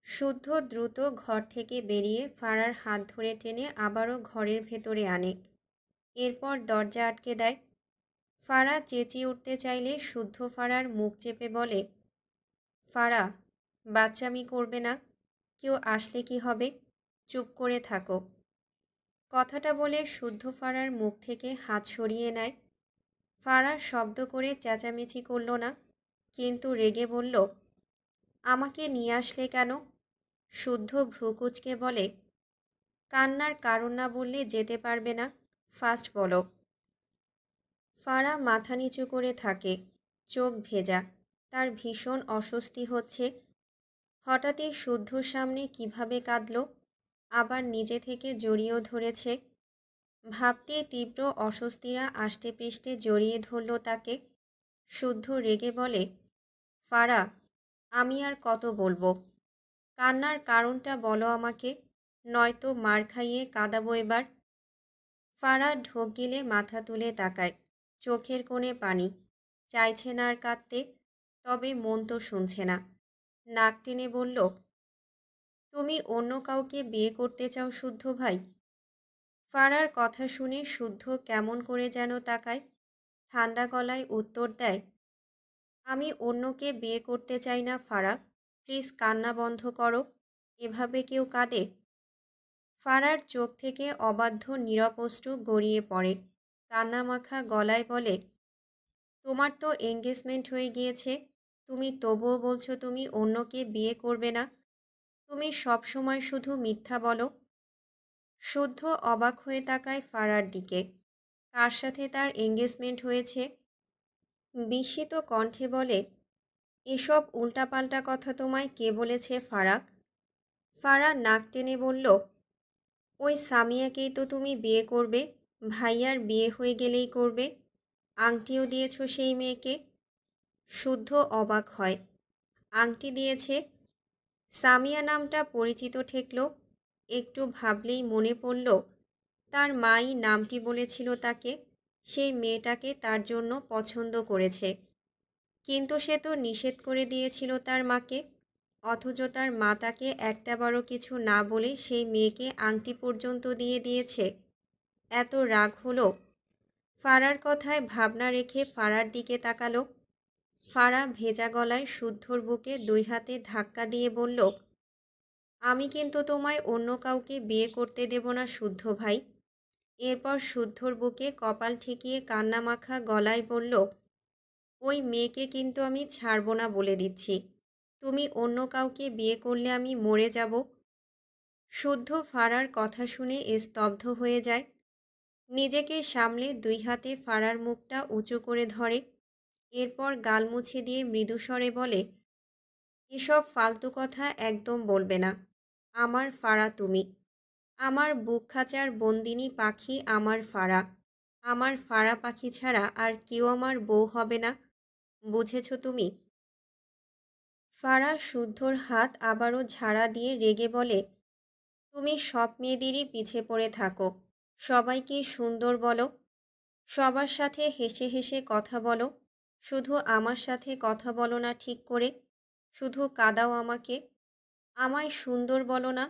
শুদ্ধ দ্রুত ঘর থেকে বেরিয়ে ফারার হাত ধরে টেনে আবারও ঘরের ভেতরে আনে। এরপর দরজা আটকে দেয়। ফারা চেঁচিয়ে উঠতে চাইলে শুদ্ধ ফারার মুখ চেপে বলে, ফারা, বাচ্চামি করবে না। কেউ আসলে কি হবে? চুপ করে থাকো। কথাটা বলে শুদ্ধ ফারার মুখ থেকে হাত সরিয়ে নেয়। ফারা শব্দ করে চেঁচামেচি করল না, কিন্তু রেগে বলল, আমাকে নিয়ে আসলে কেন? শুদ্ধ ভ্রুকুচকে বলে, কান্নার কারণ না বললে যেতে পারবে না, ফার্স্ট বলো। ফারা মাথা নিচু করে থাকে, চোখ ভেজা। তার ভীষণ অস্বস্তি হচ্ছে। হঠাৎই শুদ্ধর সামনে কিভাবে কাঁদল, আবার নিজে থেকে জড়িয়েও ধরেছে। ভাবতেই তীব্র অস্বস্তিরা আষ্টেপৃষ্ঠে জড়িয়ে ধরল তাকে। শুদ্ধ রেগে বলে, ফারা, আমি আর কত বলবো? কান্নার কারণটা বলো আমাকে, নয়তো মার খাইয়ে কাঁদাবো এবার। ফারা ঢোক গিলে মাথা তুলে তাকায়, চোখের কোণে পানি। চাইছে না আর কাঁদতে, তবে মন তো শুনছে না। নাক টেনে বলল, তুমি অন্য কাউকে বিয়ে করতে চাও শুদ্ধ ভাই? ফারার কথা শুনে শুদ্ধ কেমন করে যেন তাকায়। ঠান্ডা গলায় উত্তর দেয়, আমি অন্যকে বিয়ে করতে চাই না ফারা, প্লিজ কান্না বন্ধ করো। এভাবে কেউ কাঁদে? ফারার চোখ থেকে অবাধ্য নীরব অশ্রু গড়িয়ে পড়ে। কান্নামাখা গলায় বলে, তোমার তো এঙ্গেজমেন্ট হয়ে গিয়েছে, তুমি তবুও বলছো তুমি অন্যকে বিয়ে করবে না। তুমি সব সময় শুধু মিথ্যা বলো। শুদ্ধ অবাক হয়ে তাকায় ফারার দিকে। কার সাথে তার এঙ্গেজমেন্ট হয়েছে? বিস্মিত কণ্ঠে বলে, এসব উল্টাপাল্টা কথা তোমায় কে বলেছে ফারা? ফারা নাক টেনে বলল, ওই সামিয়াকেই তো তুমি বিয়ে করবে, ভাইয়ার বিয়ে হয়ে গেলেই করবে। আংটিও দিয়েছ সেই মেয়েকে। শুদ্ধ অবাক হয়, আংটি দিয়েছে? সামিয়া নামটা পরিচিত ঠেকল। একটু ভাবলেই মনে পড়ল, তার মাই নামটি বলেছিল তাকে, সেই মেয়েটাকে তার জন্য পছন্দ করেছে। কিন্তু সে তো নিষেধ করে দিয়েছিল তার মাকে, অথচ তার মা তাকে একটাবারও কিছু না বলে সেই মেয়েকে আংটি পর্যন্ত দিয়ে দিয়েছে। এত রাগ হলো। ফারার কথায় ভাবনা রেখে ফারার দিকে তাকালো। ফারা ভেজা গলায় শুদ্ধর বুকে দুই হাতে ধাক্কা দিয়ে বলল, আমি কিন্তু তোমায় অন্য কাউকে বিয়ে করতে দেব না শুদ্ধ ভাই। এরপর শুদ্ধর বুকে কপাল ঠেকিয়ে কান্নামাখা গলায় বলল, ওই মেয়েকে কিন্তু আমি ছাড়ব না বলে দিচ্ছি। তুমি অন্য কাউকে বিয়ে করলে আমি মরে যাব। শুদ্ধ ফারার কথা শুনে স্তব্ধ হয়ে যায়। নিজেকে সামলে দুই হাতে ফারার মুখটা উঁচু করে ধরে। এরপর গাল মুছে দিয়ে মৃদুস্বরে বলে, এসব ফালতু কথা একদম বলবে না। আমার ফারা তুমি, আমার বুক খাঁচার বন্দিনী পাখি আমার ফারা। আমার ফারা পাখি ছাড়া আর কেউ আমার বউ হবে না, বুঝেছ তুমি? ফারা শুদ্ধর হাত আবারও ঝাড়া দিয়ে রেগে বলে, তুমি সব মেয়েদেরই পিছে পড়ে থাকো, সবাইকে সুন্দর বলো, সবার সাথে হেসে হেসে কথা বলো, শুধু আমার সাথে কথা বলো না ঠিক করে, শুধু কাঁদাও আমাকে, আমায় সুন্দর বলো না।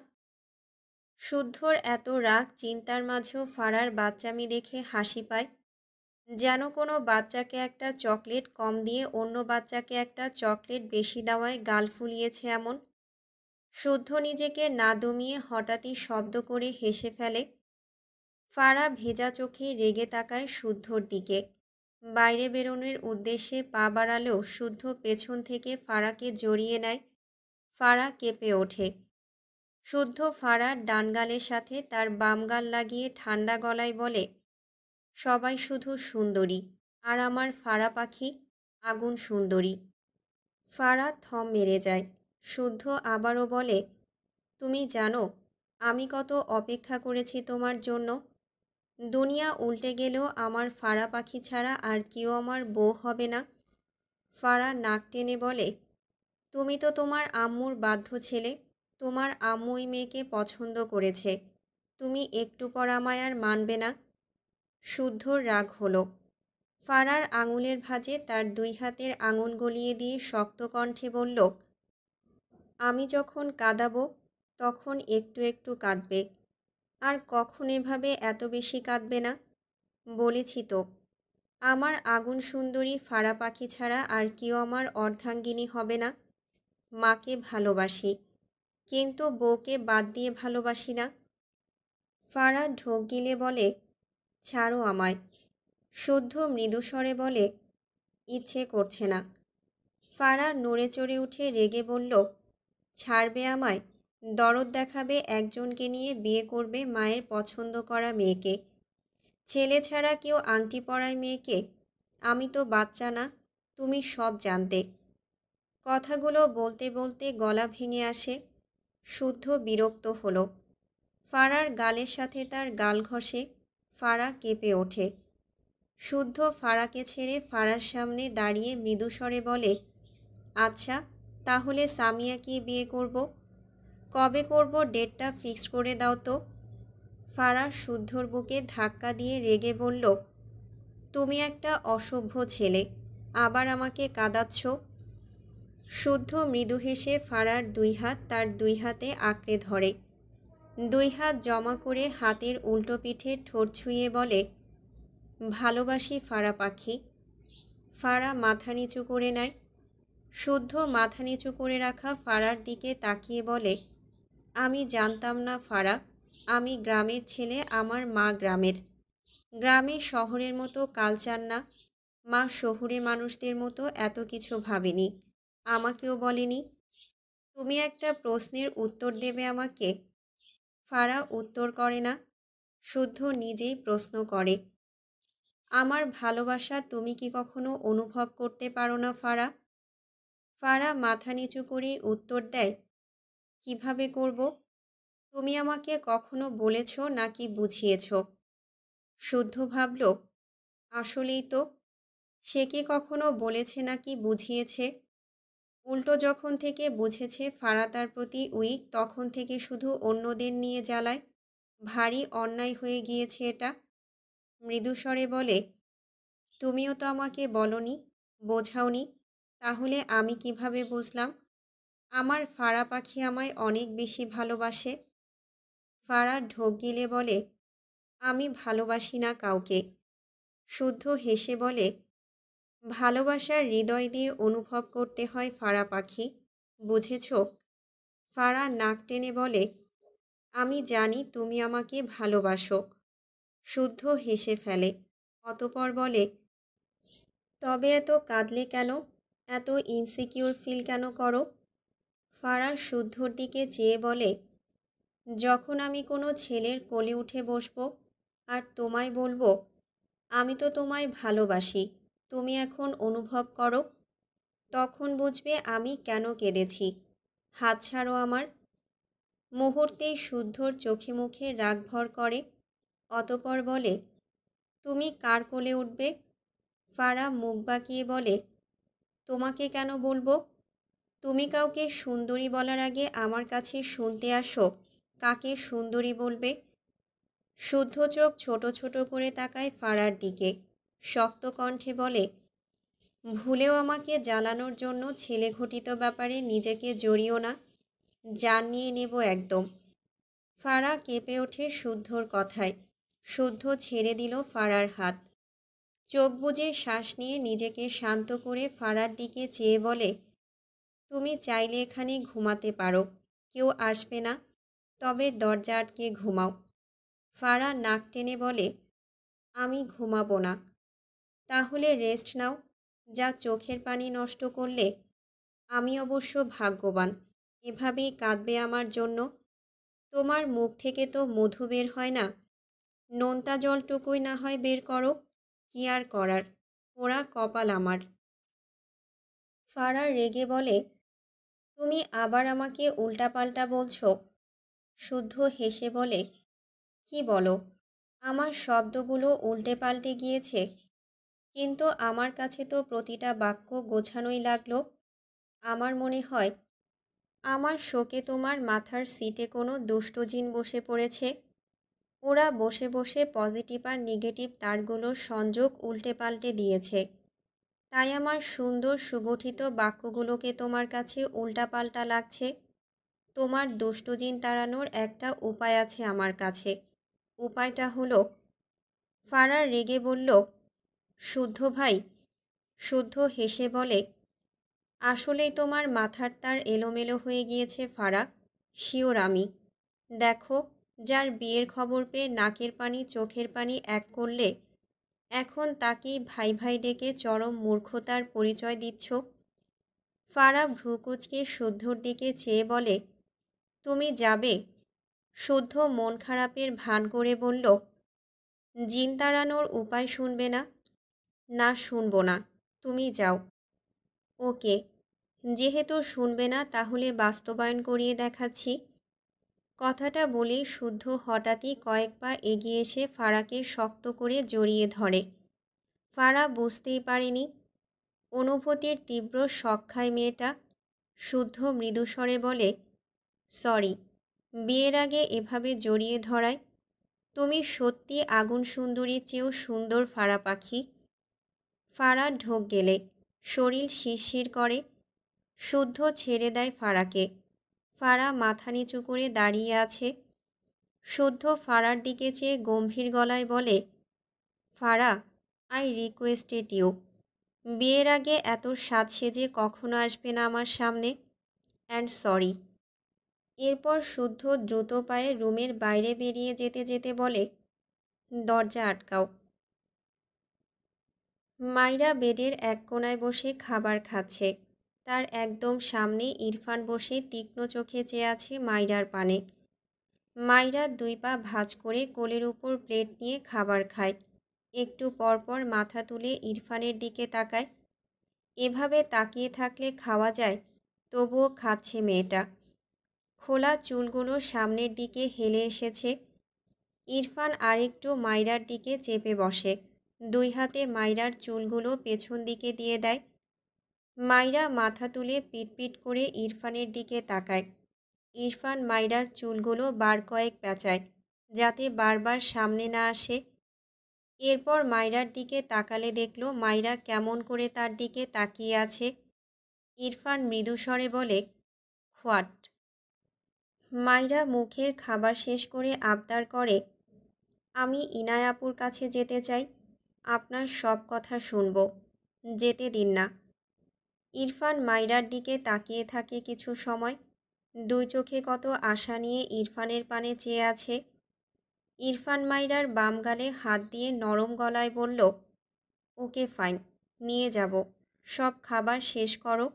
শুদ্ধর এত রাগ চিন্তার মাঝেও ফারার বাচ্চামি দেখে হাসি পায়। যেন কোনো বাচ্চাকে একটা চকলেট কম দিয়ে অন্য বাচ্চাকে একটা চকলেট বেশি দেওয়ায় গাল ফুলিয়েছে এমন। শুদ্ধ নিজেকে না দমিয়ে হঠাৎই শব্দ করে হেসে ফেলে। ফারা ভেজা চোখে রেগে তাকায় শুদ্ধর দিকে। বাইরে বেরোনোর উদ্দেশ্যে পা বাড়ালেও শুদ্ধ পেছন থেকে ফারাকে জড়িয়ে নেয়। ফারা কেঁপে ওঠে। শুদ্ধ ফারার ডান গালের সাথে তার বাম গাল লাগিয়ে ঠান্ডা গলায় বলে, সবাই শুধু সুন্দরী, আর আমার ফারা পাখি আগুন সুন্দরী। ফারা থম মেরে যায়। শুদ্ধ আবারও বলে, তুমি জানো আমি কত অপেক্ষা করেছি তোমার জন্য। দুনিয়া উল্টে গেলেও আমার ফারা পাখি ছাড়া আর কেউ আমার বউ হবে না। ফারা নাক টেনে বলে, তুমি তো তোমার আম্মুর বাধ্য ছেলে, তোমার আম্মুই মেয়েকে পছন্দ করেছে, তুমি একটু পর আমায় আর মানবে না। শুদ্ধর রাগ হলো। ফারার আঙুলের ভাঁজে তার দুই হাতের আঙুল গলিয়ে দিয়ে শক্ত কণ্ঠে বলল, আমি যখন কাঁদাবো তখন একটু একটু কাঁদবে, আর কখন এভাবে এত বেশি কাঁদবে না। বলেছি তো, আমার আগুন সুন্দরী ফারা পাখি ছাড়া আর কেউ আমার অর্ধাঙ্গিনী হবে না। মাকে ভালোবাসি, কিন্তু বউকে বাদ দিয়ে ভালোবাসি না। ফারা ঢোক গিলে বলে, ছাড়ো আমায়। শুদ্ধ মৃদুস্বরে বলে, ইচ্ছে করছে না। ফারা নড়ে চড়ে উঠে রেগে বলল, ছাড়বে আমায়? দরদ দেখাবে একজনকে নিয়ে বিয়ে করবে মায়ের পছন্দ করা মেয়েকে। ছেলে ছাড়া কেউ আংটি পরায় মেয়েকে? আমি তো বাচ্চা না, তুমি সব জানতে। কথাগুলো বলতে বলতে গলা ভেঙে আসে। শুদ্ধ বিরক্ত হলো। ফারার গালের সাথে তার গাল ঘষে। ফারা কেঁপে ওঠে। শুদ্ধ ফারাকে ছেড়ে ফারার সামনে দাঁড়িয়ে মৃদুস্বরে বলে, আচ্ছা, তাহলে সামিয়াকে বিয়ে করব। কবে করব ডেটটা ফিক্সড করে দাও তো। ফারা শুদ্ধর বুকে ধাক্কা দিয়ে রেগে বলল, তুমি একটা অসভ্য ছেলে, আবার আমাকে কাঁদাচ্ছ। শুদ্ধ মৃদু হেসে ফারার দুই হাত তার দুই হাতে আঁকড়ে ধরে। দুই হাত জমা করে হাতের উল্টো পিঠে ঠোঁট ছুঁয়ে বলে, ভালোবাসি ফারা পাখি। ফারা মাথা নিচু করে নেয়। শুদ্ধ মাথা নিচু করে রাখা ফারার দিকে তাকিয়ে বলে, আমি জানতাম না ফারা, আমি গ্রামের ছেলে, আমার মা গ্রামের। গ্রামে শহরের মতো কালচার না। মা শহুরে মানুষদের মতো এত কিছু ভাবেনি, আমাকেও বলেনি। তুমি একটা প্রশ্নের উত্তর দেবে আমাকে। ফারা উত্তর করে না, শুদ্ধ নিজেই প্রশ্ন করে, আমার ভালোবাসা তুমি কি কখনো অনুভব করতে পারো না ফারা? ফারা মাথা নিচু করে উত্তর দেয়, কিভাবে করব? তুমি আমাকে কখনো বলেছ নাকি বুঝিয়েছ? শুদ্ধ ভাবল, আসলেই তো, সে কি কখনো বলেছে নাকি বুঝিয়েছে? উল্টো যখন থেকে বুঝেছে ফারা তার প্রতি উইক, তখন থেকে শুধু অন্যদের নিয়ে জ্বালায়। ভারী অন্যায় হয়ে গিয়েছে এটা। মৃদুস্বরে বলে, তুমিও তো আমাকে বলনি, বোঝাওনি, তাহলে আমি কিভাবে বুঝলাম? আমার ফারা পাখি আমায় অনেক বেশি ভালোবাসে। ফারা ঢোক গিলে বলে, আমি ভালোবাসি না কাউকে। শুদ্ধ হেসে বলে, ভালোবাসার হৃদয় দিয়ে অনুভব করতে হয় ফারা পাখি, বুঝেছ? ফারা নাক টেনে বলে, আমি জানি তুমি আমাকে ভালোবাসো। শুদ্ধ হেসে ফেলে। অতঃপর বলে, তবে এত কাঁদলে কেন? এত ইনসিকিউর ফিল কেন করো? ফারা শুদ্ধর দিকে চেয়ে বলে, যখন আমি কোনো ছেলের কোলে উঠে বসবো আর তোমায় বলবো, আমি তো তোমায় ভালোবাসি, তুমি এখন অনুভব করো, তখন বুঝবে আমি কেন কেঁদেছি। হাত ছাড়ো আমার। মুহূর্তেই শুদ্ধর চোখে মুখে রাগ ভর করে। অতঃপর বলে, তুমি কার কোলে উঠবে? ফারা মুখ বাঁকিয়ে বলে, তোমাকে কেন বলবো? তুমি কাউকে সুন্দরী বলার আগে আমার কাছে শুনতে আসো কাকে সুন্দরী বলবে। শুদ্ধ চোখ ছোট ছোট করে তাকায় ফারার দিকে। শক্ত কণ্ঠে বলে, ভুলেও আমাকে জ্বালানোর জন্য ছেলে ঘটিত ব্যাপারে নিজেকে জড়িও না, জান নিয়ে নেব একদম। ফারা কেঁপে ওঠে শুদ্ধর কথায়। শুদ্ধ ছেড়ে দিল ফারার হাত। চোখ বুজে শ্বাস নিয়ে নিজেকে শান্ত করে ফারার দিকে চেয়ে বলে, তুমি চাইলে এখানে ঘুমাতে পারো, কেউ আসবে না, তবে দরজা আটকে ঘুমাও। ফারা নাক টেনে বলে, আমি ঘুমাবো না। তাহলে রেস্ট নাও, যা চোখের পানি নষ্ট করলে। আমি অবশ্য ভাগ্যবান, এভাবেই কাঁদবে আমার জন্য। তোমার মুখ থেকে তো মধু বের হয় না, নোনতা জলটুকুই না হয় বের করো, কি আর করার, ওরা কপাল আমার। ফারা রেগে বলে, তুমি আবার আমাকে উল্টাপাল্টা বলছো। শুদ্ধ হেসে বলে, কি বলো? আমার শব্দগুলো উল্টে পাল্টে গিয়েছে, কিন্তু আমার কাছে তো প্রতিটা বাক্য গোছানোই লাগলো। আমার মনে হয় আমার শোকে তোমার মাথার সিটে কোনো দুষ্ট জিন বসে পড়েছে। ওরা বসে বসে পজিটিভ আর নেগেটিভ তারগুলোর সংযোগ উল্টে পাল্টে দিয়েছে, তাই আমার সুন্দর সুগঠিত বাক্যগুলোকে তোমার কাছে উল্টাপাল্টা লাগছে। তোমার দুষ্টুজিন তাড়ানোর একটা উপায় আছে আমার কাছে। উপায়টা হলো, ফারার রেগে বলল, শুদ্ধ ভাই। শুদ্ধ হেসে বলে, আসলেই তোমার মাথার তার এলোমেলো হয়ে গিয়েছে ফারা। শিওর আমি। দেখো, যার বিয়ের খবর পেয়ে নাকের পানি চোখের পানি এক করলে, এখন তাকেই ভাই ভাই ডেকে চরম মূর্খতার পরিচয় দিচ্ছ। ফারা ভ্রুকুচকে শুদ্ধর দিকে চেয়ে বলে, তুমি যাবে? শুদ্ধ মন খারাপের ভান করে বলল, জিন তাড়ানোর উপায় শুনবে না? না, শুনবো না। তুমি যাও। ওকে, যেহেতু শুনবে না তাহলে বাস্তবায়ন করিয়ে দেখাচ্ছি। কথাটা বলেই শুদ্ধ হঠাৎই কয়েক পা এগিয়ে এসে ফারাকে শক্ত করে জড়িয়ে ধরে। ফারা বুঝতেই পারেনি। অনুভূতির তীব্র শক খায় মেয়েটা। শুদ্ধ মৃদুস্বরে বলে, সরি, বিয়ের আগে এভাবে জড়িয়ে ধরায়। তুমি সত্যি আগুন সুন্দরীর চেয়েও সুন্দর ফারা পাখি। ফারা ঢোক গেলে শরীর শিরশির করে। শুদ্ধ ছেড়ে দেয় ফারাকে। ফারা মাথা নিচু করে দাঁড়িয়ে আছে। শুদ্ধ ফারার দিকে চেয়ে গম্ভীর গলায় বলে, ফারা, আই রিকোয়েস্টেড ইউ, বিয়ের আগে এত সাজ সেজে কখনো আসবে না আমার সামনে। And sorry. এরপর শুদ্ধ দ্রুত পায়ে রুমের বাইরে বেরিয়ে যেতে যেতে বলে, দরজা আটকাও। মাইরা বেডের এক কোণায় বসে খাবার খাচ্ছে। তার একদম সামনে ইরফান বসে তীক্ষ্ণ চোখে চেয়ে আছে মাইরার পানে। মাইরা দুই পা ভাঁজ করে কোলের উপর প্লেট নিয়ে খাবার খায়। একটু পরপর মাথা তুলে ইরফানের দিকে তাকায়। এভাবে তাকিয়ে থাকলে খাওয়া যায়, তবুও খাচ্ছে মেয়েটা। খোলা চুলগুলো সামনের দিকে হেলে এসেছে। ইরফান আরেকটু মাইরার দিকে চেপে বসে। দুই হাতে মাইরার চুলগুলো পেছন দিকে দিয়ে দেয়। মাইরা মাথা তুলে পিটপিট করে ইরফানের দিকে তাকায়। ইরফান মাইরার চুলগুলো বার কয়েক প্যাঁচায়, যাতে বারবার সামনে না আসে। এরপর মাইরার দিকে তাকালে দেখল মাইরা কেমন করে তার দিকে তাকিয়ে আছে। ইরফান মৃদুস্বরে বলে, হোয়াট? মাইরা মুখের খাবার শেষ করে আবদার করে, আমি ইনায়া আপুর কাছে যেতে চাই। আপনার সব কথা শুনব। যেতে দিন না। ইরফান মাইরার দিকে তাকিয়ে থাকে কিছু সময়। দুই চোখে কত আশা নিয়ে ইরফানের পানে চেয়ে আছে। ইরফান মাইরার বাম গালে হাত দিয়ে নরম গলায় বলল, ওকে ফাইন, নিয়ে যাব। সব খাবার শেষ করো,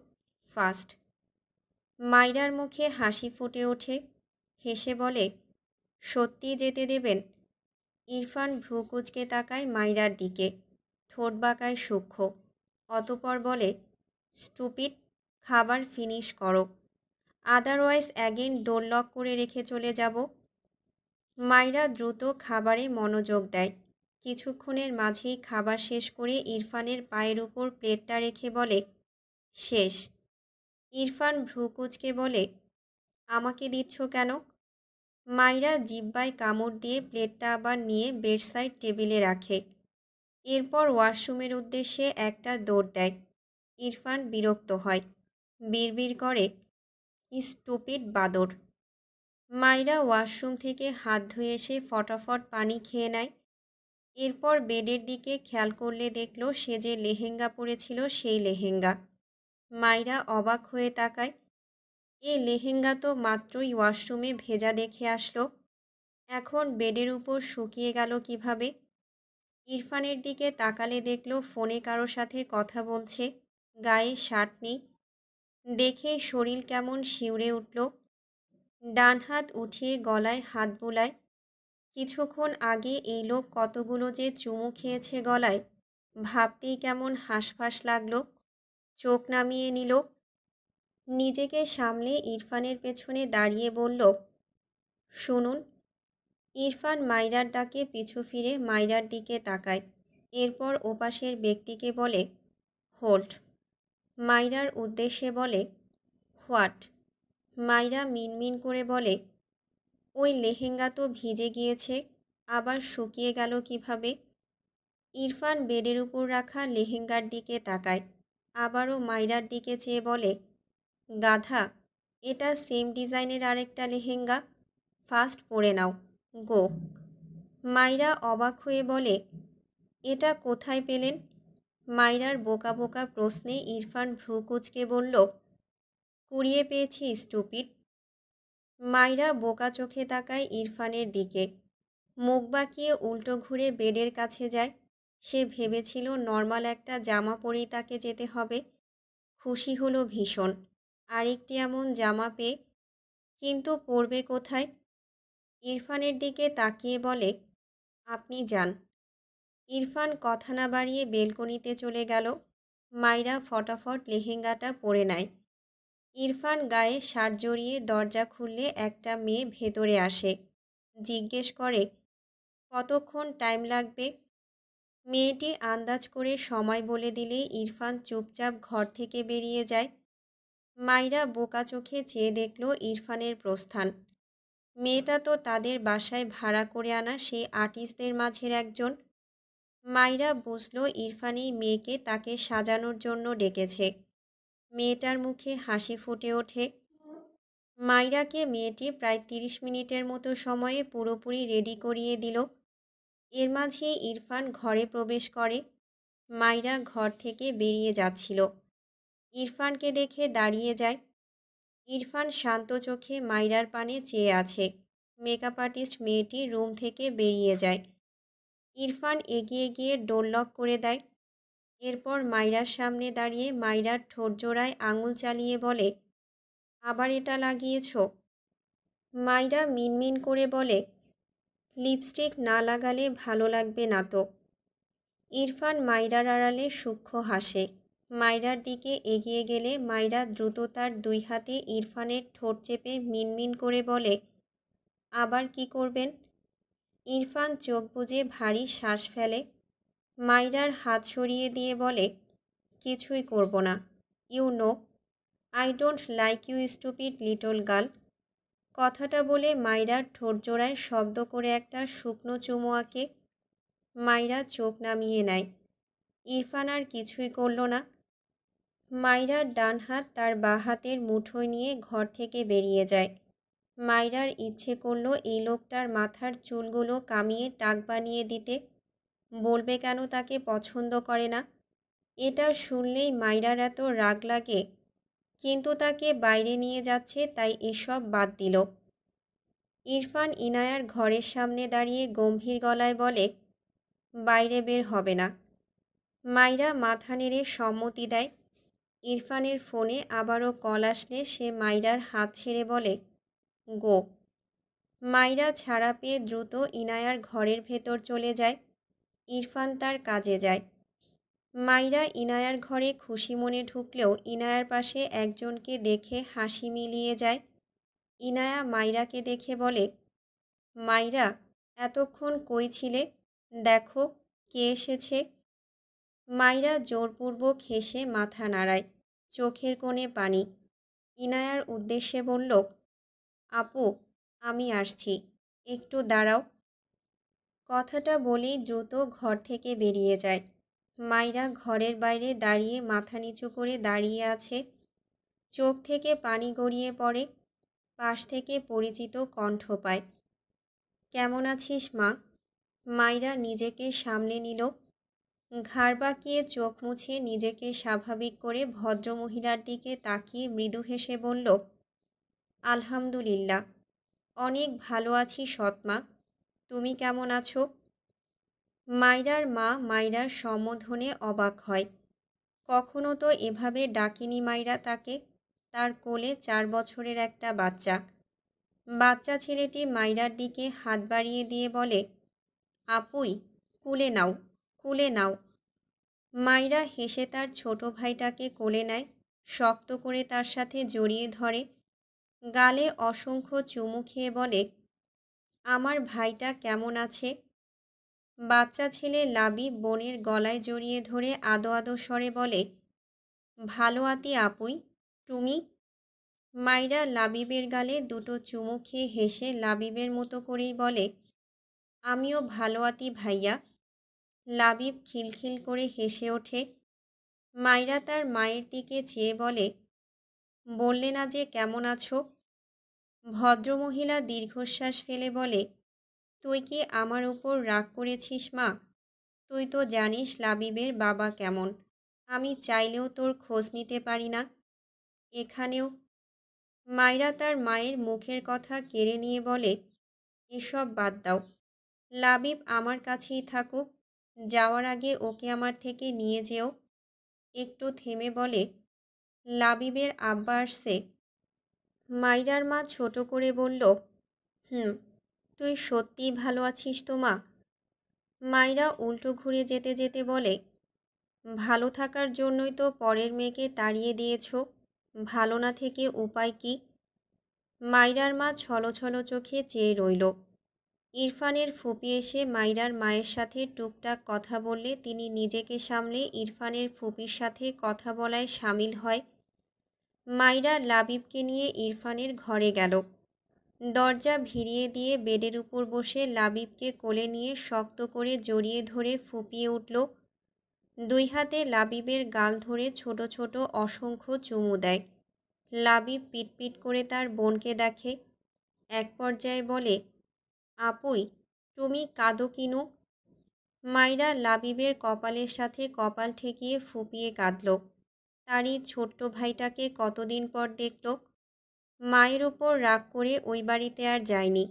ফাস্ট। মাইরার মুখে হাসি ফুটে ওঠে। হেসে বলে, সত্যি যেতে দেবেন? ইরফান ভ্রু কুঁচকে তাকায় মাইরার দিকে। ঠোঁট বাঁকায় সূক্ষ্ম। অতঃপর বলে, স্টুপিড, খাবার ফিনিশ করো, আদারওয়াইজ অ্যাগেন ডোর লক করে রেখে চলে যাব। মাইরা দ্রুত খাবারে মনোযোগ দেয়। কিছুক্ষণের মাঝেই খাবার শেষ করে ইরফানের পায়ের উপর প্লেটটা রেখে বলে, শেষ। ইরফান ভ্রু কুঁচকে বলে, আমাকে দিচ্ছ কেন? মাইরা জিহ্বায় কামড় দিয়ে প্লেটটা আবার নিয়ে বেডসাইড টেবিলে রাখে। এরপর ওয়াশরুমের উদ্দেশ্যে একটা দৌড় দেয়। ইরফান বিরক্ত হয়। বিড়বিড় করে, স্টুপিড বাদর। মাইরা ওয়াশরুম থেকে হাত ধুয়ে এসে ফটাফট পানি খেয়ে নেয়। এরপর বেডের দিকে খেয়াল করলে দেখল সে যে লেহেঙ্গা পরেছিল সেই লেহেঙ্গা। মাইরা অবাক হয়ে তাকায়। এ লেহেঙ্গা তো মাত্রই ওয়াশরুমে ভেজা দেখে আসলো, এখন বেডের উপর শুকিয়ে গেল কিভাবে? ইরফানের দিকে তাকালে দেখল ফোনে কারো সাথে কথা বলছে, গায়ে শার্ট নেই। দেখে শরীর কেমন শিউরে উঠল। ডান হাত উঠিয়ে গলায় হাত বুলায়। কিছুক্ষণ আগে এই লোক কতগুলো যে চুমু খেয়েছে গলায়, ভাবতেই কেমন হাঁসফাঁস লাগলো। চোখ নামিয়ে নিল। নিজেকে সামলে ইরফানের পেছনে দাঁড়িয়ে বলল, শুনুন। ইরফান মাইরার ডাকে পিছু ফিরে মাইরার দিকে তাকায়। এরপর ওপাশের ব্যক্তিকে বলে, হোল্ড। মাইরার উদ্দেশ্যে বলে, হোয়াট? মাইরা মিনমিন করে বলে, ওই লেহেঙ্গা তো ভিজে গিয়েছে, আবার শুকিয়ে গেল কিভাবে? ইরফান বেডের উপর রাখা লেহেঙ্গার দিকে তাকায়। আবারও মাইরার দিকে চেয়ে বলে, গাধা, এটা সেম ডিজাইনের আরেকটা লেহেঙ্গা, ফার্স্ট পরে নাও, গো। মাইরা অবাক হয়ে বলে, এটা কোথায় পেলেন? মাইরার বোকা বোকা প্রশ্নে ইরফান ভ্রু কুঁচকে বলল, কুড়িয়ে পেয়েছি স্টুপিড। মাইরা বোকা চোখে তাকায় ইরফানের দিকে, মুখ বাঁকিয়ে উল্টো ঘুরে বেডের কাছে যায়। সে ভেবেছিল নর্মাল একটা জামা পরেই তাকে যেতে হবে। খুশি হলো ভীষণ আরেকটি এমন জামা পেয়ে, কিন্তু পরবে কোথায়? ইরফানের দিকে তাকিয়ে বলে, আপনি যান। ইরফান কথা না বাড়িয়ে বেলকনিতে চলে গেল। মাইরা ফটাফট লেহেঙ্গাটা পরে নেয়। ইরফান গায়ে শার্ট জড়িয়ে দরজা খুললে একটা মেয়ে ভেতরে আসে। জিজ্ঞেস করে, কতক্ষণ টাইম লাগবে? মেয়েটি আন্দাজ করে সময় বলে দিলেই ইরফান চুপচাপ ঘর থেকে বেরিয়ে যায়। মাইরা বোকা চোখে চেয়ে দেখল ইরফানের প্রস্থান। মেয়েটা তো তাদের বাসায় ভাড়া করে আনা সেই আর্টিস্টদের মাঝের একজন। মাইরা বুঝল ইরফান এই মেয়েকে তাকে সাজানোর জন্য ডেকেছে। মেয়েটার মুখে হাসি ফুটে ওঠে। মাইরাকে মেয়েটি প্রায় 30 মিনিটের মতো সময়ে পুরোপুরি রেডি করিয়ে দিল। এর মাঝেই ইরফান ঘরে প্রবেশ করে। মাইরা ঘর থেকে বেরিয়ে যাচ্ছিল। ইরফানকে দেখে দাঁড়িয়ে যায়। ইরফান শান্ত চোখে মাইরার পানে চেয়ে আছে। মেকআপ আর্টিস্ট মেয়েটি রুম থেকে বেরিয়ে যায়। ইরফান এগিয়ে গিয়ে ডোর লক করে দেয়। এরপর মাইরার সামনে দাঁড়িয়ে মাইরার ঠোঁট জোড়ায় আঙুল চালিয়ে বলে, আবার এটা লাগিয়েছ? মাইরা মিনমিন করে বলে, লিপস্টিক না লাগালে ভালো লাগবে না তো। ইরফান মাইরার আড়ালে সূক্ষ্ম হাসে। মাইরার দিকে এগিয়ে গেলে মাইরা দ্রুত তার 2 হাতে ইরফানের ঠোঁট চেপে মিনমিন করে বলে, আবার কি করবেন? ইরফান চোখ বুজে ভারী শ্বাস ফেলে। মাইরার হাত সরিয়ে দিয়ে বলে, কিছুই করব না। You know I don't like you stupid little girl. কথাটা বলে মাইরার ঠোঁট জোড়ায় শব্দ করে একটা শুকনো চুমু আঁকে। মাইরা চোখ নামিয়ে নেয়। ইরফান আর কিছুই করল না। মাইরার ডান হাত তার বাঁ হাতের মুঠোয় নিয়ে ঘর থেকে বেরিয়ে যায়। মাইরার ইচ্ছে করল এই লোকটার মাথার চুলগুলো কামিয়ে টাক বানিয়ে দিতে। বলবে কেন তাকে পছন্দ করে না। এটা শুনলেই মাইরার এত রাগ লাগে, কিন্তু তাকে বাইরে নিয়ে যাচ্ছে তাই এসব বাদ দিল। ইরফান ইনায়ার ঘরের সামনে দাঁড়িয়ে গম্ভীর গলায় বলে, বাইরে বের হবে না। মাইরা মাথা নেড়ে সম্মতি দেয়। ইরফানের ফোনে আবারও কল আসলে সে মাইরার হাত ছেড়ে বলে, গো। মাইরা ছাড়া পেয়ে দ্রুত ইনায়ার ঘরের ভেতর চলে যায়। ইরফান তার কাজে যায়। মাইরা ইনায়ার ঘরে খুশি মনে ঢুকলেও ইনায়ার পাশে একজনকে দেখে হাসি মিলিয়ে যায়। ইনায়া মাইরাকে দেখে বলে, মাইরা, এতক্ষণ কই ছিলে? দেখো কে এসেছে। মাইরা জোরপূর্বক হেসে মাথা নাড়ায়, চোখের কোণে পানি। ইনায়ার উদ্দেশ্যে বলল, আপু, আমি আসছি, একটু দাঁড়াও। কথাটা বলেই দ্রুত ঘর থেকে বেরিয়ে যায়। মাইরা ঘরের বাইরে দাঁড়িয়ে মাথা নিচু করে দাঁড়িয়ে আছে। চোখ থেকে পানি গড়িয়ে পড়ে। পাশ থেকে পরিচিত কণ্ঠ পায়, কেমন আছিস মা? মাইরা নিজেকে সামলে নিল। ঘাড় বাঁকিয়ে চোখ মুছে নিজেকে স্বাভাবিক করে ভদ্রমহিলার দিকে তাকিয়ে মৃদু হেসে বলল, আলহামদুলিল্লাহ, অনেক ভালো আছি সৎমা। তুমি কেমন আছো? মাইরার মা মাইরার সম্বোধনে অবাক হয়। কখনো তো এভাবে ডাকেনি মাইরা তাকে। তার কোলে 4 বছরের একটা বাচ্চা। বাচ্চা ছেলেটি মাইরার দিকে হাত বাড়িয়ে দিয়ে বলে, আপুই, কুলে নাও, কুলে নাও। মাইরা হেসে তার ছোট ভাইটাকে কোলে নেয়, শক্ত করে তার সাথে জড়িয়ে ধরে। গালে অসংখ্য চুমু খেয়ে বলে, আমার ভাইটা কেমন আছে? বাচ্চা ছেলে লাবিব বোনের গলায় জড়িয়ে ধরে আদো আদো স্বরে বলে, ভালো আতি আপুই, তুমি? মাইরা লাবিবের গালে দুটো চুমু খেয়ে হেসে লাবিবের মতো করেই বলে, আমিও ভালো আতি ভাইয়া। লাবিব খিলখিল করে হেসে ওঠে। মাইরা তার মায়ের দিকে চেয়ে বলে, বললে না যে কেমন আছো? ভদ্রমহিলা দীর্ঘশ্বাস ফেলে বলে, তুই কি আমার উপর রাগ করেছিস মা? তুই তো জানিস লাবিবের বাবা কেমন। আমি চাইলেও তোর খোঁজ নিতে পারি না। এখানেও। মাইরা তার মায়ের মুখের কথা কেড়ে নিয়ে বলে, এসব বাদ দাও। লাবিব আমার কাছেই থাকুক। যাওয়ার আগে ওকে আমার থেকে নিয়ে যেও। একটু থেমে বলে, লাবিবের আব্বা আসছে? মাইরার মা ছোট করে বলল, হুম। তুই সত্যিই ভালো আছিস তো মা? মাইরা উল্টো ঘুরে যেতে যেতে বলে, ভালো থাকার জন্যই তো পরের মেয়েকে তাড়িয়ে দিয়েছ। ভালো না থেকে উপায় কি? মাইরার মা ছলছল চোখে চেয়ে রইল। ইরফানের ফুপি এসে মাইরার মায়ের সাথে টুকটাক কথা বললে তিনি নিজেকে সামলে ইরফানের ফুপির সাথে কথা বলায় সামিল হয়। মাইরা লাবিবকে নিয়ে ইরফানের ঘরে গেল। দরজা ভিড়িয়ে দিয়ে বেডের উপর বসে লাবিবকে কোলে নিয়ে শক্ত করে জড়িয়ে ধরে ফুঁপিয়ে উঠল। দুই হাতে লাবিবের গাল ধরে ছোট ছোট অসংখ্য চুমু দেয়। লাবিব পিটপিট করে তার বোনকে দেখে। এক পর্যায়ে বলে, আপুই, তুমি কাঁদো কিনু? মাইরা লাবিবের কপালের সাথে কপাল ঠেকিয়ে ফুঁপিয়ে কাঁদল। তারই ছোট্ট ভাইটাকে কতদিন পর দেখল। মায়ের উপর রাগ করে ওই বাড়িতে আর যায়নি।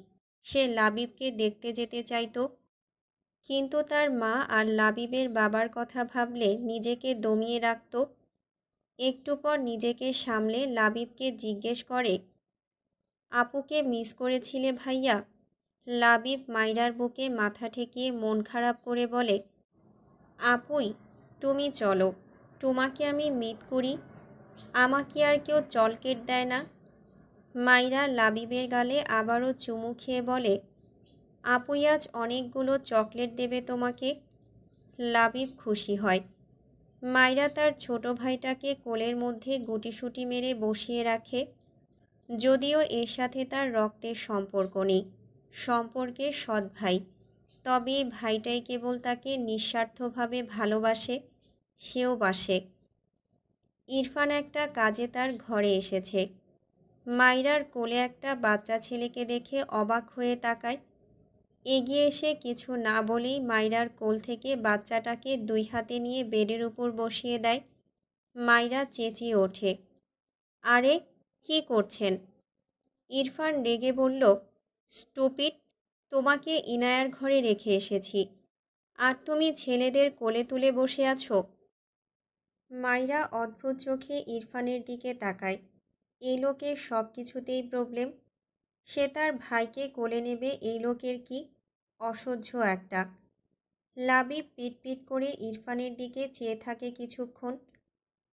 সে লাবিবকে দেখতে যেতে চাইতো, কিন্তু তার মা আর লাবিবের বাবার কথা ভাবলে নিজেকে দমিয়ে রাখত। একটু পর নিজেকে সামলে লাবিবকে জিজ্ঞেস করে, আপুকে মিস করেছিলে ভাইয়া? লাবিব মাইরার বুকে মাথা ঠেকিয়ে মন খারাপ করে বলে, আপুই, তুমি চলো, তোমাকে আমি মিট করি। আমাকে আর কেউ চলকেট দেয় না। মাইরা লাবিবের গালে আবারও চুমু খেয়ে বলে, আপুই আজ অনেকগুলো চকলেট দেবে তোমাকে। লাবিব খুশি হয়। মাইরা তার ছোট ভাইটাকে কোলের মধ্যে গুটিসুটি মেরে বসিয়ে রাখে। যদিও এর সাথে তার রক্তের সম্পর্ক নেই, সম্পর্কে সৎ ভাই, তবে ভাইটাই কেবল তাকে নিঃস্বার্থভাবে ভালোবাসে, সেও বাসে। ইরফান একটা কাজে তার ঘরে এসেছে। মাইরার কোলে একটা বাচ্চা ছেলেকে দেখে অবাক হয়ে তাকায়। এগিয়ে এসে কিছু না বলেই মাইরার কোল থেকে বাচ্চাটাকে দুই হাতে নিয়ে বেডের উপর বসিয়ে দেয়। মাইরা চেঁচিয়ে ওঠে, আরে কি করছেন? ইরফান রেগে বলল, স্টুপিড, তোমাকে ইনায়ার ঘরে রেখে এসেছি, আর তুমি ছেলেদের কোলে তুলে বসে আছো। মাইরা অদ্ভুত চোখে ইরফানের দিকে তাকায়। এই লোকের সব কিছুতেই প্রবলেম। সে তার ভাইকে কোলে নেবে, এই লোকের কি অসহ্য একটা। লাবিব পিটপিট করে ইরফানের দিকে চেয়ে থাকে কিছুক্ষণ।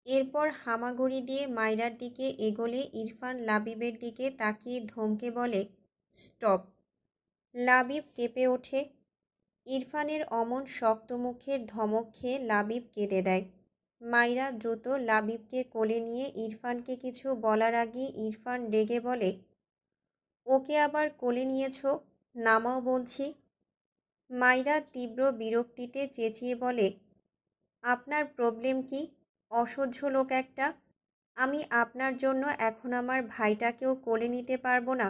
এরপর হামাগুড়ি দিয়ে মাইরার দিকে এগোলে ইরফান লাবিবের দিকে তাকিয়ে ধমকে বলে, স্টপ। লাবিব কেঁপে ওঠে। ইরফানের অমন শক্ত মুখের ধমক খেয়ে লাবিব কেঁদে দেয়। মাইরা দ্রুত লাবিবকে কোলে নিয়ে ইরফানকে কিছু বলার আগেই ইরফান রেগে বলে, ওকে আবার কোলে নিয়েছ, নামাও বলছি। মাইরা তীব্র বিরক্তিতে চেঁচিয়ে বলে, আপনার প্রবলেম কি? অসহ্য লোক একটা। আমি আপনার জন্য এখন আমার ভাইটাকেও কোলে নিতে পারবো না।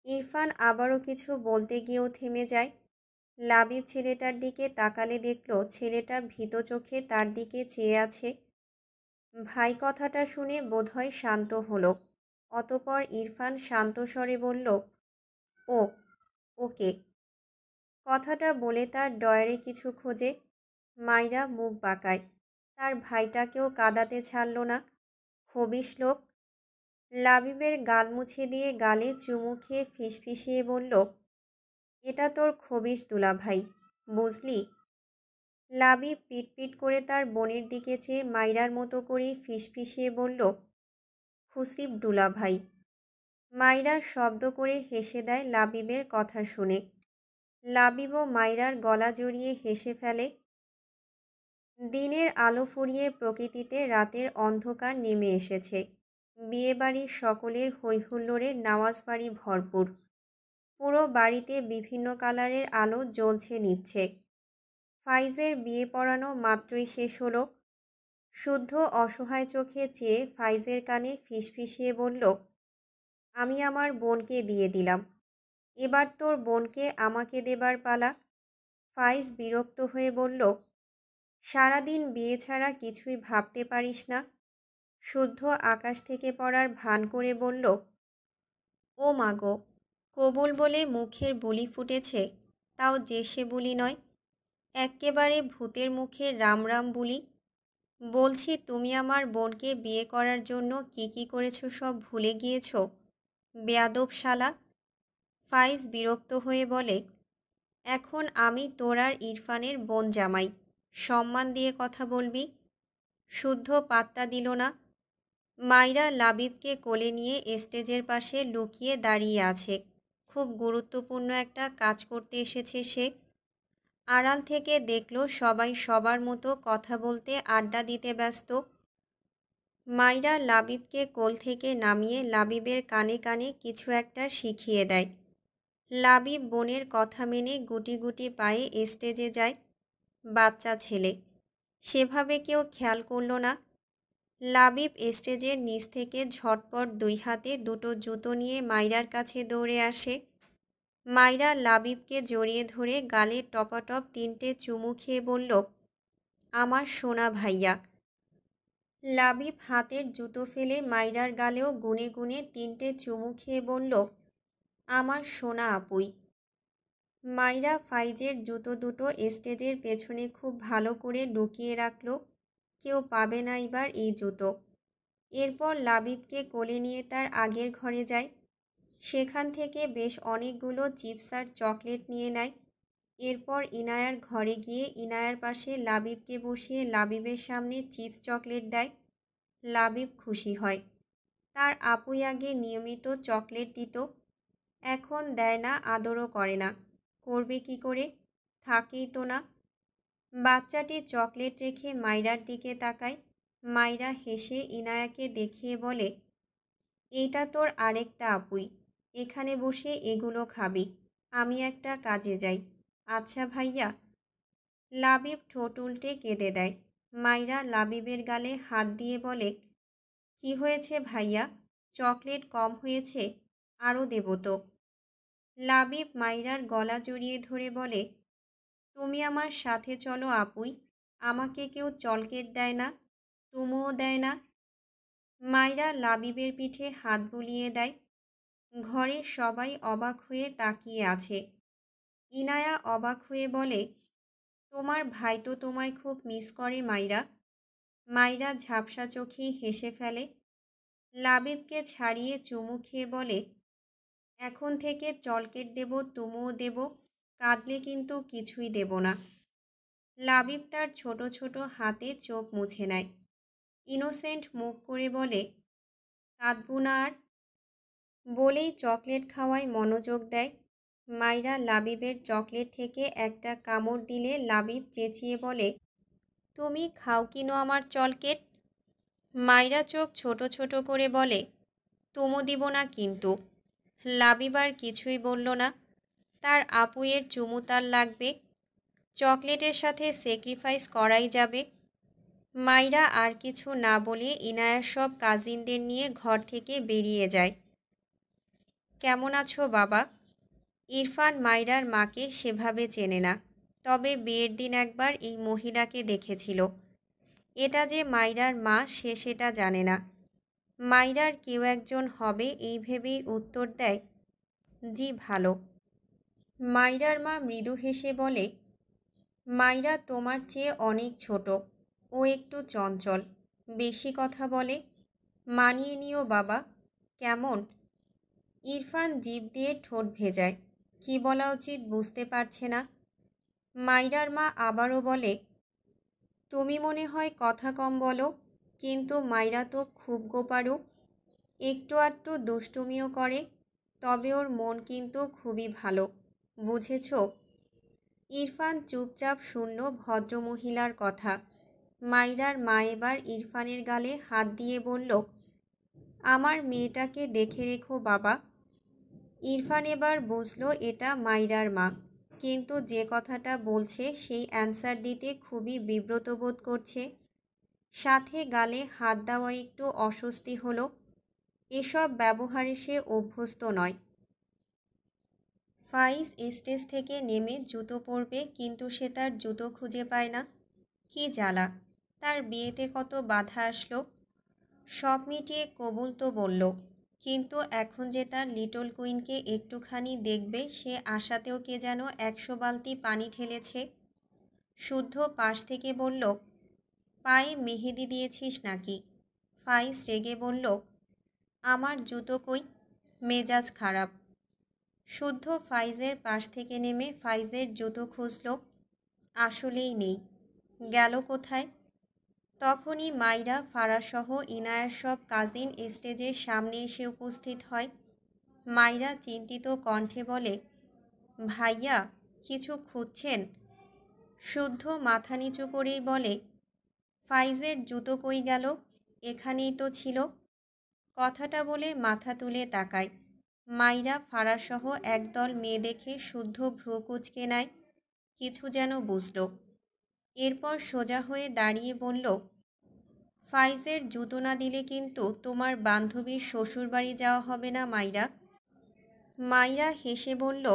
ইরফান আবারও কিছু বলতে গিয়েও থেমে যায়। লাবিব ছেলেটার দিকে তাকালে দেখল ছেলেটা ভীত চোখে তার দিকে চেয়ে আছে। ভাই কথাটা শুনে বোধহয় শান্ত হলো। অতপর ইরফান শান্ত স্বরে বলল, ও ওকে। কথাটা বলে তার ডয়ারে কিছু খোঁজে। মাইরা মুখ বাঁকায়। তার ভাইটাকেও কাঁদাতে ছাড়ল না, খবিশ লোক। লাবিবের গাল মুছে দিয়ে গালে চুমু খেয়ে ফিসফিসিয়ে বলল, এটা তোর খবিশ দুলাভাই, বুঝলি? লাবিব পিটপিট করে তার বোনের দিকে চেয়ে মাইরার মতো করেই ফিসফিসিয়ে বলল, খুসিব দুলাভাই। মাইরা শব্দ করে হেসে দেয় লাবিবের কথা শুনে। লাবিবও মাইরার গলা জড়িয়ে হেসে ফেলে। দিনের আলো ফুরিয়ে প্রকৃতিতে রাতের অন্ধকার নেমে এসেছে। বিয়েবাড়ির সকলের হৈহুল্লোড়ে নওয়াজ বাড়ি ভরপুর। পুরো বাড়িতে বিভিন্ন কালারের আলো জ্বলছে নিভছে। ফাইজের বিয়ে পড়ানো মাত্রই শেষ হলো। শুদ্ধ অসহায় চোখে চেয়ে ফাইজের কানে ফিসফিসিয়ে বলল, আমি আমার বোনকে দিয়ে দিলাম, এবার তোর বোনকে আমাকে দেবার পালা। ফাইজ বিরক্ত হয়ে বলল, সারাদিন বিয়ে ছাড়া কিছুই ভাবতে পারিস না? শুদ্ধ আকাশ থেকে পড়ার ভান করে বলল, ও মাগো, কবুল বলে মুখের বুলি ফুটেছে, তাও যে সে বুলি নয়, এক্কেবারে ভূতের মুখে রাম রাম বুলি। বলছি, তুমি আমার বোনকে বিয়ে করার জন্য কি করেছো সব ভুলে গিয়েছো, বেয়াদব শালা। ফাইজ বিরক্ত হয়ে বলে, এখন আমি তোর আর ইরফানের বোন জামাই, সম্মান দিয়ে কথা বলবি। শুদ্ধ পাত্তা দিল না। মাইরা লাবিবকে কোলে নিয়ে স্টেজের পাশে লুকিয়ে দাঁড়িয়ে আছে। খুব গুরুত্বপূর্ণ একটা কাজ করতে এসেছে সে। আড়াল থেকে দেখল সবাই সবার মতো কথা বলতে আড্ডা দিতে ব্যস্ত। মাইরা লাবিবকে কোল থেকে নামিয়ে লাবিবের কানে কানে কিছু একটা শিখিয়ে দেয়। লাবিব বোনের কথা মেনে গুটি গুটি পায়ে স্টেজে যায়। বাচ্চা ছেলে, সেভাবে কেউ খেয়াল করল না। লাবিব স্টেজের নিচ থেকে ঝটপট দুই হাতে দুটো জুতো নিয়ে মাইরার কাছে দৌড়ে আসে। মাইরা লাবিবকে জড়িয়ে ধরে গালে টপাটপ 3টে চুমু খেয়ে বলল, আমার সোনা ভাইয়া। লাবিব হাতের জুতো ফেলে মাইরার গালেও গুনে গুনে 3টে চুমু খেয়ে বলল, আমার সোনা আপুই। মাইরা ফাইজের জুতো দুটো স্টেজের পেছনে খুব ভালো করে লুকিয়ে রাখল, কেউ পাবে না এবার এই জুতো। এরপর লাবিবকে কোলে নিয়ে তার আগের ঘরে যায়। সেখান থেকে বেশ অনেকগুলো চিপস আর চকলেট নিয়ে নেয়। এরপর ইনায়ার ঘরে গিয়ে ইনায়ার পাশে লাবিবকে বসিয়ে লাবিবের সামনে চিপস চকলেট দেয়। লাবিব খুশি হয়। তার আপুই আগে নিয়মিত চকলেট দিত, এখন দেয় না, আদরও করে না। করবে কি করে, থাকেই তো না। বাচ্চাটি চকলেট রেখে মাইরার দিকে তাকায়। মাইরা হেসে ইনায়াকে দেখিয়ে বলে, এইটা তোর আরেকটা আপুই, এখানে বসে এগুলো খাবি, আমি একটা কাজে যাই। আচ্ছা ভাইয়া। লাবিব ঠোঁট উল্টে কেঁদে দেয়। মাইরা লাবিবের গালে হাত দিয়ে বলে, কি হয়েছে ভাইয়া, চকলেট কম হয়েছে, আরও দেব তো। লাবিব মাইরার গলা জড়িয়ে ধরে বলে, তুমি আমার সাথে চলো আপুই, আমাকে কেউ চকলেট দেয় না, তুমিও দেয় না। মাইরা লাবিবের পিঠে হাত বুলিয়ে দেয়। ঘরে সবাই অবাক হয়ে তাকিয়ে আছে। ইনায়া অবাক হয়ে বলে, তোমার ভাই তো তোমায় খুব মিস করে মাইরা। মাইরা ঝাপসা চোখেই হেসে ফেলে। লাবিবকে ছাড়িয়ে চুমু খেয়ে বলে, এখন থেকে চকলেট দেব, তুমিও দেব, কাঁদলে কিন্তু কিছুই দেব না। লাবিব তার ছোট ছোট হাতে চোখ মুছে নেয়। ইনোসেন্ট মুখ করে বলে, কাঁদবো না আর। বলেই চকলেট খাওয়ায় মনোযোগ দেয়। মাইরা লাবিবের চকলেট থেকে একটা কামড় দিলে লাবিব চেঁচিয়ে বলে, তুমি খাও কিনো আমার চকলেট। মাইরা চোখ ছোট ছোট করে বলে, তুমো দিব না কিন্তু। লাবিব আর কিছুই বলল না। তার আপুয়ের চুমু তার লাগবে, চকলেটের সাথে স্যাক্রিফাইস করাই যাবে। মাইরা আর কিছু না বলে ইনায়ার সব কাজিনদের নিয়ে ঘর থেকে বেরিয়ে যায়। কেমন আছো বাবা? ইরফান মাইরার মাকে সেভাবে চেনে না, তবে বিয়ের দিন একবার এই মহিলাকে দেখেছিল। এটা যে মাইরার মা সে সেটা জানে না। মাইরার কেউ একজন হবে এই ভেবেই উত্তর দেয়, জি ভালো। মাইরার মা মৃদু হেসে বলে, মাইরা তোমার চেয়ে অনেক ছোট, ও একটু চঞ্চল, বেশি কথা বলে, মানিয়ে নিও বাবা। কেমন? ইরফান জিভ দিয়ে ঠোঁট ভেজায়, কি বলা উচিত বুঝতে পারছে না। মাইরার মা আবারও বলে, তুমি মনে হয় কথা কম বলো, কিন্তু মাইরা তো খুব গোপারু, একটু আধটু দুষ্টুমিও করে, তবে ওর মন কিন্তু খুবই ভালো, বুঝেছ? ইরফান চুপচাপ শুনল ভদ্রমহিলার কথা। মাইরার মা এবার ইরফানের গালে হাত দিয়ে বলল, আমার মেয়েটাকে দেখে রেখো বাবা। ইরফান এবার বুঝল এটা মাইরার মা, কিন্তু যে কথাটা বলছে সেই অ্যান্সার দিতে খুবই বিব্রত বোধ করছে। সাথে গালে হাত দেওয়া একটু অস্বস্তি হলো। এসব ব্যবহারে সে অভ্যস্ত নয়। ফাইজ স্টেজ থেকে নেমে জুতো পরবে, কিন্তু সে তার জুতো খুঁজে পায় না। কি জ্বালা! তার বিয়েতে কত বাধা আসলো, সব মিটিয়ে কবুল তো বলল, কিন্তু এখন যে তার লিটল কুইনকে একটুখানি দেখবে সে আশাতেও কে যেন 100 বালতি পানি ঢেলেছে। শুদ্ধ পাশ থেকে বলল, পায়ে মেহেদি দিয়েছিস নাকি? ফাইজ রেগে বলল, আমার জুতো কই? মেজাজ খারাপ। শুদ্ধ ফাইজের পাশ থেকে নেমে ফাইজের জুতো খুঁজল, আসলেই নেই। গেল কোথায়? তখনই মাইরা, ফারাসহ ইনায়ার সব কাজিন স্টেজের সামনে এসে উপস্থিত হয়। মাইরা চিন্তিত কণ্ঠে বলে, ভাইয়া কিছু খুঁজছেন? শুদ্ধ মাথা নিচু করেই বলে, ফাইজের জুতো কই গেল? এখানেই তো ছিল। কথাটা বলে মাথা তুলে তাকায়। মাইরা ফারাসহ একদল মেয়ে দেখে শুদ্ধ ভ্রু কুঁচকে নেয়, কিছু যেন বুঝল। এরপর সোজা হয়ে দাঁড়িয়ে বলল, ফাইজের জুতো না দিলে কিন্তু তোমার বান্ধবীর শ্বশুরবাড়ি যাওয়া হবে না মাইরা। মাইরা হেসে বলল,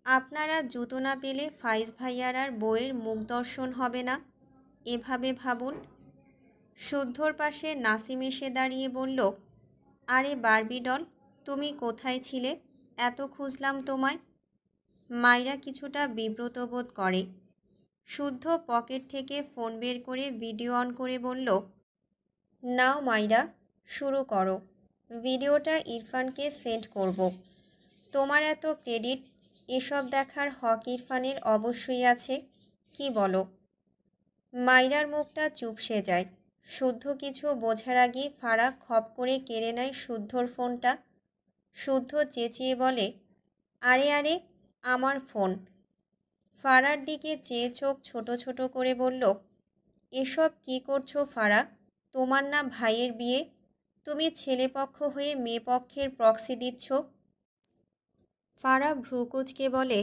আপনারা জুতো না পেলে ফাইজ ভাইয়ার আর বউয়ের মুখ দর্শন হবে না, এভাবে ভাবুন। শুদ্ধর পাশে নাসিম এসে দাঁড়িয়ে বলল, আরে বারবি ডল, তুমি কোথায় ছিলে? এত খুঁজলাম তোমায়। মাইরা কিছুটা বিব্রত বোধ করে। শুদ্ধ পকেট থেকে ফোন বের করে ভিডিও অন করে বলল, নাও মাইরা, শুরু করো। ভিডিওটা ইরফানকে সেন্ড করব। তোমার এত ক্রেডিট, এসব দেখার হক ইরফানের অবশ্যই আছে, কি বলো? মাইরার মুখটা চুপসে যায়। শুদ্ধ কিছু বোঝার আগেই ফারাক খপ করে কেড়ে নেয় শুদ্ধর ফোনটা। শুদ্ধ চেঁচিয়ে বলে, আরে আরে, আমার ফোন। ফারার দিকে চেয়ে চোখ ছোট ছোট করে বলল, এসব কি করছো ফারা? তোমার না ভাইয়ের বিয়ে, তুমি ছেলেপক্ষ হয়ে মেয়ে পক্ষের প্রক্সি দিচ্ছ। ফারা ভ্রুকুচকে বলে,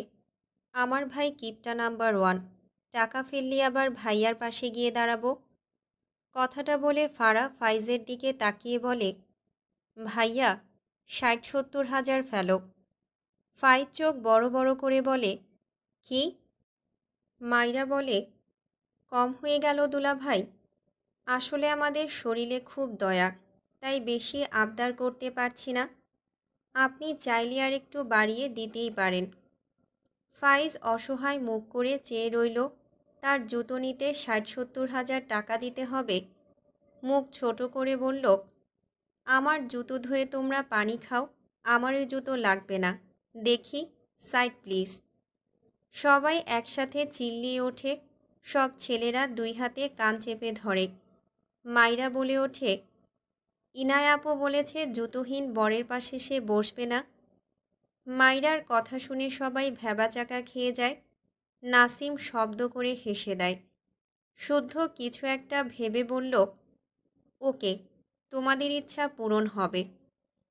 আমার ভাই কিপটা নাম্বার 1, টাকা ফেললে আবার ভাইয়ার পাশে গিয়ে দাঁড়াবো। কথাটা বলে ফারা ফাইজের দিকে তাকিয়ে বলে, ভাইয়া 60-70 হাজার ফেলো। ফাইজ চোখ বড় বড় করে বলে, কি? মাইরা বলে, কম হয়ে গেল দুলা ভাই? আসলে আমাদের শরীরে খুব দয়া, তাই বেশি আবদার করতে পারছি না। আপনি চাইলে আর একটু বাড়িয়ে দিতেই পারেন। ফাইজ অসহায় মুখ করে চেয়ে রইল। তার জুতো নিতে 60-70 হাজার টাকা দিতে হবে। মুখ ছোট করে বলল, আমার জুতো ধুয়ে তোমরা পানি খাও, আমার ওই জুতো লাগবে না। দেখি, সাইড প্লিজ। সবাই একসাথে চিল্লিয়ে ওঠে। সব ছেলেরা 2 হাতে কান চেপে ধরে। মাইরা বলে ওঠে, ইনায়া আপু বলেছে জুতোহীন বরের পাশে সে বসবে না। মাইরার কথা শুনে সবাই ভ্যাবাচাকা খেয়ে যায়। নাসিম শব্দ করে হেসে দেয়। শুদ্ধ কিছু একটা ভেবে বলল, ওকে, তোমাদের ইচ্ছা পূরণ হবে।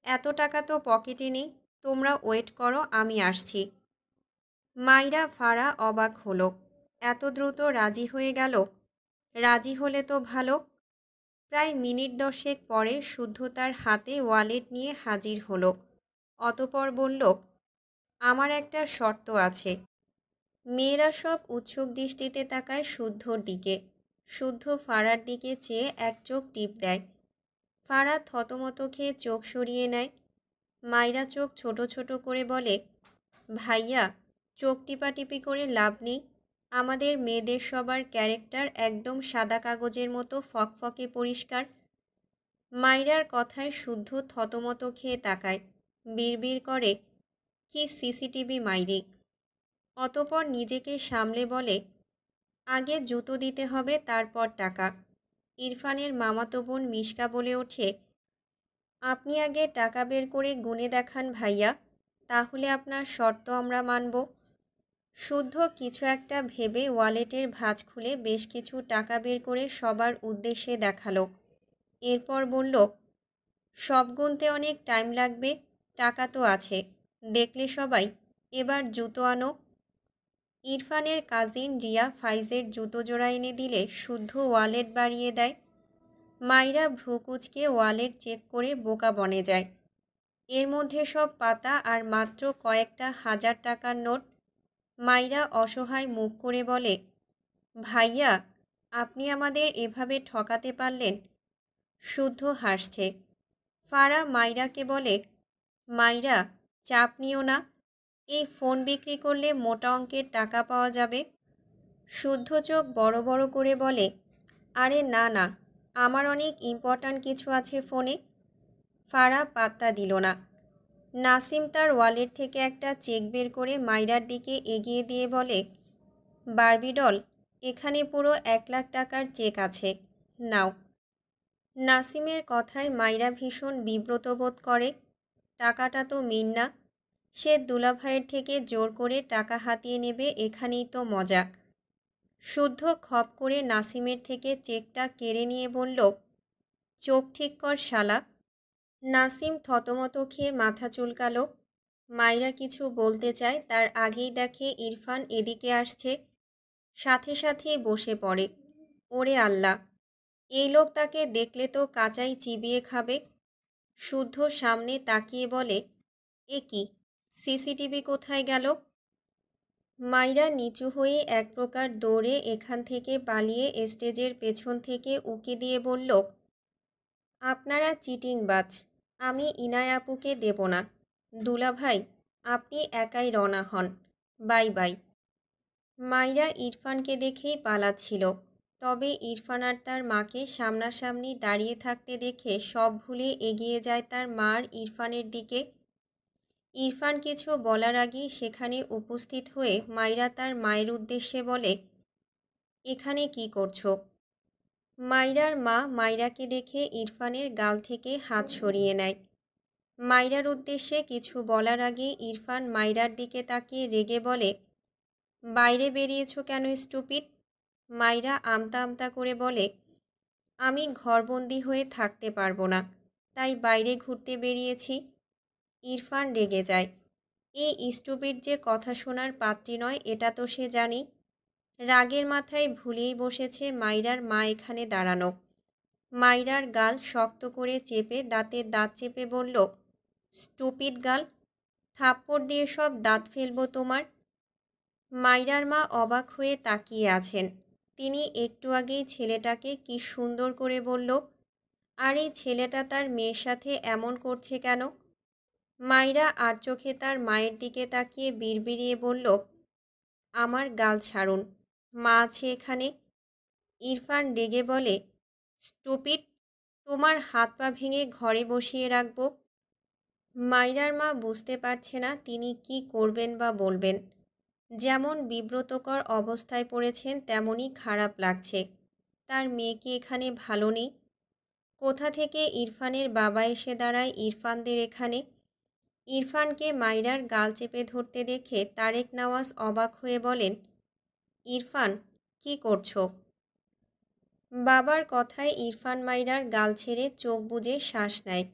এত টাকা তো পকেটে নেই, তোমরা ওয়েট করো, আমি আসছি। মাইরা ফারা অবাক হলো, এত দ্রুত রাজি হয়ে গেল। রাজি হলে তো ভালো। প্রায় মিনিট 10 পরে শুদ্ধ তার হাতে ওয়ালেট নিয়ে হাজির হলো। অতপর বলল, আমার একটা শর্ত আছে। মেয়েরা সব উৎসুক দৃষ্টিতে তাকায় শুদ্ধর দিকে। শুদ্ধ ফারার দিকে চেয়ে এক চোখ টিপ দেয়। ফারা থতমত খেয়ে চোখ সরিয়ে নেয়। মাইরা চোখ ছোট ছোট করে বলে, ভাইয়া চোখ টিপাটিপি করে লাভ নেই। আমাদের মেয়েদের সবার ক্যারেক্টার একদম সাদা কাগজের মতো ফকফকে পরিষ্কার। মাইরার কথায় শুদ্ধ থতমত খেয়ে তাকায়, বিড়বিড় করে, কি সিসিটিভি মাইরি। অতপর নিজেকে সামলে বলে, আগে জুতো দিতে হবে, তারপর টাকা। ইরফানের মামাতো বোন মিশকা বলে ওঠে, আপনি আগে টাকা বের করে গুনে দেখান ভাইয়া, তাহলে আপনার শর্ত আমরা মানব। শুদ্ধ কিছু একটা ভেবে ওয়ালেটের ভাঁজ খুলে বেশ কিছু টাকা বের করে সবার উদ্দেশ্যে দেখালো। এরপর বলল, সব গুনতে অনেক টাইম লাগবে, টাকা তো আছে, দেখলে সবাই, এবার জুতো আনো। ইরফানের কাজিন রিয়া ফাইজের জুতো জোড়া এনে দিলে শুদ্ধ ওয়ালেট বাড়িয়ে দেয়। মাইরা ভ্রু কুঁচকে ওয়ালেট চেক করে বোকা বনে যায়। এর মধ্যে সব পাতা আর মাত্র কয়েকটা 1000 টাকার নোট। মাইরা অসহায় মুখ করে বলে, ভাইয়া, আপনি আমাদের এভাবে ঠকাতে পারলেন? শুদ্ধ হাসছে। ফারা মাইরাকে বলে, মাইরা, চাপ নিও না, এই ফোন বিক্রি করলে মোটা অঙ্কের টাকা পাওয়া যাবে। শুদ্ধ চোখ বড় বড় করে বলে, আরে না না, আমার অনেক ইম্পর্ট্যান্ট কিছু আছে ফোনে। ফারা পাত্তা দিল না। নাসিম তার ওয়ালেট থেকে একটা চেক বের করে মাইরার দিকে এগিয়ে দিয়ে বলে, বারবি ডল, এখানে পুরো 1 লাখ টাকার চেক আছে, নাও। নাসিমের কথায় মাইরা ভীষণ বিব্রত বোধ করে। টাকাটা তো মিন না, সে দুলাভাইয়ের থেকে জোর করে টাকা হাতিয়ে নেবে, এখানেই তো মজা। শুদ্ধ খপ করে নাসিমের থেকে চেকটা কেড়ে নিয়ে বলল, চোখ ঠিক কর শালা। নাসিম থতমত খেয়ে মাথা চুলকালো। মাইরা কিছু বলতে চায়, তার আগেই দেখে ইরফান এদিকে আসছে। সাথে সাথেই বসে পড়ে। ওরে আল্লাহ, এই লোক তাকে দেখলে তো কাঁচাই চিবিয়ে খাবে। শুদ্ধ সামনে তাকিয়ে বলে, এ কি, সিসিটিভি কোথায় গেল? মাইরা নিচু হয়ে এক প্রকার দৌড়ে এখান থেকে পালিয়ে স্টেজের পেছন থেকে উকি দিয়ে বলল, আপনারা চিটিংবাজ, আমি ইনায় আপুকে দেব না। দুলাভাই, আপনি একাই রওনা হন, বাই বাই। মাইরা ইরফানকে দেখেই পালাচ্ছিল, তবে ইরফান আর তার মাকে সামনাসামনি দাঁড়িয়ে থাকতে দেখে সব ভুলে এগিয়ে যায় তার মার ইরফানের দিকে। ইরফান কিছু বলার আগেই সেখানে উপস্থিত হয়ে মাইরা তার মায়ের উদ্দেশ্যে বলে, এখানে কি করছো? মাইরার মা মাইরাকে দেখে ইরফানের গাল থেকে হাত সরিয়ে নেয়। মাইরার উদ্দেশ্যে কিছু বলার আগে ইরফান মাইরার দিকে তাকিয়ে রেগে বলে, বাইরে বেরিয়েছো কেন স্টুপিড? মাইরা আমতা আমতা করে বলে, আমি ঘরবন্দি হয়ে থাকতে পারবো না, তাই বাইরে ঘুরতে বেরিয়েছি। ইরফান রেগে যায়। এই স্টুপিড যে কথা শোনার পাত্রী নয়, এটা তো সে জানি। রাগের মাথায় ভুলেই বসেছে মাইরার মা এখানে দাঁড়ানো। মাইরার গাল শক্ত করে চেপে দাঁতের দাঁত চেপে বলল, স্টুপিড গাল, থাপ্পড় দিয়ে সব দাঁত ফেলবো তোমার। মাইরার মা অবাক হয়ে তাকিয়ে আছেন। তিনি একটু আগেই ছেলেটাকে কি সুন্দর করে বলল, আর এই ছেলেটা তার মেয়ের সাথে এমন করছে কেন? মাইরা আর চোখে তার মায়ের দিকে তাকিয়ে বিড়বিড়িয়ে বলল, আমার গাল ছাড়ুন, মা আছে এখানে। ইরফান রেগে বলে, স্টুপিড, তোমার হাত পা ভেঙে ঘরে বসিয়ে রাখব। মাইরার মা বুঝতে পারছে না তিনি কি করবেন বা বলবেন। যেমন বিব্রতকর অবস্থায় পড়েছেন, তেমনই খারাপ লাগছে। তার মেয়ে কি এখানে ভালো নেই? কোথা থেকে ইরফানের বাবা এসে দাঁড়ায় ইরফানদের এখানে? ইরফানকে মাইরার গাল চেপে ধরতে দেখে তারেক নওয়াজ অবাক হয়ে বলেন, ইরফান, কি করছো? বাবার কথায় ইরফান মাইরার গাল ছেড়ে চোখ বুজে শ্বাস নেয়।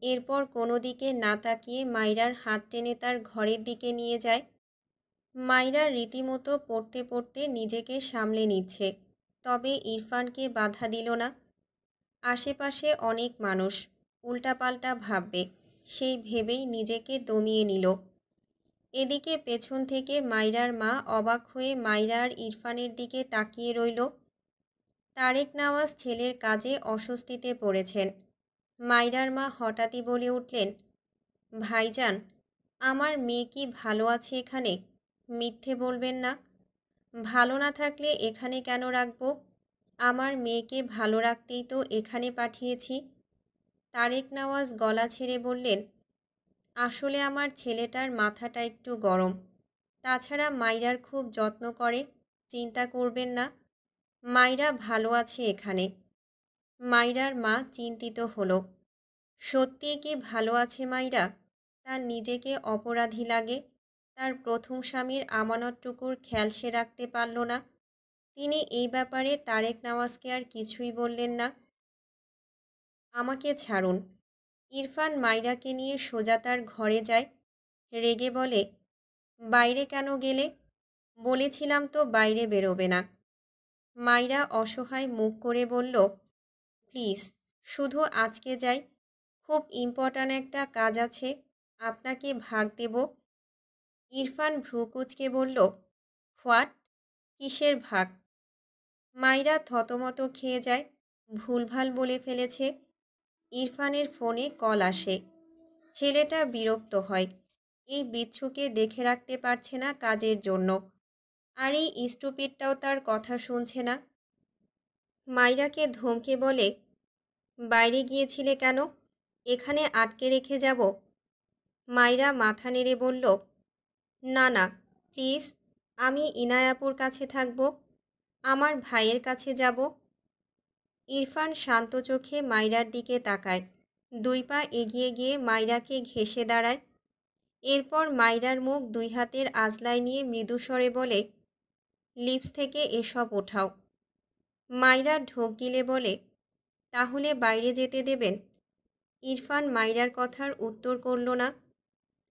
এরপর কোনো দিকে না তাকিয়ে মাইরার হাত টেনে তার ঘরের দিকে নিয়ে যায়। মাইরা রীতিমতো পড়তে পড়তে নিজেকে সামলে নিচ্ছে, তবে ইরফানকে বাধা দিল না। আশেপাশে অনেক মানুষ, উল্টাপাল্টা ভাববে, সেই ভেবেই নিজেকে দমিয়ে নিল। এদিকে পেছন থেকে মাইরার মা অবাক হয়ে মাইরা আর ইরফানের দিকে তাকিয়ে রইল। তারেক নওয়াজ ছেলের কাজে অস্বস্তিতে পড়েছেন। মাইরার মা হঠাৎই বলে উঠলেন, ভাইজান, আমার মেয়ে কি ভালো আছে এখানে? মিথ্যে বলবেন না। ভালো না থাকলে এখানে কেন রাখবো? আমার মেয়েকে ভালো রাখতেই তো এখানে পাঠিয়েছি। তারেক নওয়াজ গলা ছেড়ে বললেন, আসলে আমার ছেলেটার মাথাটা একটু গরম। তাছাড়া মাইরার খুব যত্ন করে, চিন্তা করবেন না। মাইরা ভালো আছে এখানে। মাইরার মা চিন্তিত হলো। সত্যিই কি ভালো আছে মাইরা? তার নিজেকে অপরাধী লাগে। তার প্রথম স্বামীর আমানতটুকুর খেয়াল সে রাখতে পারল না। তিনি এই ব্যাপারে তারেক নওয়াজকে আর কিছুই বললেন না। আমাকে ছাড়ুন। ইরফান মাইরাকে নিয়ে সোজা তার ঘরে যায়। রেগে বলে, বাইরে কেন গেলে? বলেছিলাম তো বাইরে বেরোবে না। মাইরা অসহায় মুখ করে বলল, প্লিজ শুধু আজকে যাই, খুব ইম্পর্ট্যান্ট একটা কাজ আছে, আপনাকে ভাগ দেব। ইরফান ভ্রু কুঁচকে বলল, হোয়াট? কিসের ভাগ? মাইরা থতমত খেয়ে যায়, ভুলভাল বলে ফেলেছে। ইরফানের ফোনে কল আসে। ছেলেটা বিরক্ত হয়, এই বিচ্ছুকে দেখে রাখতে পারছে না কাজের জন্য, আর এই স্টুপিডটাও তার কথা শুনছে না। মাইরাকে ধমকে বলে, বাইরে গিয়েছিলে কেন? এখানে আটকে রেখে যাব? মাইরা মাথা নেড়ে বলল, না না প্লিজ, আমি ইনায়াপুর কাছে থাকব, আমার ভাইয়ের কাছে যাব। ইরফান শান্ত চোখে মাইরার দিকে তাকায়, 2 পা এগিয়ে গিয়ে মাইরাকে ঘেঁষে দাঁড়ায়। এরপর মাইরার মুখ 2 হাতের আজলায় নিয়ে মৃদুস্বরে বলে, লিপস থেকে এসব ওঠাও। মাইরা ঢোক গিলে বলে, তাহলে বাইরে যেতে দেবেন? ইরফান মাইরার কথার উত্তর করল না।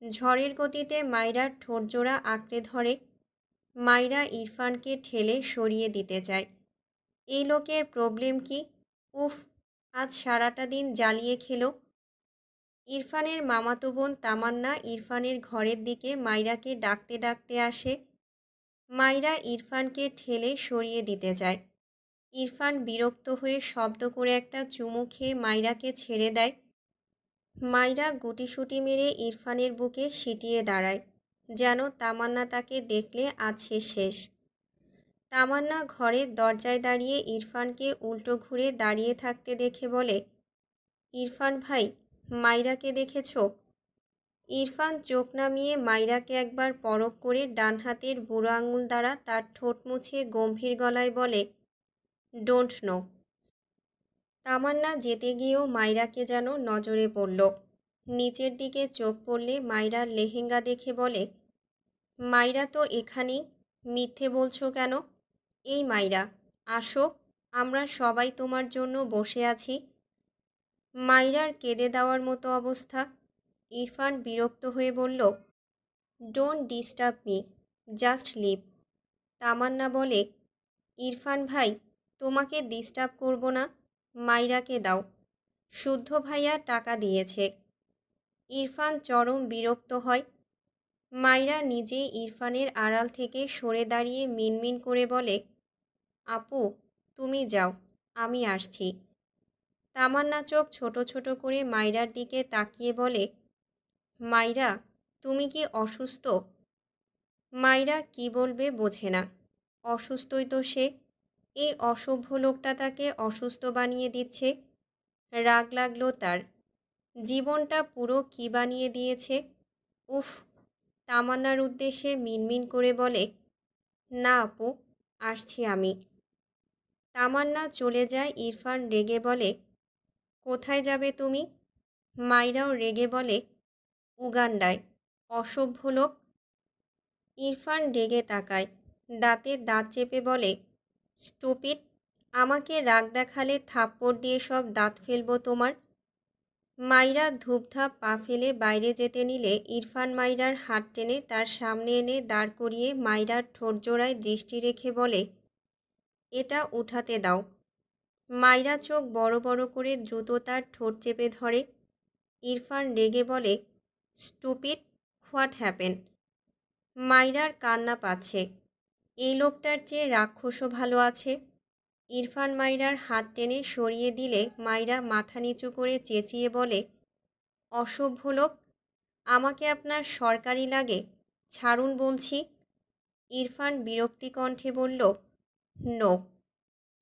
ঝড়ের গতিতে মাইরার ঠোঁটজোড়া আঁকড়ে ধরে। মাইরা ইরফানকে ঠেলে সরিয়ে দিতে চায়। এই লোকের প্রবলেম কি? উফ, আজ সারাটা দিন জ্বালিয়ে খেলো। ইরফানের মামাতো বোন তামান্না ইরফানের ঘরের দিকে মাইরাকে ডাকতে ডাকতে আসে। মাইরা ইরফানকে ঠেলে সরিয়ে দিতে চায়। ইরফান বিরক্ত হয়ে শব্দ করে একটা চুমু খেয়ে মাইরাকে ছেড়ে দেয়। মাইরা গুটিসুটি মেরে ইরফানের বুকে সিটিয়ে দাঁড়ায়, যেন তামান্না তাকে দেখলে আছে শেষ। তামান্না ঘরের দরজায় দাঁড়িয়ে ইরফানকে উল্টো ঘুরে দাঁড়িয়ে থাকতে দেখে বলে, ইরফান ভাই, মাইরাকে দেখেছ? ইরফান চোখ নামিয়ে মাইরাকে একবার পরখ করে ডান হাতের বুড়ো আঙুল দ্বারা তার ঠোঁট মুছে গম্ভীর গলায় বলে, ডোন্ট নো। তামান্না যেতে গিয়েও মাইরাকে যেন নজরে পড়ল। নিচের দিকে চোখ পড়লে মাইরার লেহেঙ্গা দেখে বলে, মাইরা তো এখানেই, মিথ্যে বলছো কেন? এই মাইরা, আসো, আমরা সবাই তোমার জন্য বসে আছি। মাইরার কেঁদে দেওয়ার মতো অবস্থা। ইরফান বিরক্ত হয়ে বলল, don't disturb me, just leave. Tamanna বলে, ইরফান ভাই, তোমাকে ডিস্টার্ব করব না, মাইরাকে দাও, শুদ্ধ ভাইয়া টাকা দিয়েছে। ইরফান চরম বিরক্ত হয়। মাইরা নিজেই ইরফানের আড়াল থেকে সরে দাঁড়িয়ে মিনমিন করে বলে, আপু, তুমি যাও, আমি আসছি। তামান্না চোখ ছোট ছোট করে মাইরার দিকে তাকিয়ে বলে, মাইরা, তুমি কি অসুস্থ? মাইরা কি বলবে বোঝে না। অসুস্থই তো সে, এই অসভ্য লোকটা তাকে অসুস্থ বানিয়ে দিচ্ছে। রাগ লাগলো তার, জীবনটা পুরো কি বানিয়ে দিয়েছে। উফ। তামান্নার উদ্দেশ্যে মিনমিন করে বলে, না আপু, আসছি আমি। তামান্না চলে যায়। ইরফান রেগে বলে, কোথায় যাবে তুমি? মাইরাও রেগে বলে, উগান্ডায়, অসভ্য লোক। ইরফান রেগে তাকায়, দাঁতে দাঁত চেপে বলে, স্টুপিড, আমাকে রাগ দেখালে থাপ্পড় দিয়ে সব দাঁত ফেলবো তোমার। মাইরা ধূপধাপ পা ফেলে বাইরে যেতে নিলে ইরফান মাইরার হাত টেনে তার সামনে এনে দাঁড় করিয়ে মাইরার ঠোঁটজোড়ায় দৃষ্টি রেখে বলে, এটা উঠাতে দাও। মাইরা চোখ বড় বড় করে দ্রুত তার ঠোঁট চেপে ধরে। ইরফান রেগে বলে, স্টুপিড, হোয়াট হ্যাপেন? মাইরার কান্না পাচ্ছে। এই লোকটার চেয়ে রাক্ষসও ভালো আছে। ইরফান মাইরার হাত টেনে সরিয়ে দিলে মাইরা মাথা নিচু করে চেঁচিয়ে বলে, অসভ্য লোক, আমাকে আপনার সরকারি লাগে, ছাড়ুন বলছি। ইরফান বিরক্তি কণ্ঠে বলল, no,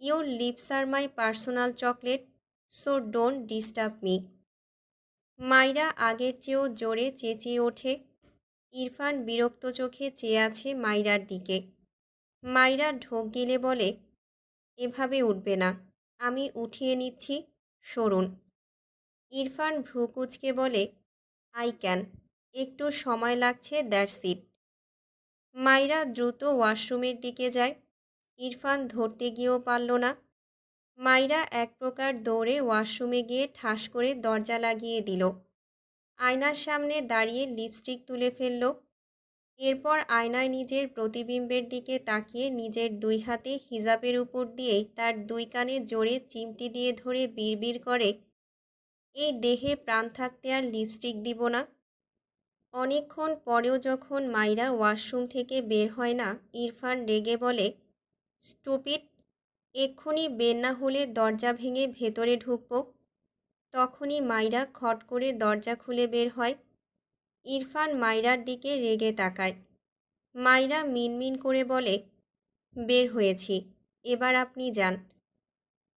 your lips are my personal chocolate, so don't disturb me. Maira আগের চেয়েও জোরে চেঁচিয়ে ওঠে। ইরফান বিরক্ত চোখে চেয়ে আছে মাইরার দিকে। মাইরা ঢোক গিলে বলে, এভাবে উঠবে না, আমি উঠিয়ে নিচ্ছি, সরুন। ইরফান ভ্রু কুঁচকে বলে, আই ক্যান, একটু সময় লাগছে, দ্যাটস ইট। মাইরা দ্রুত ওয়াশরুমের দিকে যায়। ইরফান ধরতে গিয়েও পারল না। মাইরা এক প্রকার দৌড়ে ওয়াশরুমে গিয়ে ঠাস করে দরজা লাগিয়ে দিল। আয়নার সামনে দাঁড়িয়ে লিপস্টিক তুলে ফেলল। এরপর আয়নায় নিজের প্রতিবিম্বের দিকে তাকিয়ে নিজের দুই হাতে হিজাবের উপর দিয়েই তার দুই কানে জোরে চিমটি দিয়ে ধরে বিড়বিড় করে, এই দেহে প্রাণ থাকতে আর লিপস্টিক দিব না। অনেকক্ষণ পরেও যখন মাইরা ওয়াশরুম থেকে বের হয় না, ইরফান রেগে বলে, স্টুপিড, এক্ষুনি বের না হলে দরজা ভেঙে ভেতরে ঢুকবো। তখনই মাইরা খট করে দরজা খুলে বের হয়। ইরফান মাইরার দিকে রেগে তাকায়। মাইরা মিনমিন করে বলে, বের হয়েছি, এবার আপনি যান।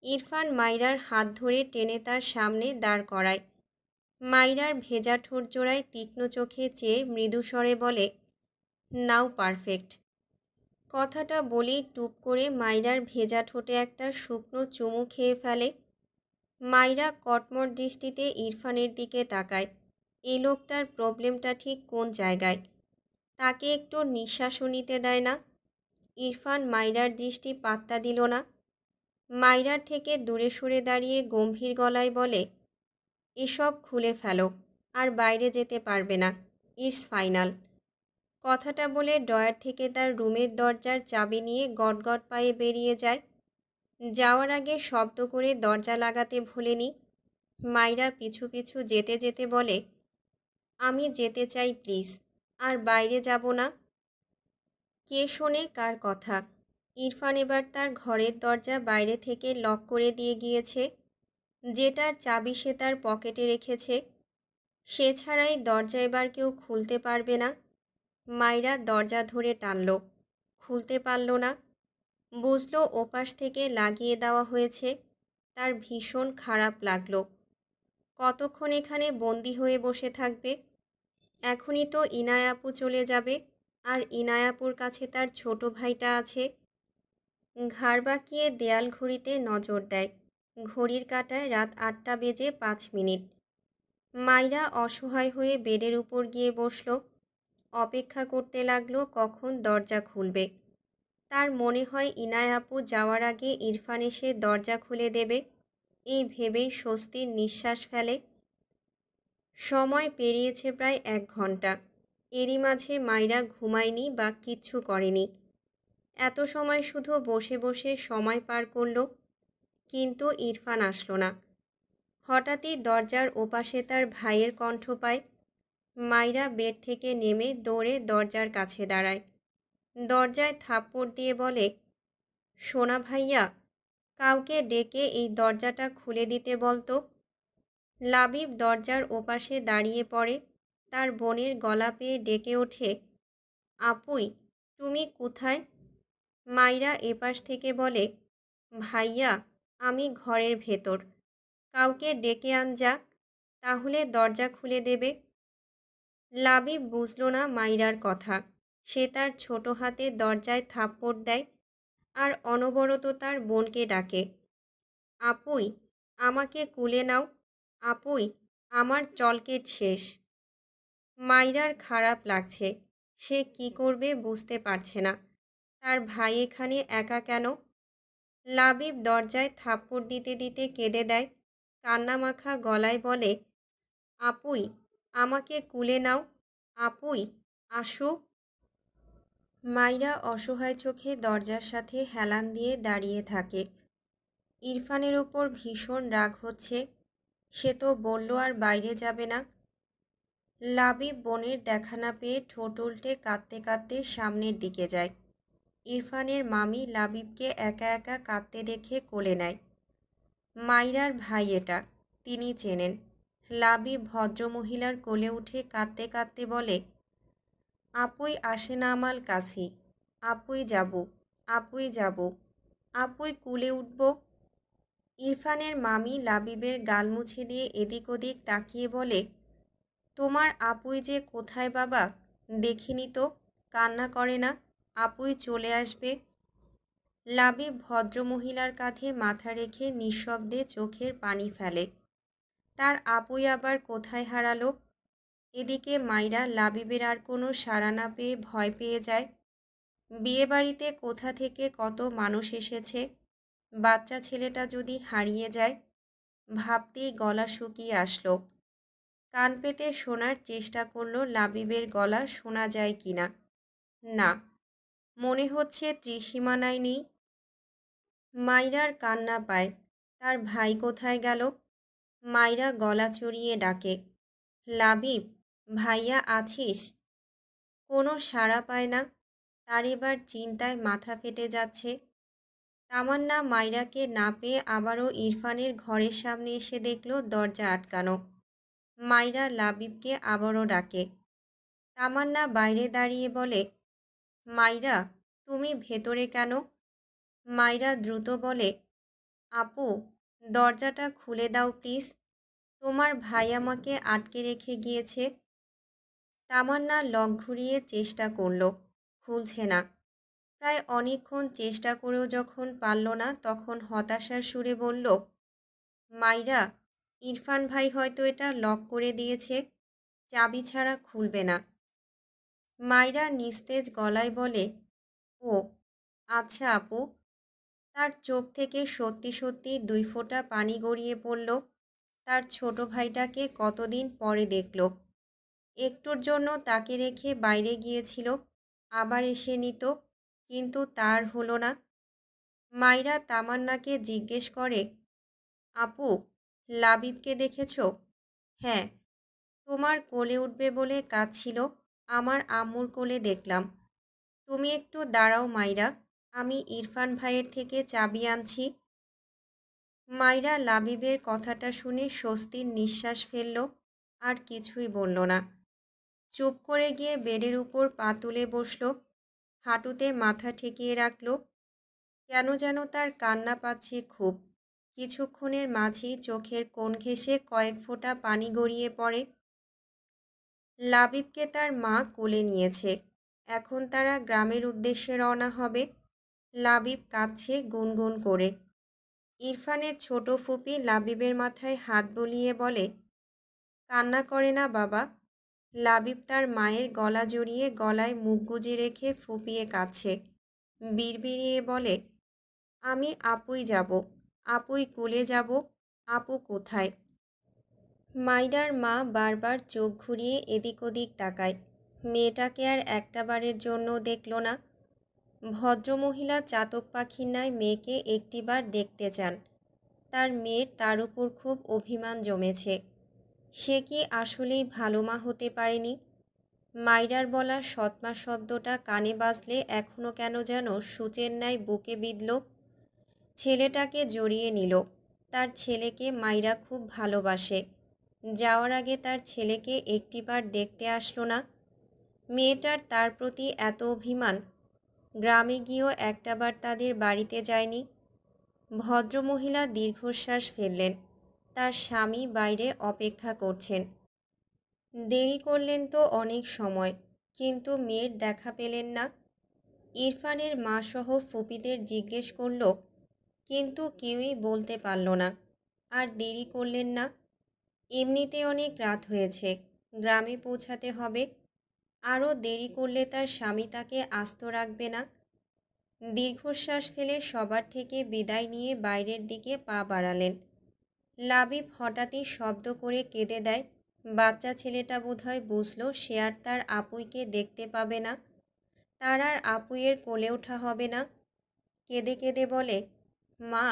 ইরফান মাইরার হাত ধরে টেনে তার সামনে দাঁড় করায়। মাইরার ভেজা ঠোঁট জোড়ায় তীক্ষ্ণ চোখে চেয়ে মৃদু স্বরে বলে, নাও পারফেক্ট। কথাটা বলেই টুপ করে মাইরার ভেজা ঠোঁটে একটা শুকনো চুমু খেয়ে ফেলে। মাইরা কটমট দৃষ্টিতে ইরফানের দিকে তাকায়। এই লোকটার প্রবলেমটা ঠিক কোন জায়গায়? তাকে একটু নিঃশ্বাসও নিতে দেয় না। ইরফান মাইরার দৃষ্টি পাত্তা দিল না। মাইরার থেকে দূরে সরে দাঁড়িয়ে গম্ভীর গলায় বলে, এসব খুলে ফেলো, আর বাইরে যেতে পারবে না, ইটস ফাইনাল। কথাটা বলে ড্রয়ার থেকে তার রুমের দরজার চাবি নিয়ে গটগট পায়ে বেরিয়ে যায়। যাওয়ার আগে শব্দ করে দরজা লাগাতে ভোলেনি। মাইরা পিছু পিছু যেতে যেতে বলে, আমি যেতে চাই প্লিজ, আর বাইরে যাব না। কে শোনে কার কথা? ইরফান এবার তার ঘরের দরজা বাইরে থেকে লক করে দিয়ে গিয়েছে। যেটার চাবি সে তার পকেটে রেখেছে। সে ছাড়াই দরজা এবার কেউ খুলতে পারবে না। মাইরা দরজা ধরে টানল, খুলতে পারল না। বুঝল ওপাশ থেকে লাগিয়ে দেওয়া হয়েছে। তার ভীষণ খারাপ লাগলো। কতক্ষণ এখানে বন্দি হয়ে বসে থাকবে? এখনই তো ইনায়া আপু চলে যাবে, আর ইনায়া আপুর কাছে তার ছোট ভাইটা আছে। ঘাড় বাঁকিয়ে দেয়াল ঘড়িতে নজর দেয়। ঘড়ির কাঁটায় রাত 8টা বেজে 5 মিনিট। মাইরা অসহায় হয়ে বেডের উপর গিয়ে বসল। অপেক্ষা করতে লাগলো কখন দরজা খুলবে। তার মনে হয় ইনায়া আপু যাওয়ার আগে ইরফান এসে দরজা খুলে দেবে। এই ভেবেই স্বস্তির নিঃশ্বাস ফেলে। সময় পেরিয়েছে প্রায় 1 ঘন্টা। এরই মাঝে মাইরা ঘুমায়নি বা কিচ্ছু করেনি। এত সময় শুধু বসে বসে সময় পার করল, কিন্তু ইরফান আসলো না। হঠাৎই দরজার ওপাশে তার ভাইয়ের কণ্ঠ পায়। মাইরা বেড থেকে নেমে দৌড়ে দরজার কাছে দাঁড়ায়। দরজায় থাপ্পড় দিয়ে বলে, সোনা ভাইয়া, কাউকে ডেকে এই দরজাটা খুলে দিতে বলতো। লাবিব দরজার ওপাশে দাঁড়িয়ে পড়ে। তার বোনের গলা পেয়ে ডেকে ওঠে, আপুই, তুমি কোথায়? মাইরা এপাশ থেকে বলে, ভাইয়া, আমি ঘরের ভেতর। কাউকে ডেকে আন যা, তাহলে দরজা খুলে দেবে। লাবিব বুঝল না মাইরার কথা। সে তার ছোট হাতে দরজায় থাপ্পড় দেয় আর অনবরত তার বোনকে ডাকে, আপুই, আমাকে কুলে নাও। আপুই, আমার চলকেট শেষ। মাইরার খারাপ লাগছে। সে কি করবে বুঝতে পারছে না। তার ভাই এখানে একা কেন? লাবিব দরজায় থাপ্পড় দিতে দিতে কেঁদে দেয়। কান্নামাখা গলায় বলে, আপুই, আমাকে কুলে নাও। আপুই, আসো। মাইরা অসহায় চোখে দরজার সাথে হেলান দিয়ে দাঁড়িয়ে থাকে। ইরফানের ওপর ভীষণ রাগ হচ্ছে। সে তো বলল আর বাইরে যাবে না। লাবিব বোনের দেখা না পেয়ে ঠোঁট উল্টে কাঁদতে কাঁদতে সামনের দিকে যায়। ইরফানের মামি লাবিবকে একা একা কাঁদতে দেখে কোলে নেয়। মাইরার ভাই এটা, তিনি চেনেন। লাবিব ভদ্রমহিলার কোলে উঠে কাঁদতে কাঁদতে বলে, আপুই আসে না আমাল কাছি, আপুই যাব, আপুই যাব, আপুই কুলে উঠব। ইরফানের মামি লাবিবের গাল মুছে দিয়ে এদিক ওদিক তাকিয়ে বলে, তোমার আপুই যে কোথায় বাবা? দেখিনি তো, কান্না করে না, আপুই চলে আসবে। লাবিব ভদ্রমহিলার কাঁধে মাথা রেখে নিঃশব্দে চোখের পানি ফেলে। তার আপুই আবার কোথায় হারালো? এদিকে মাইরা লাবিবের আর কোনো সাড়া না পেয়ে ভয় পেয়ে যায়। বিয়েবাড়িতে কোথা থেকে কত মানুষ এসেছে। বাচ্চা ছেলেটা যদি হারিয়ে যায়, ভাবতেই গলা শুকিয়ে আসলো। কান পেতে শোনার চেষ্টা করলো লাবিবের গলা শোনা যায় কিনা। না, মনে হচ্ছে ত্রিসীমানায় নেই। মাইরার কান্না পায়। তার ভাই কোথায় গেল? মাইরা গলা চড়িয়ে ডাকে, লাবিব, ভাইয়া আছিস? কোনো সাড়া পায় না। তার এবার চিন্তায় মাথা ফেটে যাচ্ছে। তামান্না মাইরাকে না পেয়ে আবারও ইরফানের ঘরের সামনে এসে দেখল দরজা আটকানো। মাইরা লাবিবকে আবারও ডাকে। তামান্না বাইরে দাঁড়িয়ে বলে, মাইরা, তুমি ভেতরে কেন? মাইরা দ্রুত বলে, আপু, দরজাটা খুলে দাও প্লিজ। তোমার ভাই আমাকে আটকে রেখে গিয়েছে। তামান্না লক ঘুরিয়ে চেষ্টা করল, খুলছে না। প্রায় অনেকক্ষণ চেষ্টা করেও যখন পারল না, তখন হতাশার সুরে বলল, মাইরা, ইরফান ভাই হয়তো এটা লক করে দিয়েছে, চাবি ছাড়া খুলবে না। মাইরা নিস্তেজ গলায় বলে, ও আচ্ছা আপু। তার চোখ থেকে সত্যি সত্যি 2 ফোঁটা পানি গড়িয়ে পড়ল। তার ছোট ভাইটাকে কতদিন পরে দেখল। একটুর জন্য তাকে রেখে বাইরে গিয়েছিল, আবার এসে নিত, কিন্তু তার হলো না। মাইরা তামান্নাকে জিজ্ঞেস করে, আপু, লাবিবকে দেখেছ? হ্যাঁ, তোমার কোলে উঠবে বলে কাঁদছিল, আমার আম্মুর কোলে দেখলাম। তুমি একটু দাঁড়াও মাইরা, আমি ইরফান ভাইয়ের থেকে চাবি আনছি। মাইরা লাবিবের কথাটা শুনে স্বস্তির নিঃশ্বাস ফেলল, আর কিছুই বলল না। চুপ করে গিয়ে বেডের উপর পা তুলে বসল, হাঁটুতে মাথা ঠেকিয়ে রাখল। কেন যেন তার কান্না পাচ্ছে খুব। কিছুক্ষণের মাঝেই চোখের কোণ ঘেঁষে কয়েক ফোঁটা পানি গড়িয়ে পড়ে। লাবিবকে তার মা কোলে নিয়েছে। এখন তারা গ্রামের উদ্দেশ্যে রওনা হবে। লাবিব কাঁদছে গুনগুন করে। ইরফানের ছোট ফুপি লাবিবের মাথায় হাত বুলিয়ে বলে, কান্না করে না বাবা। লাবিব তার মায়ের গলা জড়িয়ে গলায় মুখ গুজে রেখে ফুপিয়ে কাঁদছে। বিড়বিড়িয়ে বলে, আমি আপুই যাব, আপুই কুলে যাব। আপু কোথায়? মাইরার মা বারবার চোখ ঘুরিয়ে এদিক ওদিক তাকায়। মেয়েটাকে আর একটাবারের জন্য দেখল না। ভদ্রমহিলা চাতক পাখির ন্যায় মেয়েকে একটিবার দেখতে চান। তার মেয়ের তার উপর খুব অভিমান জমেছে। সে কি আসলেই ভালো মা হতে পারেনি? মাইরার বলা সৎমা শব্দটা কানে বাজলে এখনও কেন যেন সূচের ন্যায় বুকে বিঁধল। ছেলেটাকে জড়িয়ে নিল। তার ছেলেকে মাইরা খুব ভালোবাসে। যাওয়ার আগে তার ছেলেকে একটিবার দেখতে আসলো না। মেয়েটার তার প্রতি এত অভিমান, গ্রামে গিয়েও একটাবার তাদের বাড়িতে যায়নি। ভদ্রমহিলা দীর্ঘশ্বাস ফেললেন। তার স্বামী বাইরে অপেক্ষা করছেন। দেরি করলেন তো অনেক সময়, কিন্তু মেয়ের দেখা পেলেন না। ইরফানের মা সহ ফুপিদের জিজ্ঞেস করল, কিন্তু কেউই বলতে পারল না। আর দেরি করলেন না। এমনিতে অনেক রাত হয়েছে, গ্রামে পৌঁছাতে হবে। আরও দেরি করলে তার স্বামী তাকে আস্ত রাখবে না। দীর্ঘশ্বাস ফেলে সবার থেকে বিদায় নিয়ে বাইরের দিকে পা বাড়ালেন। লাবিব হঠাৎই শব্দ করে কেঁদে দেয়। বাচ্চা ছেলেটা বোধহয় বুঝল সে আর তার আপুইকে দেখতে পাবে না, তার আর আপুইয়ের কোলে ওঠা হবে না। কেঁদে কেঁদে বলে, মা,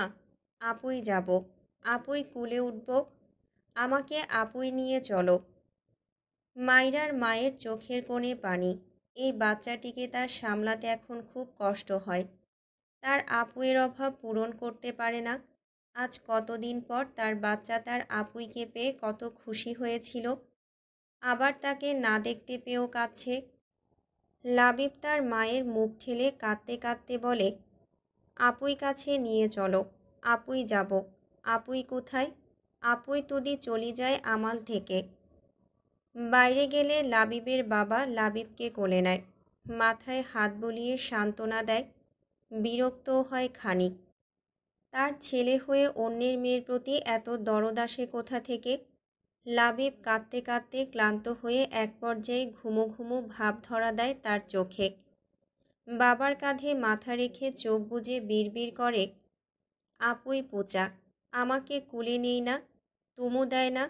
আপুই যাব, আপুই কুলে উঠব, আমাকে আপুই নিয়ে চলো। মাইরার মায়ের চোখের কোণে পানি। এই বাচ্চাটিকে তার সামলাতে এখন খুব কষ্ট হয়। তার আপুয়ের অভাব পূরণ করতে পারে না। আজ কতদিন পর তার বাচ্চা তার আপুইকে পেয়ে কত খুশি হয়েছিল, আবার তাকে না দেখতে পেয়েও কাঁদছে। লাবিব তার মায়ের মুখ ঠেলে কাঁদতে কাঁদতে বলে, আপুই কাছে নিয়ে চলো, আপুই যাব। আপুই কোথায়? আপুই যদি চলে যায় আমাল থেকে। বাইরে গেলে লাবিবের বাবা লাবিবকে কোলে নেয়, মাথায় হাত বুলিয়ে সান্ত্বনা দেয়। বিরক্তও হয় খানিক। তার ছেলে হয়ে অন্যের মেয়ের প্রতি এত দরদ আসে কোথা থেকে? লাবিব কাঁদতে কাঁদতে ক্লান্ত হয়ে এক পর্যায়ে ঘুমো ঘুমো ভাব ধরা দেয় তার চোখে। বাবার কাঁধে মাথা রেখে চোখ বুজে বিড়বিড় করে, আপুই পোচা, আমাকে কুলে নেই না, তুমু দেয় না,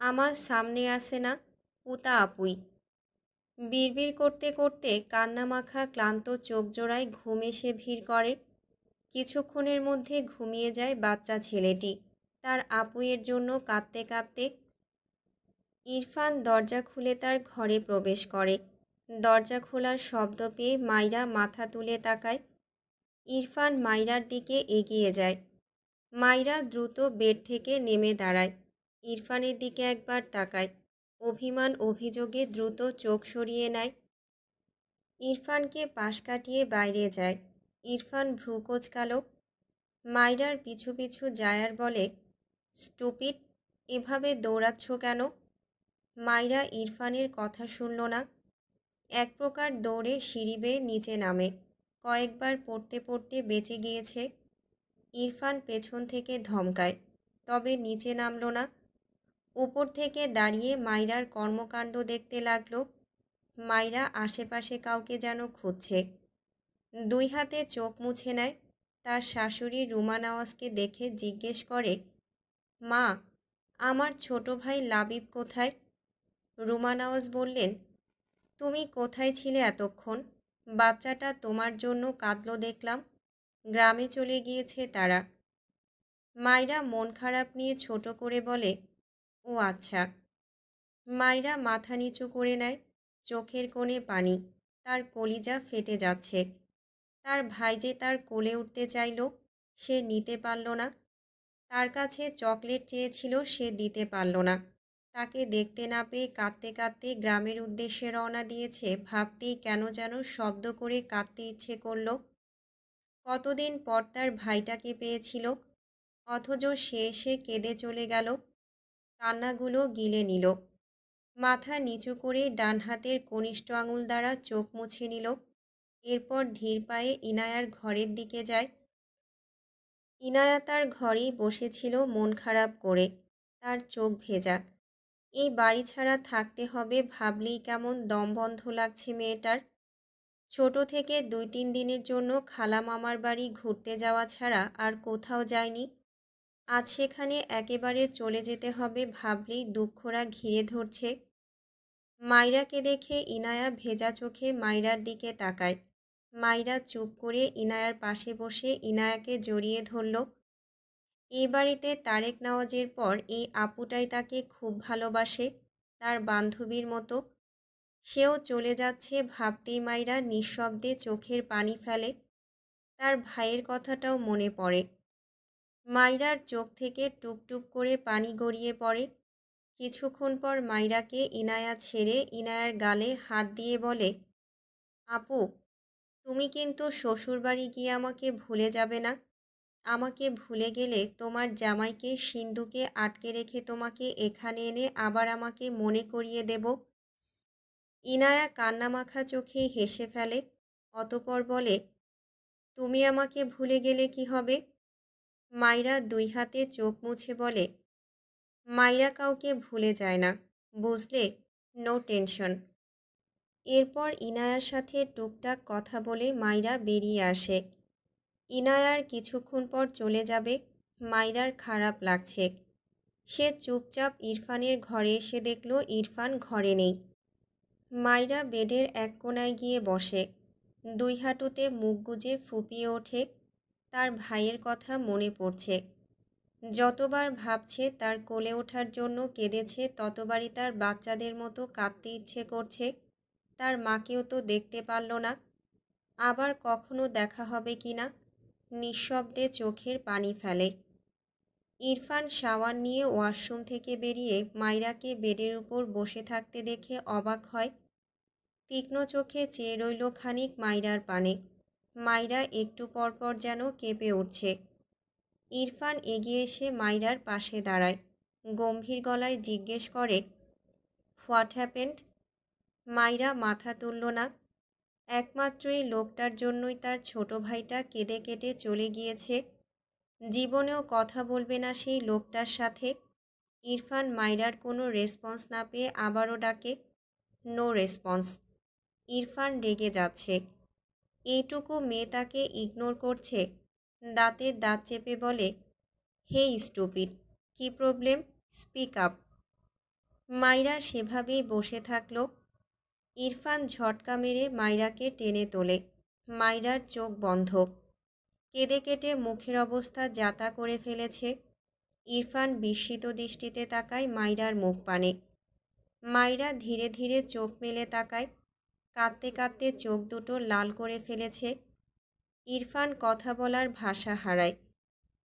আমার সামনে আসে না, পুতা আপুই। বিড়বিড় করতে করতে কান্নামাখা ক্লান্ত চোখ জোড়ায় ঘুম এসে ভিড় করে। কিছুক্ষণের মধ্যে ঘুমিয়ে যায় বাচ্চা ছেলেটি তার আপুয়ের জন্য কাঁদতে কাঁদতে। ইরফান দরজা খুলে তার ঘরে প্রবেশ করে। দরজা খোলার শব্দ পেয়ে মাইরা মাথা তুলে তাকায়। ইরফান মাইরার দিকে এগিয়ে যায়। মাইরা দ্রুত বেড থেকে নেমে দাঁড়ায়। ইরফানের দিকে একবার তাকায়। অভিমান অভিযোগে দ্রুত চোখ সরিয়ে নেয়। ইরফানকে পাশ কাটিয়ে বাইরে যায়। ইরফান ভ্রু কোঁচকাল। মাইরার পিছু পিছু যায় আর বলে, স্টুপিড, এভাবে দৌড়াচ্ছ কেন? মাইরা ইরফানের কথা শুনল না। এক প্রকার দৌড়ে সিঁড়ি বেয়ে নিচে নামে। কয়েকবার পড়তে পড়তে বেঁচে গিয়েছে। ইরফান পেছন থেকে ধমকায়, তবে নিচে নামল না। উপর থেকে দাঁড়িয়ে মাইরার কর্মকাণ্ড দেখতে লাগল। মাইরা আশেপাশে কাউকে যেন খুঁজছে। দুই হাতে চোখ মুছে নেয়। তার শাশুড়ি রুমা নওয়াজকে দেখে জিজ্ঞেস করে, মা, আমার ছোট ভাই লাবিব কোথায়? রুমা নওয়াজ বললেন, তুমি কোথায় ছিলে এতক্ষণ? বাচ্চাটা তোমার জন্য কাঁদলো দেখলাম। গ্রামে চলে গিয়েছে তারা। মাইরা মন খারাপ নিয়ে ছোট করে বলে, ও আচ্ছা। মাইরা মাথা নিচু করে নেয়। চোখের কোণে পানি। তার কলিজা ফেটে যাচ্ছে। তার ভাই যে তার কোলে উঠতে চাইল, সে নিতে পারল না। তার কাছে চকলেট চেয়েছিল, সে দিতে পারল না। তাকে দেখতে না পেয়ে কাঁদতে কাঁদতে গ্রামের উদ্দেশ্যে রওনা দিয়েছে ভাবতেই কেন যেন শব্দ করে কাঁদতে ইচ্ছে করল। কতদিন পর তার ভাইটাকে পেয়েছিল, অথচ সে এসে কেঁদে চলে গেল। কান্নাগুলো গিলে নিল। মাথা নিচু করে ডান হাতের কনিষ্ঠ আঙুল দ্বারা চোখ মুছে নিল। এরপর ধীর পায়ে ইনায়ার ঘরের দিকে যায়। ইনায়া তার ঘরেই বসেছিল মন খারাপ করে। তার চোখ ভেজা। এই বাড়ি ছাড়া থাকতে হবে ভাবলেই কেমন দম বন্ধ লাগছে মেয়েটার। ছোট থেকে 2-3 দিনের জন্য খালা মামার বাড়ি ঘুরতে যাওয়া ছাড়া আর কোথাও যায়নি। আজ সেখানে একেবারে চলে যেতে হবে ভাবলেই দুঃখরা ঘিরে ধরছে। মাইরাকে দেখে ইনায়া ভেজা চোখে মাইরার দিকে তাকায়। মাইরা চুপ করে ইনায়ার পাশে বসে ইনায়াকে জড়িয়ে ধরল। এই বাড়িতে তারেক নওয়াজের পর এই আপুটাই তাকে খুব ভালোবাসে, তার বান্ধবীর মতো। সেও চলে যাচ্ছে ভাবতেই মাইরা নিঃশব্দে চোখের পানি ফেলে। তার ভাইয়ের কথাটাও মনে পড়ে। মাইরার চোখ থেকে টুপটুপ করে পানি গড়িয়ে পড়ে। কিছুক্ষণ পর মাইরাকে ইনায়া ছেড়ে ইনায়ার গালে হাত দিয়ে বলে, আপু, তুমি কিন্তু শ্বশুরবাড়ি গিয়ে আমাকে ভুলে যাবে না। আমাকে ভুলে গেলে তোমার জামাইকে সিন্ধুকে আটকে রেখে তোমাকে এখানে এনে আবার আমাকে মনে করিয়ে দেব। ইনায়া কান্নামাখা চোখে হেসে ফেলে। অতঃপর বলে, তুমি আমাকে ভুলে গেলে কি হবে? মাইরা 2 হাতে চোখ মুছে বলে, মাইরা কাউকে ভুলে যায় না, বুঝলে? No tension. এরপর ইনায়ার সাথে টুকটাক কথা বলে মাইরা বেরিয়ে আসে। ইনায়ার কিছুক্ষণ পর চলে যাবে। মাইরার খারাপ লাগছে। সে চুপচাপ ইরফানের ঘরে এসে দেখল ইরফান ঘরে নেই। মাইরা বেডের এক কোণায় গিয়ে বসে। 2 হাঁটুতে মুখ গুজে ফুপিয়ে ওঠে। তার ভাইয়ের কথা মনে পড়ছে। যতবার ভাবছে তার কোলে ওঠার জন্য কেঁদেছে, ততবারই তার বাচ্চাদের মতো কাঁদতে ইচ্ছে করছে। তার মাকেও তো দেখতে পারল না। আবার কখনো দেখা হবে কিনা। নিঃশব্দে চোখের পানি ফেলে। ইরফান শাওয়ার নিয়ে ওয়াশরুম থেকে বেরিয়ে মাইরাকে বেডের উপর বসে থাকতে দেখে অবাক হয়। তীক্ষ্ণ চোখে চেয়ে রইল খানিক মাইরার পানে। মাইরা একটু পরপর যেন কেঁপে উঠছে। ইরফান এগিয়ে এসে মাইরার পাশে দাঁড়ায়। গম্ভীর গলায় জিজ্ঞেস করে, হোয়াট হ্যাপেন্ড? মাইরা মাথা তুলল না। একমাত্র এই লোকটার জন্যই তার ছোট ভাইটা কেঁদে কেটে চলে গিয়েছে। জীবনেও কথা বলবে না সেই লোকটার সাথে। ইরফান মাইরার কোনো রেসপন্স না পেয়ে আবারও ডাকে, নো রেসপন্স। ইরফান রেগে যাচ্ছে। এইটুকু মেয়ে তাকে ইগনোর করছে। দাঁতের দাঁত চেপে বলে, হে স্টুপিড, কি প্রবলেম? Speak up. মাইরা সেভাবেই বসে থাকলো। ইরফান ঝটকা মেরে মাইরাকে টেনে তোলে। মাইরার চোখ বন্ধ, কেঁদে কেটে মুখের অবস্থা যাতা করে ফেলেছে। ইরফান বিস্মিত দৃষ্টিতে তাকায় মাইরার মুখ পানে। মাইরা ধীরে ধীরে চোখ মেলে তাকায়, কাঁদতে কাঁদতে চোখ দুটো লাল করে ফেলেছে। ইরফান কথা বলার ভাষা হারায়।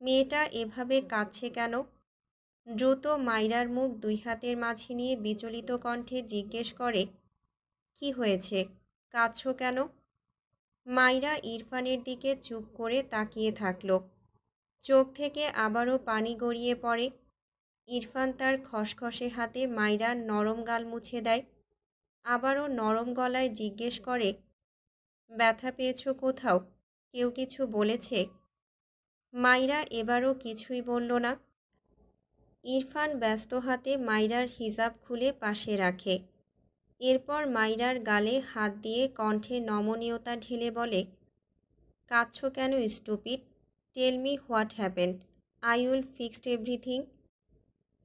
মেয়েটা এভাবে কাঁদছে কেন? দ্রুত মাইরার মুখ দুই হাতের মাঝে নিয়ে বিচলিত কণ্ঠে জিজ্ঞেস করে, কি হয়েছে, কাঁদছো কেন? মাইরা ইরফানের দিকে চুপ করে তাকিয়ে থাকল। চোখ থেকে আবারও পানি গড়িয়ে পড়ে। ইরফান তার খসখসে হাতে মাইরার নরম গাল মুছে দেয়। আবারও নরম গলায় জিজ্ঞেস করে, ব্যথা পেয়েছো কোথাও? কেউ কিছু বলেছে? মাইরা এবারও কিছুই বলল না। ইরফান ব্যস্ত হাতে মাইরার হিজাব খুলে পাশে রাখে। এরপর মাইরার গালে হাত দিয়ে কণ্ঠে নমনীয়তা ঢেলে বলে, কাঁদছো কেন stupid? Tell me what happened, I will fixed everything.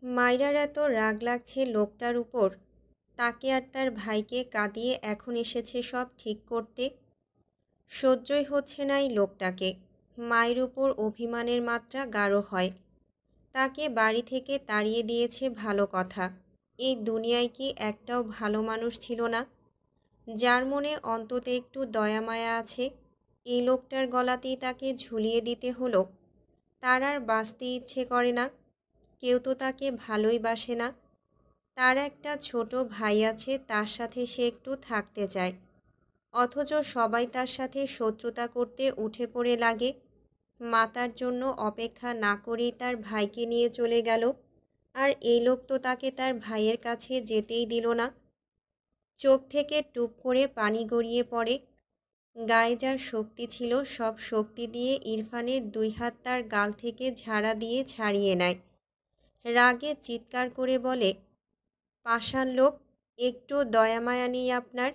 মাইরার এত রাগ লাগছে লোকটার উপর, তাকে আর তার ভাইকে কাঁদিয়ে এখন এসেছে সব ঠিক করতে। সহ্যই হচ্ছে না এই লোকটাকে। মায়ের উপর অভিমানের মাত্রা গাঢ় হয়। তাকে বাড়ি থেকে তাড়িয়ে দিয়েছে ভালো কথা, এই দুনিয়ায় কি একটাও ভালো মানুষ ছিল না যার মনে অন্তত একটু দয়া মায়া আছে? এই লোকটার গলাতেই তাকে ঝুলিয়ে দিতে হলো। তার আর বাঁচতে ইচ্ছে করে না। কেউ তো তাকে ভালোই বাসে না। তার একটা ছোট ভাই আছে, তার সাথে সে একটু থাকতে চায়, অথচ সবাই তার সাথে শত্রুতা করতে উঠে পড়ে লাগে। মাতার জন্য অপেক্ষা না করেই তার ভাইকে নিয়ে চলে গেল, আর এই লোক তো তাকে তার ভাইয়ের কাছে যেতেই দিল না। চোখ থেকে টুপ করে পানি গড়িয়ে পড়ে। গায়ে যা শক্তি ছিল সব শক্তি দিয়ে ইরফানের দুই হাত তার গাল থেকে ঝাড়া দিয়ে ছাড়িয়ে নেয়। রাগে চিৎকার করে বলে, পাষাণ লোক, একটু দয়া মায়া নেই আপনার?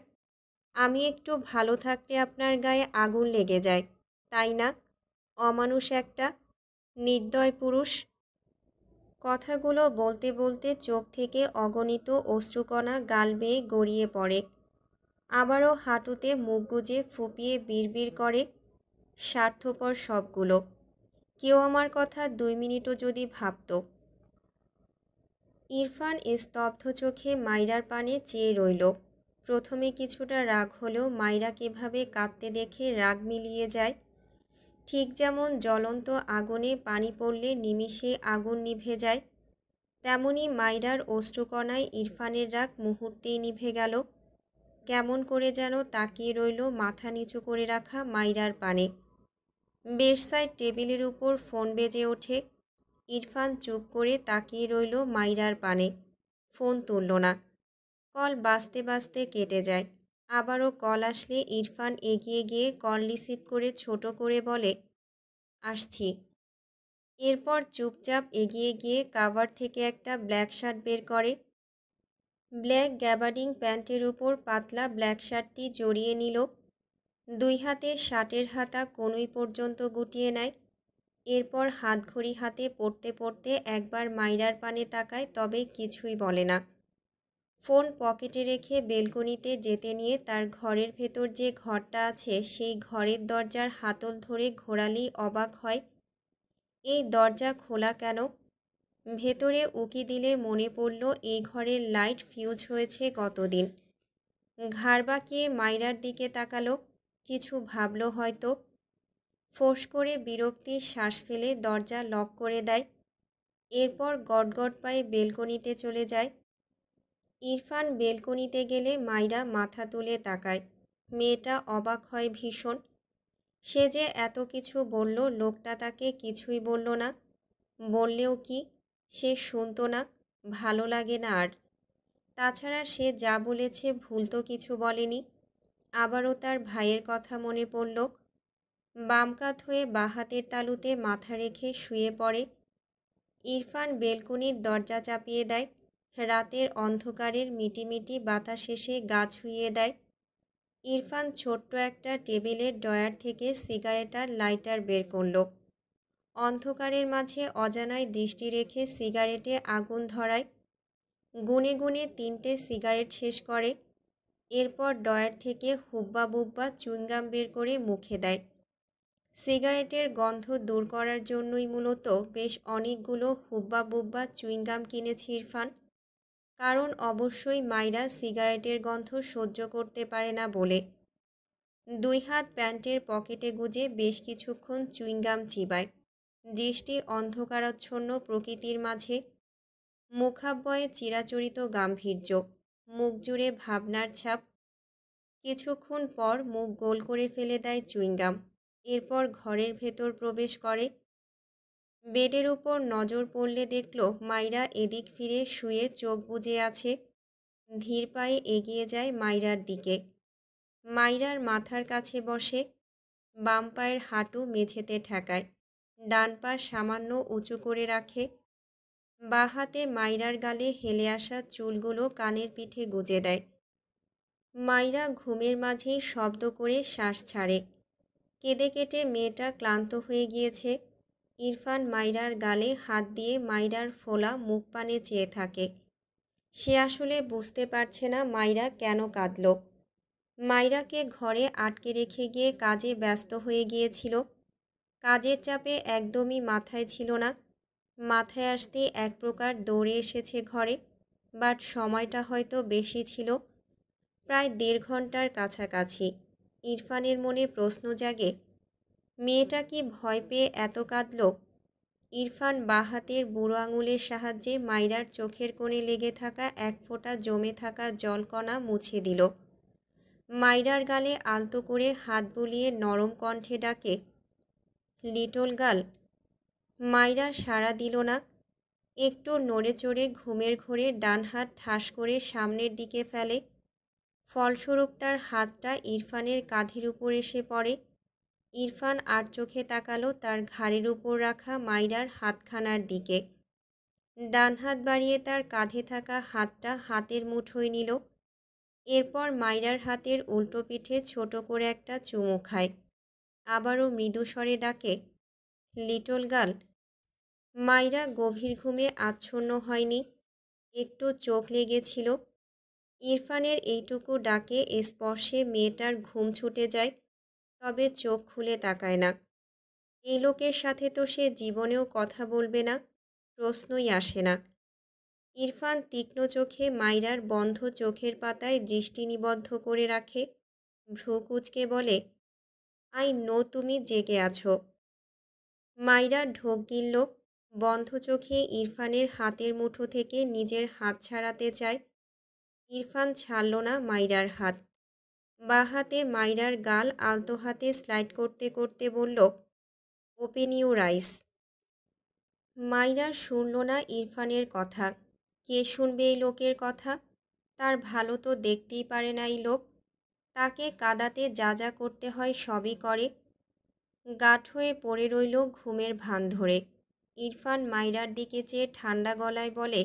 আমি একটু ভালো থাকতে আপনার গায়ে আগুন লেগে যায়, তাই না? অমানুষ একটা, নির্দয় পুরুষ। কথাগুলো বলতে বলতে চোখ থেকে অগণিত অশ্রুকণা গাল বেয়ে গড়িয়ে পড়ে। আবারও হাঁটুতে মুখ গুজে ফুপিয়ে বিড়বিড় করে, স্বার্থপর সবগুলো। কেউ আমার কথা 2 মিনিটও যদি ভাবত। ইরফান স্তব্ধ চোখে মাইরার পানে চেয়ে রইল। প্রথমে কিছুটা রাগ হলেও মাইরাকে এভাবে কাঁদতে দেখে রাগ মিলিয়ে যায়। ঠিক যেমন জ্বলন্ত আগুনে পানি পড়লে নিমিষে আগুন নিভে যায়, তেমনি মাইরার অশ্রুকণায় ইরফানের রাগ মুহূর্তেই নিভে গেল। কেমন করে যেন তাকিয়ে রইল মাথা নিচু করে রাখা মাইরার পানে। বেডসাইড টেবিলের উপর ফোন বেজে ওঠে। ইরফান চুপ করে তাকিয়ে রইল মাইরার পানে। ফোন তুলল না। কল বাজতে বাজতে কেটে যায়। আবারও কল আসলে ইরফান এগিয়ে গিয়ে কল রিসিভ করে ছোট করে বলে, আসছি। এরপর চুপচাপ এগিয়ে গিয়ে কাভার থেকে একটা ব্ল্যাক শার্ট বের করে। ব্ল্যাক গ্যাবার্ডিং প্যান্টের উপর পাতলা ব্ল্যাক শার্টটি জড়িয়ে নিল। দুই হাতে শার্টের হাতা কনুই পর্যন্ত গুটিয়ে নেয়। এরপর হাতঘড়ি হাতে পড়তে পড়তে একবার মাইরার পানে তাকায়, তবে কিছুই বলে না। ফোন পকেটে রেখে বেলকনিতে যেতে নিয়ে তার ঘরের ভেতর যে ঘরটা আছে সেই ঘরের দরজার হাতল ধরে ঘোরালেই অবাক হয়। এই দরজা খোলা কেন? ভেতরে উকি দিলে মনে পড়ল এই ঘরের লাইট ফিউজ হয়েছে কতদিন। ঘাড় বাঁকিয়ে মাইরার দিকে তাকালো, কিছু ভাবল হয়তো। ফোঁস করে বিরক্তির শ্বাস ফেলে দরজা লক করে দেয়। এরপর গটগট পায়ে বেলকনিতে চলে যায়। ইরফান বেলকনিতে গেলে মাইরা মাথা তুলে তাকায়। মেয়েটা অবাক হয় ভীষণ। সে যে এত কিছু বলল, লোকটা তাকে কিছুই বলল না। বললেও কি, সে শুনতো না, ভালো লাগে না আর। তাছাড়া সে যা বলেছে ভুল তো কিছু বলেনি। আবারও তার ভাইয়ের কথা মনে পড়ল। বাম কাত হয়ে বাঁ হাতের তালুতে মাথা রেখে শুয়ে পড়ে। ইরফান বেলকনির দরজা চাপিয়ে দেয়। রাতের অন্ধকারের মিটিমিটি বাতাস এসে গা ছুঁয়ে দেয়। ইরফান ছোট্ট একটা টেবিলের ড্রয়ার থেকে সিগারেট আর লাইটার বের করল। অন্ধকারের মাঝে অজানায় দৃষ্টি রেখে সিগারেটে আগুন ধরায়। গুনে গুনে 3টে সিগারেট শেষ করে। এরপর ড্রয়ার থেকে হুব্বা বুব্বা চুইংগাম বের করে মুখে দেয়। সিগারেটের গন্ধ দূর করার জন্যই মূলত বেশ অনেকগুলো হুব্বা বুব্বা চুইংগাম কিনেছে ইরফান। কারণ অবশ্যই মাইরা সিগারেটের গন্ধ সহ্য করতে পারে না বলে। 2 হাত প্যান্টের পকেটে গুজে বেশ কিছুক্ষণ চুইংগাম চিবায়, দৃষ্টি অন্ধকারাচ্ছন্ন প্রকৃতির মাঝে। মুখাব্বয়ে চিরাচরিত গাম্ভীর্য, মুখ জুড়ে ভাবনার ছাপ। কিছুক্ষণ পর মুখ গোল করে ফেলে দেয় চুইংগাম। এরপর ঘরের ভেতর প্রবেশ করে। বেডের উপর নজর পড়লে দেখল মাইরা এদিক ফিরে শুয়ে চোখ বুজে আছে। ধীর পায়ে এগিয়ে যায় মাইরার দিকে। মাইরার মাথার কাছে বসে, বাম পায়ের হাঁটু মেঝেতে ঠেকায়, ডান পা সামান্য উঁচু করে রাখে। বাঁ হাতে মাইরার গালে হেলে আসা চুলগুলো কানের পিঠে গুজে দেয়। মাইরা ঘুমের মাঝেই শব্দ করে শ্বাস ছাড়ে। কেঁদে কেটে মেয়েটা ক্লান্ত হয়ে গিয়েছে। ইরফান মাইরার গালে হাত দিয়ে মাইরার ফোলা মুখ পানে চেয়ে থাকে। সে আসলে বুঝতে পারছে না মাইরা কেন কাঁদল। মাইরাকে ঘরে আটকে রেখে গিয়ে কাজে ব্যস্ত হয়ে গিয়েছিল। কাজের চাপে একদমই মাথায় ছিল না। মাথায় আসতে এক প্রকার দৌড়ে এসেছে ঘরে, বাট সময়টা হয়তো বেশি ছিল, প্রায় 1.5 ঘন্টার কাছাকাছি। ইরফানের মনে প্রশ্ন জাগে, মেয়েটা কি ভয় পেয়ে এত কাঁদল? ইরফান বাঁ হাতের বুড়ো আঙুলের সাহায্যে মাইরার চোখের কোণে লেগে থাকা এক ফোঁটা জমে থাকা জলকণা মুছে দিল। মাইরার গালে আলতো করে হাত বুলিয়ে নরম কণ্ঠে ডাকে, লিটল গার্ল। মাইরা সাড়া দিল না। একটু নড়ে চড়ে ঘুমের ঘোরে ডান হাত ঠাস করে সামনের দিকে ফেলে। ফলস্বরূপ তার হাতটা ইরফানের কাঁধের উপর এসে পড়ে। ইরফান আর চোখে তাকালো তার ঘাড়ের উপর রাখা মাইরার হাতখানার দিকে। ডান হাত বাড়িয়ে তার কাঁধে থাকা হাতটা হাতের মুঠোয় নিল। এরপর মাইরার হাতের উল্টো পিঠে ছোট করে একটা চুমু খায়। আবারও মৃদু স্বরে ডাকে, লিটল গার্ল। মাইরা গভীর ঘুমে আচ্ছন্ন হয়নি, একটু চোখ লেগেছিল। ইরফানের এইটুকু ডাকে স্পর্শে মেয়েটার ঘুম ছুটে যায়, তবে চোখ খুলে তাকায় না। এই লোকের সাথে তো সে জীবনেও কথা বলবে না, প্রশ্নই আসে না। ইরফান তীক্ষ্ণ চোখে মাইরার বন্ধ চোখের পাতায় দৃষ্টি নিবদ্ধ করে রাখে, ভ্রু কুঁচকে বলে, আই নো তুমি জেগে আছো। মাইরা ঢোক গিলল, বন্ধ চোখে ইরফানের হাতের মুঠো থেকে নিজের হাত ছাড়াতে চায়। ইরফান ছাড়ল না মাইরার হাত। বাঁ হাতে মাইরার গাল আলতো হাতে স্লাইড করতে করতে বলল, ওপেন ইউর আইস। মাইরা শুনল না ইরফানের কথা। কে শুনবে এই লোকের কথা? তার ভালো তো দেখতেই পারে না এই লোক। তাকে কাঁদাতে যা যা করতে হয় সবই করে। গাঁঠ হয়ে পড়ে রইল ঘুমের ভান ধরে। ইরফান মাইরার দিকে চেয়ে ঠান্ডা গলায় বলে,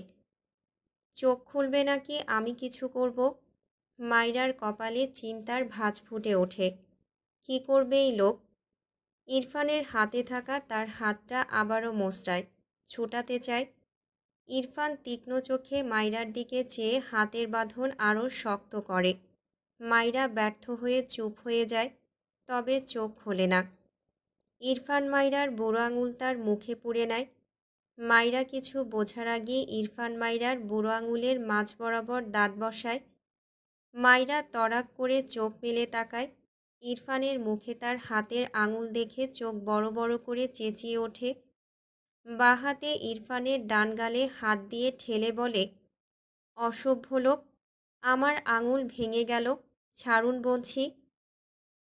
চোখ খুলবে নাকি আমি কিছু করব? মাইরার কপালে চিন্তার ভাঁজ ফুটে ওঠে। কি করবে এই লোক? ইরফানের হাতে থাকা তার হাতটা আবারও মোচড়ায়, ছুটাতে চায়। ইরফান তীক্ষ্ণ চোখে মাইরার দিকে চেয়ে হাতের বাঁধন আরও শক্ত করে। মাইরা ব্যর্থ হয়ে চুপ হয়ে যায়, তবে চোখ খোলে না। ইরফান মাইরার বুড়ো আঙুল তার মুখে পুরে নেয়। মাইরা কিছু বোঝার আগে ইরফান মাইরার বুড়ো আঙুলের মাঝ বরাবর দাঁত বসায়। মাইরা তড়াক করে চোখ মেলে তাকায়। ইরফানের মুখে তার হাতের আঙুল দেখে চোখ বড় বড় করে চেঁচিয়ে ওঠে। বাঁ হাতে ইরফানের ডান গালে হাত দিয়ে ঠেলে বলে, অসভ্য লোক, আমার আঙুল ভেঙে গেল, ছাড়ুন বলছি।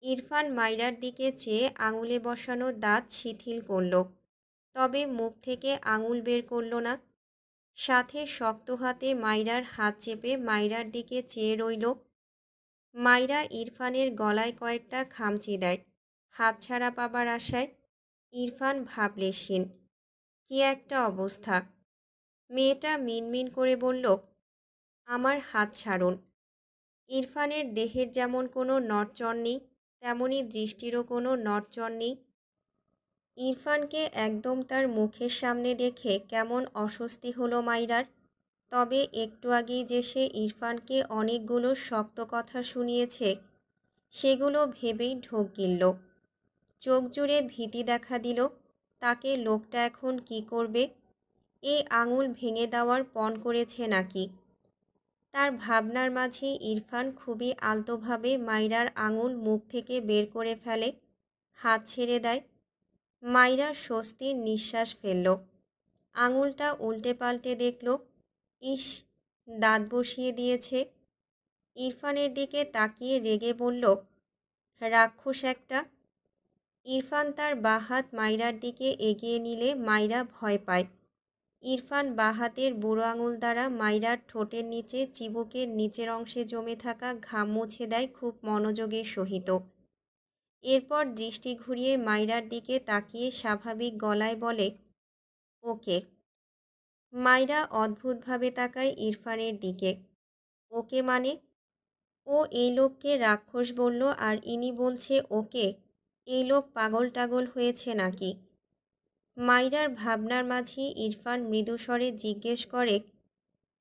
ইরফান মাইরার দিকে চেয়ে আঙুলে বসানো দাঁত শিথিল করল, তবে মুখ থেকে আঙুল বের করল না। সাথে শক্ত হাতে মাইরার হাত চেপে মাইরার দিকে চেয়ে রইল। মাইরা ইরফানের গলায় কয়েকটা খামচি দেয়, হাতছাড়া পাবার আশায়। ইরফান ভাবলেশহীন। কি একটা অবস্থা। মেয়েটা মিনমিন করে বলল, আমার হাত ছাড়ুন। ইরফানের দেহের যেমন কোনো নড়চড় নেই, তেমনি দৃষ্টিরও কোনো নড়চড় নেই। ইরফানকে একদম তার মুখের সামনে দেখে কেমন অস্বস্তি হলো মাইরার। তবে একটু আগেই যে সে ইরফানকে অনেকগুলো শক্ত কথা শুনিয়েছে, সেগুলো ভেবেই ঢোক গিলল। চোখ জুড়ে ভীতি দেখা দিল। তাকে লোকটা এখন কি করবে? এই আঙুল ভেঙে দেওয়ার পণ করেছে নাকি? তার ভাবনার মাঝেই ইরফান খুবই আলতোভাবে মাইরার আঙুল মুখ থেকে বের করে ফেলে, হাত ছেড়ে দেয়। মাইরা স্বস্তির নিঃশ্বাস ফেলল। আঙুলটা উল্টে পাল্টে দেখল। ইস, দাঁত বসিয়ে দিয়েছে। ইরফানের দিকে তাকিয়ে রেগে বলল, রাক্ষস একটা। ইরফান তার বাঁ হাত মাইরার দিকে এগিয়ে নিলে মাইরা ভয় পায়। ইরফান বাঁ হাতের বুড়ো আঙুল দ্বারা মাইরার ঠোঁটের নিচে চিবুকের নিচের অংশে জমে থাকা ঘাম মুছে দেয় খুব মনোযোগের সহিত। এরপর দৃষ্টি ঘুরিয়ে মাইরার দিকে তাকিয়ে স্বাভাবিক গলায় বলে, ওকে। মাইরা অদ্ভুতভাবে তাকায় ইরফানের দিকে। ওকে মানে? ও এই লোককে রাক্ষস বলল আর ইনি বলছে ওকে? এই লোক পাগল টাগল হয়েছে নাকি? মাইরার ভাবনার মাঝে ইরফান মৃদুস্বরে জিজ্ঞেস করে,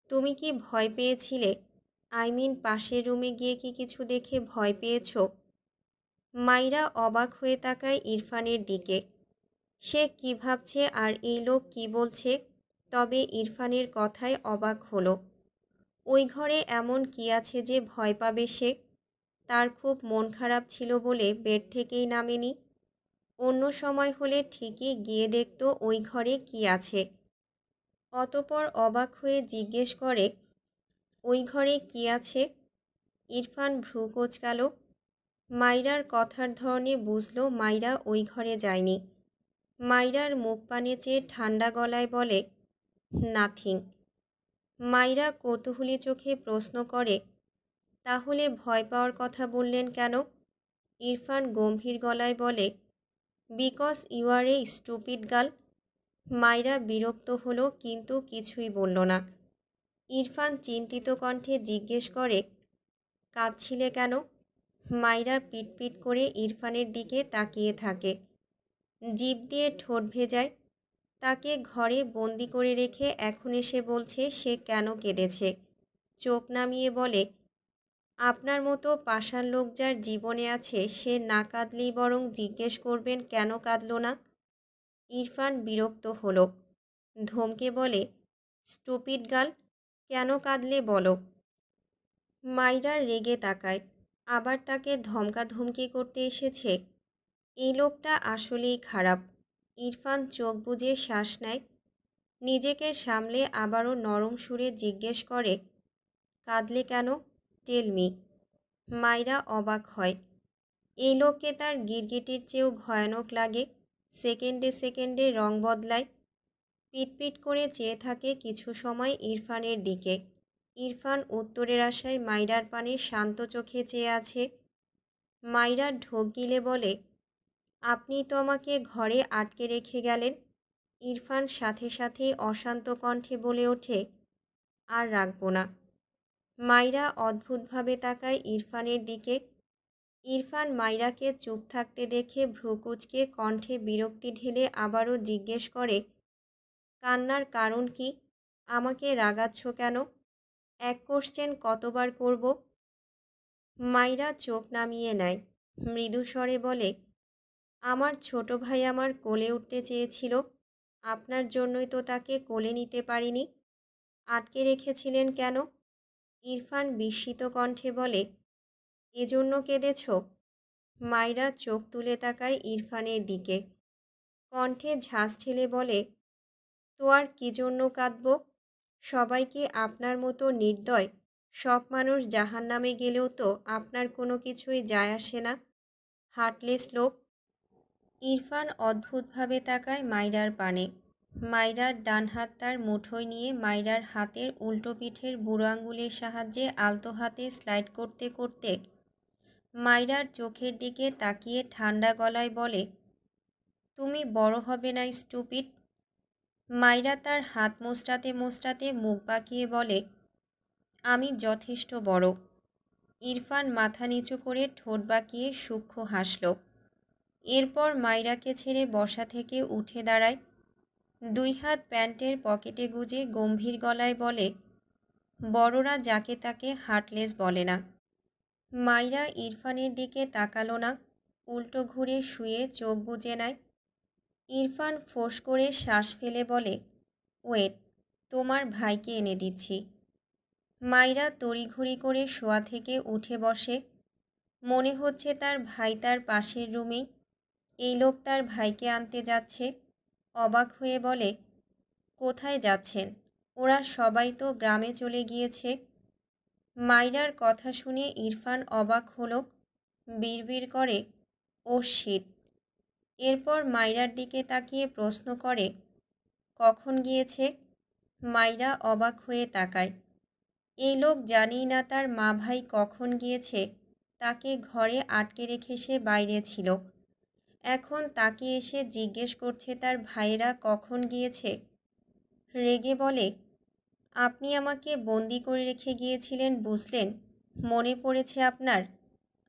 তুমি কি ভয় পেয়েছিলে? পাশের রুমে গিয়ে কি কিছু দেখে ভয় পেয়েছ? মাইরা অবাক হয়ে তাকায় ইরফানের দিকে। সে কি ভাবছে আর এই লোক কি বলছে? তবে ইরফানের কথায় অবাক হলো। ওই ঘরে এমন কি আছে যে ভয় পাবে সে? তার খুব মন খারাপ ছিল বলে বেড থেকেই নামেনি। অন্য সময় হলে ঠিকই গিয়ে দেখত ওই ঘরে কি আছে। অতপর অবাক হয়ে জিজ্ঞেস করে, ওই ঘরে কি আছে? ইরফান ভ্রু কোঁচকাল। মাইরার কথার ধরনে বুঝল মাইরা ওই ঘরে যায়নি। মাইরার মুখ পানে চেয়ে ঠান্ডা গলায় বলে, নাথিং। মাইরা কৌতূহলী চোখে প্রশ্ন করে, তাহলে ভয় পাওয়ার কথা বললেন কেন? ইরফান গম্ভীর গলায় বলে, because you are a stupid girl. Maira বিরক্ত হলো কিন্তু কিছুই বলল না। ইরফান চিন্তিত কণ্ঠে জিজ্ঞেস করে, কাঁদছিলে কেন? মাইরা পিটপিট করে ইরফানের দিকে তাকিয়ে থাকে। জিভ দিয়ে ঠোঁট ভেজায়। তাকে ঘরে বন্দি করে রেখে এখন এসে বলছে সে কেন কেঁদেছে। চোখ নামিয়ে বলে, আপনার মতো পাষাণ লোক যার জীবনে আছে সে না কাঁদলেই বরং জিজ্ঞেস করবেন কেন কাঁদল না। ইরফান বিরক্ত হলো। ধমকে বলে, স্টুপিড গার্ল, কেন কাঁদলে বলো। মাইরা রেগে তাকায়। আবার তাকে ধমকাধমকি করতে এসেছে। এই লোকটা আসলেই খারাপ। ইরফান চোখ বুজে শ্বাস নেয়। নিজেকে সামলে আবারও নরম সুরে জিজ্ঞেস করে, কাঁদলে কেন? Tell me. মাইরা অবাক হয়। এই লোককে তার গিরগিটির চেয়েও ভয়ানক লাগে। সেকেন্ডে সেকেন্ডে রং বদলায়। পিটপিট করে চেয়ে থাকে কিছু সময় ইরফানের দিকে। ইরফান উত্তরের আশায় মাইরার পানে শান্ত চোখে চেয়ে আছে। মাইরা ঢোক গিলে বলে, আপনি তো আমাকে ঘরে আটকে রেখে গেলেন। ইরফান সাথে সাথেই অশান্ত কণ্ঠে বলে ওঠে, আর রাখব না। মাইরা অদ্ভুতভাবে তাকায় ইরফানের দিকে। ইরফান মাইরাকে চুপ থাকতে দেখে ভ্রুকুচকে কণ্ঠে বিরক্তি ঢেলে আবারও জিজ্ঞেস করে, কান্নার কারণ কি? আমাকে রাগাচ্ছ কেন? এক কোশ্চেন কতবার করব? মাইরা চোখ নামিয়ে নেয়। মৃদু স্বরে বলে, আমার ছোট ভাই আমার কোলে উঠতে চেয়েছিল। আপনার জন্যই তো তাকে কোলে নিতে পারিনি। আটকে রেখেছিলেন কেন? ইরফান বিস্মিত কণ্ঠে বলে, এজন্য কেঁদেছ? মাইরা চোখ তুলে তাকায় ইরফানের দিকে। কণ্ঠে ঝাঁজ ঠেলে বলে, তো আর কী জন্য কাঁদব? সবাই কি আপনার মতো নির্দয়? সব মানুষ জাহান্নামে গেলেও তো আপনার কোনো কিছুই যায় আসে না। হার্টলেস লোক। ইরফান অদ্ভুতভাবে তাকায় মাইরার পানে। মাইরার ডান হাত তার মুঠোয় নিয়ে মাইরার হাতের উল্টো পিঠের বুড়ো আঙুলের সাহায্যে আলতো হাতে স্লাইড করতে করতে মাইরার চোখের দিকে তাকিয়ে ঠান্ডা গলায় বলে, তুমি বড় হবে না স্টুপিড। মাইরা তার হাত মোচড়াতে মোচড়াতে মুখ বাঁকিয়ে বলে, আমি যথেষ্ট বড়। ইরফান মাথা নিচু করে ঠোঁট বাঁকিয়ে সূক্ষ্ম হাসল। এরপর মাইরাকে ছেড়ে বসা থেকে উঠে দাঁড়ায়। দুই হাত প্যান্টের পকেটে গুজে গম্ভীর গলায় বলে, বড়রা যাকে তাকে হার্টলেস বলে না। মাইরা ইরফানের দিকে তাকালো না, উল্টো ঘুরে শুয়ে চোখ বুজে নেয়। ইরফান ফোঁস করে শ্বাস ফেলে বলে, ওয়েট, তোমার ভাইকে এনে দিচ্ছি। মাইরা তড়িঘড়ি করে শোয়া থেকে উঠে বসে। মনে হচ্ছে তার ভাই তার পাশের রুমেই। এই লোক তার ভাইকে আনতে যাচ্ছে। অবাক হয়ে বলে, কোথায় যাচ্ছেন? ওরা সবাই তো গ্রামে চলে গিয়েছে। মাইরার কথা শুনে ইরফান অবাক হলো, বিড়বিড় করে, ও শিট। এরপর মাইরার দিকে তাকিয়ে প্রশ্ন করে, কখন গিয়েছে? মাইরা অবাক হয়ে তাকায়। এই লোক জানেই না তার মা ভাই কখন গিয়েছে। তাকে ঘরে আটকে রেখে সে বাইরে ছিল। এখন তাকে এসে জিজ্ঞেস করছে তার ভাইয়েরা কখন গিয়েছে। রেগে বলে, আপনি আমাকে বন্দি করে রেখে গিয়েছিলেন বুঝলেন? মনে পড়েছে আপনার?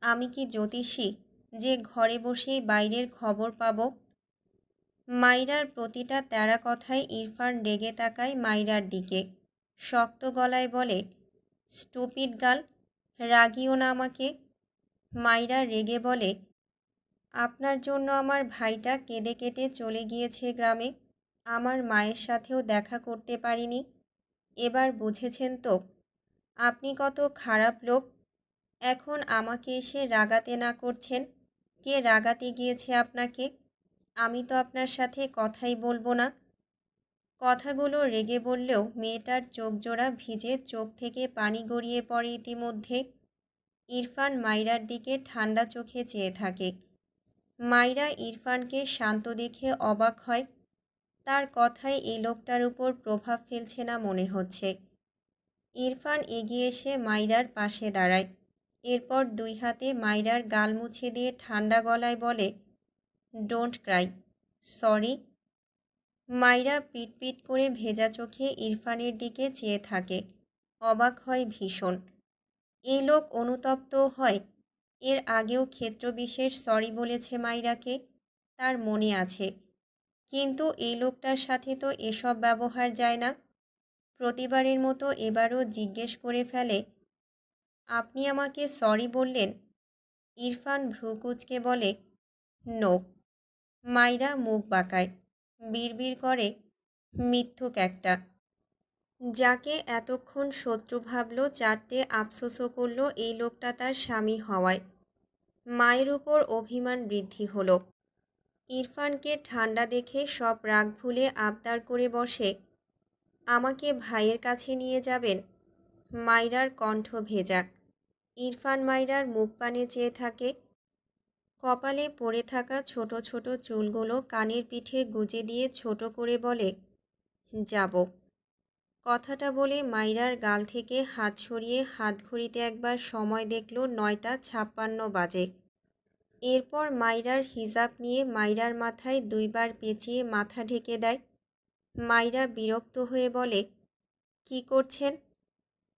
আমি কি জ্যোতিষী যে ঘরে বসেই বাইরের খবর পাব? মাইরার প্রতিটা তেরা কথায় ইরফান রেগে তাকায় মাইরার দিকে। শক্ত গলায় বলে, স্টুপিড গার্ল, রাগিও না আমাকে। মাইরা রেগে বলে, আপনার জন্য আমার ভাইটা কেঁদে কেটে চলে গিয়েছে গ্রামে। আমার মায়ের সাথেও দেখা করতে পারিনি। এবার বুঝেছেন তো আপনি কত খারাপ লোক। এখন আমাকে এসে রাগাতে না করছেন? কে রাগাতে গিয়েছে আপনাকে? আমি তো আপনার সাথে কথাই বলবো না। কথাগুলো রেগে বললেও মেয়েটার চোখ জোড়া ভিজে, চোখ থেকে পানি গড়িয়ে পড়ে ইতিমধ্যে। ইরফান মাইরার দিকে ঠান্ডা চোখে চেয়ে থাকে। মাইরা ইরফানকে শান্ত দেখে অবাক হয়। তার কথায় এই লোকটার উপর প্রভাব ফেলছে না মনে হচ্ছে। ইরফান এগিয়ে এসে মাইরার পাশে দাঁড়ায়। এরপর দুই হাতে মাইরার গাল মুছে দিয়ে ঠান্ডা গলায় বলে, ডোন্ট ক্রাই, সরি। মাইরা পিটপিট করে ভেজা চোখে ইরফানের দিকে চেয়ে থাকে। অবাক হয় ভীষণ। এই লোক অনুতপ্ত হয়। এর আগেও ক্ষেত্রবিশেষ সরি বলেছে মাইরাকে, তার মনে আছে। কিন্তু এই লোকটার সাথে তো এসব ব্যবহার যায় না। প্রতিবারের মতো এবারও জিজ্ঞেস করে ফেলে, আপনি আমাকে সরি বললেন? ইরফান ভ্রুকুচকে বলে, নো। মাইরা মুখ বাঁকায়, বিড়বিড় করে, মিথ্যুক একটা। যাকে এতক্ষণ শত্রু ভাবল, চারটে আফসোসও করল এই লোকটা তার স্বামী হওয়ায়। মায়ের উপর অভিমান বৃদ্ধি হলো। ইরফানকে ঠান্ডা দেখে সব রাগ ভুলে আবদার করে বসে, আমাকে ভাইয়ের কাছে নিয়ে যাবেন? মাইরার কণ্ঠ ভেজা। ইরফান মাইরার মুখ পানে চেয়ে থাকে। কপালে পড়ে থাকা ছোট ছোট চুলগুলো কানের পিঠে গুজে দিয়ে ছোট করে বলে, যাব। কথাটা বলে মাইরার গাল থেকে হাত সরিয়ে হাত ঘড়িতে একবার সময় দেখল ৯টা ৫৬ বাজে। এরপর মাইরার হিজাব নিয়ে মাইরার মাথায় দুইবার পেঁচিয়ে মাথা ঢেকে দেয়। মাইরা বিরক্ত হয়ে বলে, কি করছেন?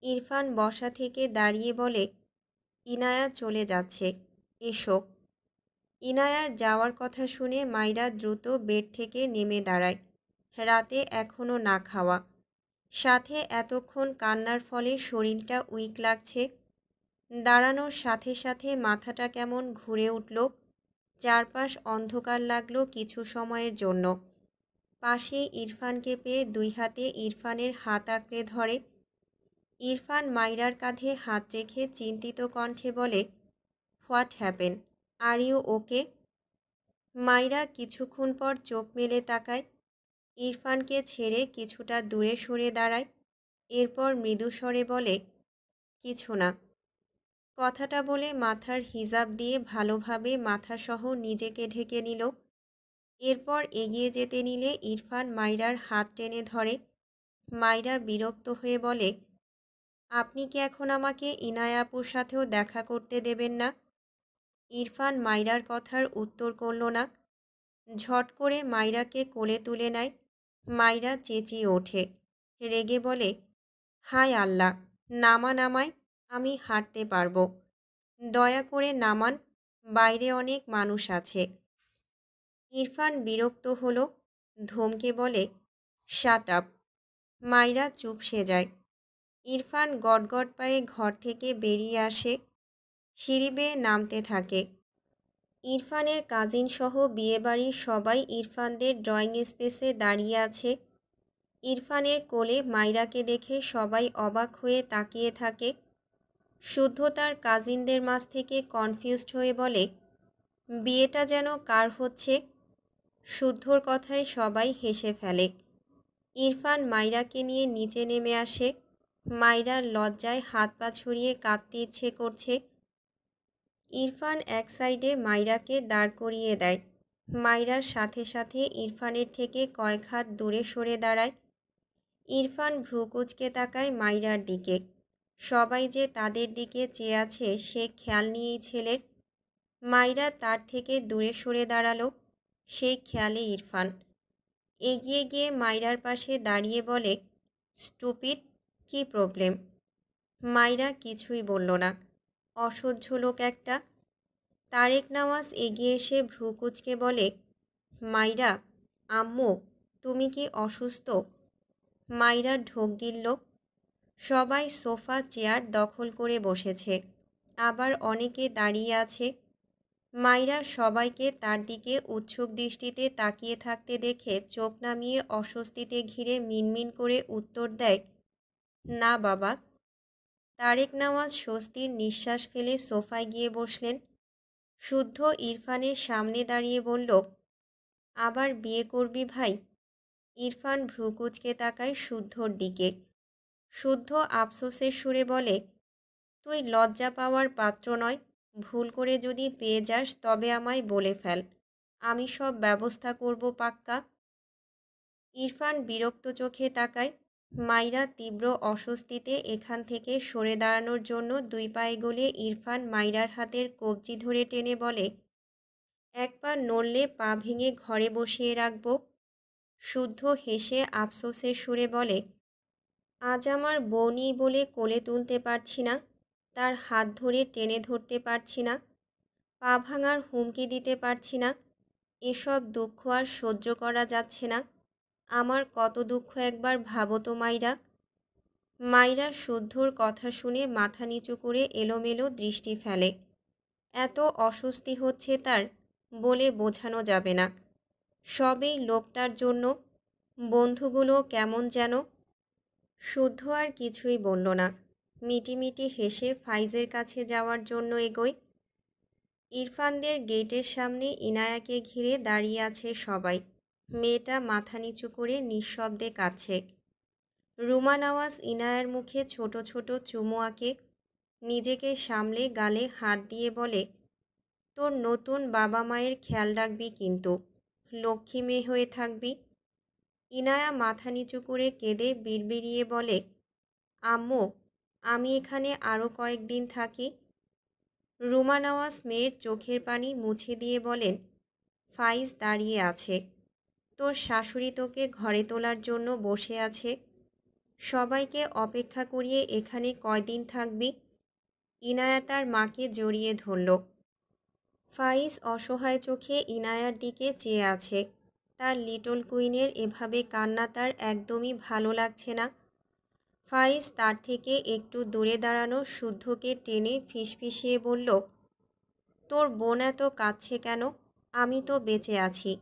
ইরফান বসা থেকে দাঁড়িয়ে বলে, ইনায়া চলে যাচ্ছে, এসো। ইনায়ার যাওয়ার কথা শুনে মাইরা দ্রুত বেড থেকে নেমে দাঁড়ায়। রাতে এখনও না খাওয়া, সাথে এতক্ষণ কান্নার ফলে শরীরটা উইক লাগছে। দাঁড়ানোর সাথে সাথে মাথাটা কেমন ঘুরে উঠল। চারপাশ অন্ধকার লাগলো কিছু সময়ের জন্য। পাশে ইরফানকে পেয়ে দুই হাতে ইরফানের হাত আঁকড়ে ধরে। ইরফান মাইরার কাঁধে হাত রেখে চিন্তিত কণ্ঠে বলে, what happen, are you okay? Maira কিছুক্ষণ পর চোখ মেলে তাকায়। ইরফানকে ছেড়ে কিছুটা দূরে সরে দাঁড়ায়। এরপর মৃদু স্বরে বলে, কিছু না। কথাটা বলে মাথার হিজাব দিয়ে ভালোভাবে মাথাসহ নিজেকে ঢেকে নিল। এরপর এগিয়ে যেতে নিলে ইরফান মাইরার হাত টেনে ধরে। মাইরা বিরক্ত হয়ে বলে, আপনি কি এখন আমাকে ইনায়া আপুর সাথেও দেখা করতে দেবেন না? ইরফান মাইরার কথার উত্তর করল না। ঝট করে মাইরাকে কোলে তুলে নেয়। মাইরা চেঁচিয়ে ওঠে, রেগে বলে, হায় আল্লাহ, নামান আমায়, আমি হাঁটতে পারবো। দয়া করে নামান, বাইরে অনেক মানুষ আছে। ইরফান বিরক্ত হলো, ধমকে বলে, শাট আপ। মাইরা চুপসে যায়। ইরফান গটগট পায়ে ঘর থেকে বেরিয়ে আসে, সিঁড়ি বেয়ে নামতে থাকে। ইরফানের কাজিন সহ বিয়েবাড়ির সবাই ইরফানদের ড্রয়িং স্পেসে দাঁড়িয়ে আছে। ইরফানের কোলে মাইরাকে দেখে সবাই অবাক হয়ে তাকিয়ে থাকে। শুদ্ধ তার কাজিনদের মাঝ থেকে কনফিউজড হয়ে বলে, বিয়েটা যেন কার হচ্ছে? শুদ্ধর কথায় সবাই হেসে ফেলে। ইরফান মাইরাকে নিয়ে নিচে নেমে আসে। মাইরার লজ্জায় হাত পা ছড়িয়ে কাঁদতে ইচ্ছে করছে। ইরফান এক সাইডে মাইরাকে দাঁড় করিয়ে দেয়। মাইরার সাথে সাথে ইরফানের থেকে কয়েক হাত দূরে সরে দাঁড়ায়। ইরফান ভ্রু কুঁচকে তাকায় মাইরার দিকে। সবাই যে তাদের দিকে চেয়ে আছে সে খেয়াল নিয়েই ছেলের। মাইরা তার থেকে দূরে সরে দাঁড়ালো, সেই খেয়ালে ইরফান এগিয়ে গিয়ে মাইরার পাশে দাঁড়িয়ে বলে, স্টুপিড, কী প্রবলেম? মাইরা কিছুই বলল না। অসহ্য লোক একটা। তারেক নওয়াজ এগিয়ে এসে ভ্রু কুঁচকে বলে, মাইরা, আম্মু, তুমি কি অসুস্থ? মাইরা ঢোক গিলল। সবাই সোফা চেয়ার দখল করে বসেছে, আবার অনেকে দাঁড়িয়ে আছে। মাইরা সবাইকে তার দিকে উৎসুক দৃষ্টিতে তাকিয়ে থাকতে দেখে চোখ নামিয়ে অস্বস্তিতে ঘিরে মিনমিন করে উত্তর দেয়, না বাবা। তারেক নওয়াজ স্বস্তির নিঃশ্বাস ফেলে সোফায় গিয়ে বসলেন। শুদ্ধ ইরফানের সামনে দাঁড়িয়ে বলল, আবার বিয়ে করবি ভাই? ইরফান ভ্রু কুঁচকে তাকায় শুদ্ধর দিকে। শুদ্ধ আফসোসের সুরে বলে, তুই লজ্জা পাওয়ার পাত্র নয়। ভুল করে যদি পেয়ে যাস তবে আমায় বলে ফেল, আমি সব ব্যবস্থা করব পাক্কা। ইরফান বিরক্ত চোখে তাকায়। মাইরা তীব্র অস্বস্তিতে এখান থেকে সরে দাঁড়ানোর জন্য দুই পায়ে গলিয়ে ইরফান মাইরার হাতের কবজি ধরে টেনে বলে, এক পা নড়লে পা ভেঙে ঘরে বসিয়ে রাখব। শুদ্ধ হেসে আফসোসের সুরে বলে, আজ আমার বউ নেই বলে কোলে তুলতে পারছি না, তার হাত ধরে টেনে ধরতে পারছি না, পা ভাঙার হুমকি দিতে পারছি না। এসব দুঃখ আর সহ্য করা যাচ্ছে না। আমার কত দুঃখ একবার ভাবো তো মাইরা। মাইরা শুদ্ধর কথা শুনে মাথা নিচু করে এলোমেলো দৃষ্টি ফেলে। এত অস্বস্তি হচ্ছে তার, বলে বোঝানো যাবে না। সবেই লোকটার জন্য। বন্ধুগুলো কেমন যেন। শুদ্ধ আর কিছুই বলল না। মিটিমিটি হেসে ফাইজের কাছে যাওয়ার জন্য এগোয়। ইরফানদের গেটের সামনে ইনায়াকে ঘিরে দাঁড়িয়ে আছে সবাই। মেয়েটা মাথা নিচু করে নিঃশব্দে কাঁদছে। রুমা নওয়াজ ইনায়ার মুখে ছোট ছোট চুমু আঁকে। নিজেকে সামলে গালে হাত দিয়ে বলে, তোর নতুন বাবা মায়ের খেয়াল রাখবি কিন্তু, লক্ষ্মী মেয়ে হয়ে থাকবি। ইনায়া মাথা নিচু করে কেঁদে বিড়বিড়িয়ে বলে, আম্মু, আমি এখানে আরও কয়েকদিন থাকি। রুমা নওয়াজ মেয়ের চোখের পানি মুছে দিয়ে বলেন, ফাইজ দাঁড়িয়ে আছে, তোর শাশুড়ি তোকে ঘরে তোলার জন্য বসে আছে। সবাইকে অপেক্ষা করিয়ে এখানে কয়দিন থাকবি? ইনায়া তার মাকে জড়িয়ে ধরল। ফাইজ অসহায় চোখে ইনায়ার দিকে চেয়ে আছে। তার লিটল কুইনের এভাবে কান্না তার একদমই ভালো লাগছে না। ফাইজ তার থেকে একটু দূরে দাঁড়ানো শুদ্ধকে টেনে ফিসফিসিয়ে বলল, তোর বোন এত কাঁদছে কেন? আমি তো বেঁচে আছি,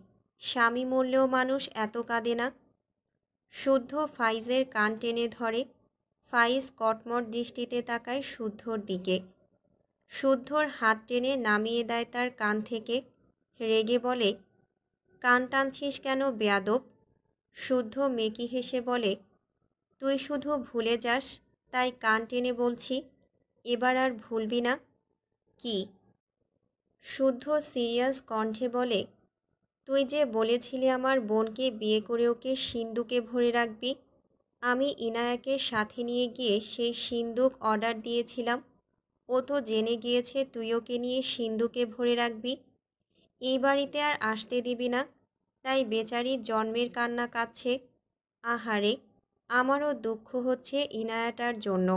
স্বামী মরলেও মানুষ এত কাঁদে না। শুদ্ধ ফাইজের কান টেনে ধরে। ফাইজ কটমট দৃষ্টিতে তাকায় শুদ্ধর দিকে। শুদ্ধর হাত টেনে নামিয়ে দেয় তার কান থেকে। রেগে বলে, কান টানছিস কেন বেয়াদব? শুদ্ধ মেকি হেসে বলে, তুই শুধু ভুলে যাস, তাই কান টেনে বলছি, এবার আর ভুলবি না। কি? শুদ্ধ সিরিয়াস কণ্ঠে বলে, তুই যে বলেছিলি আমার বোনকে বিয়ে করে ওকে সিন্দুকে ভরে রাখবি, আমি ইনায়াকে সাথে নিয়ে গিয়ে সেই সিন্দুক অর্ডার দিয়েছিলাম। ও তো জেনে গিয়েছে তুই ওকে নিয়ে সিন্দুকে ভরে রাখবি। এই বাড়িতে আর আসতে দিবি না, তাই বেচারি জন্মের কান্না কাঁদছে। আহারে, আমারও দুঃখ হচ্ছে ইনায়াটার জন্য।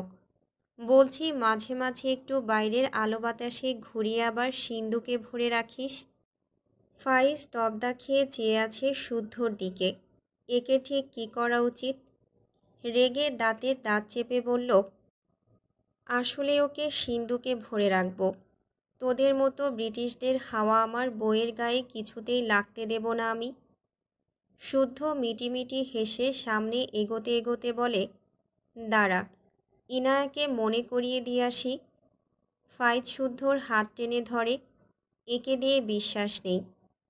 বলছি মাঝে মাঝে একটু বাইরের আলো বাতাসে ঘুরিয়ে আবার সিন্দুকে ভরে রাখিস। ফাইজ তবদা খেয়ে চেয়ে আছে শুদ্ধর দিকে। একে ঠিক কী করা উচিত? রেগে দাঁতে দাঁত চেপে বলল, আসলে ওকে সিন্ধুকে ভরে রাখবো। তোদের মতো ব্রিটিশদের হাওয়া আমার বইয়ের গায়ে কিছুতেই লাগতে দেব না আমি। শুদ্ধ মিটিমিটি হেসে সামনে এগোতে এগোতে বলে, দাঁড়া, ইনায়াকে মনে করিয়ে দিয়ে আসি। ফাইজ শুদ্ধর হাত টেনে ধরে। একে দিয়ে বিশ্বাস নেই।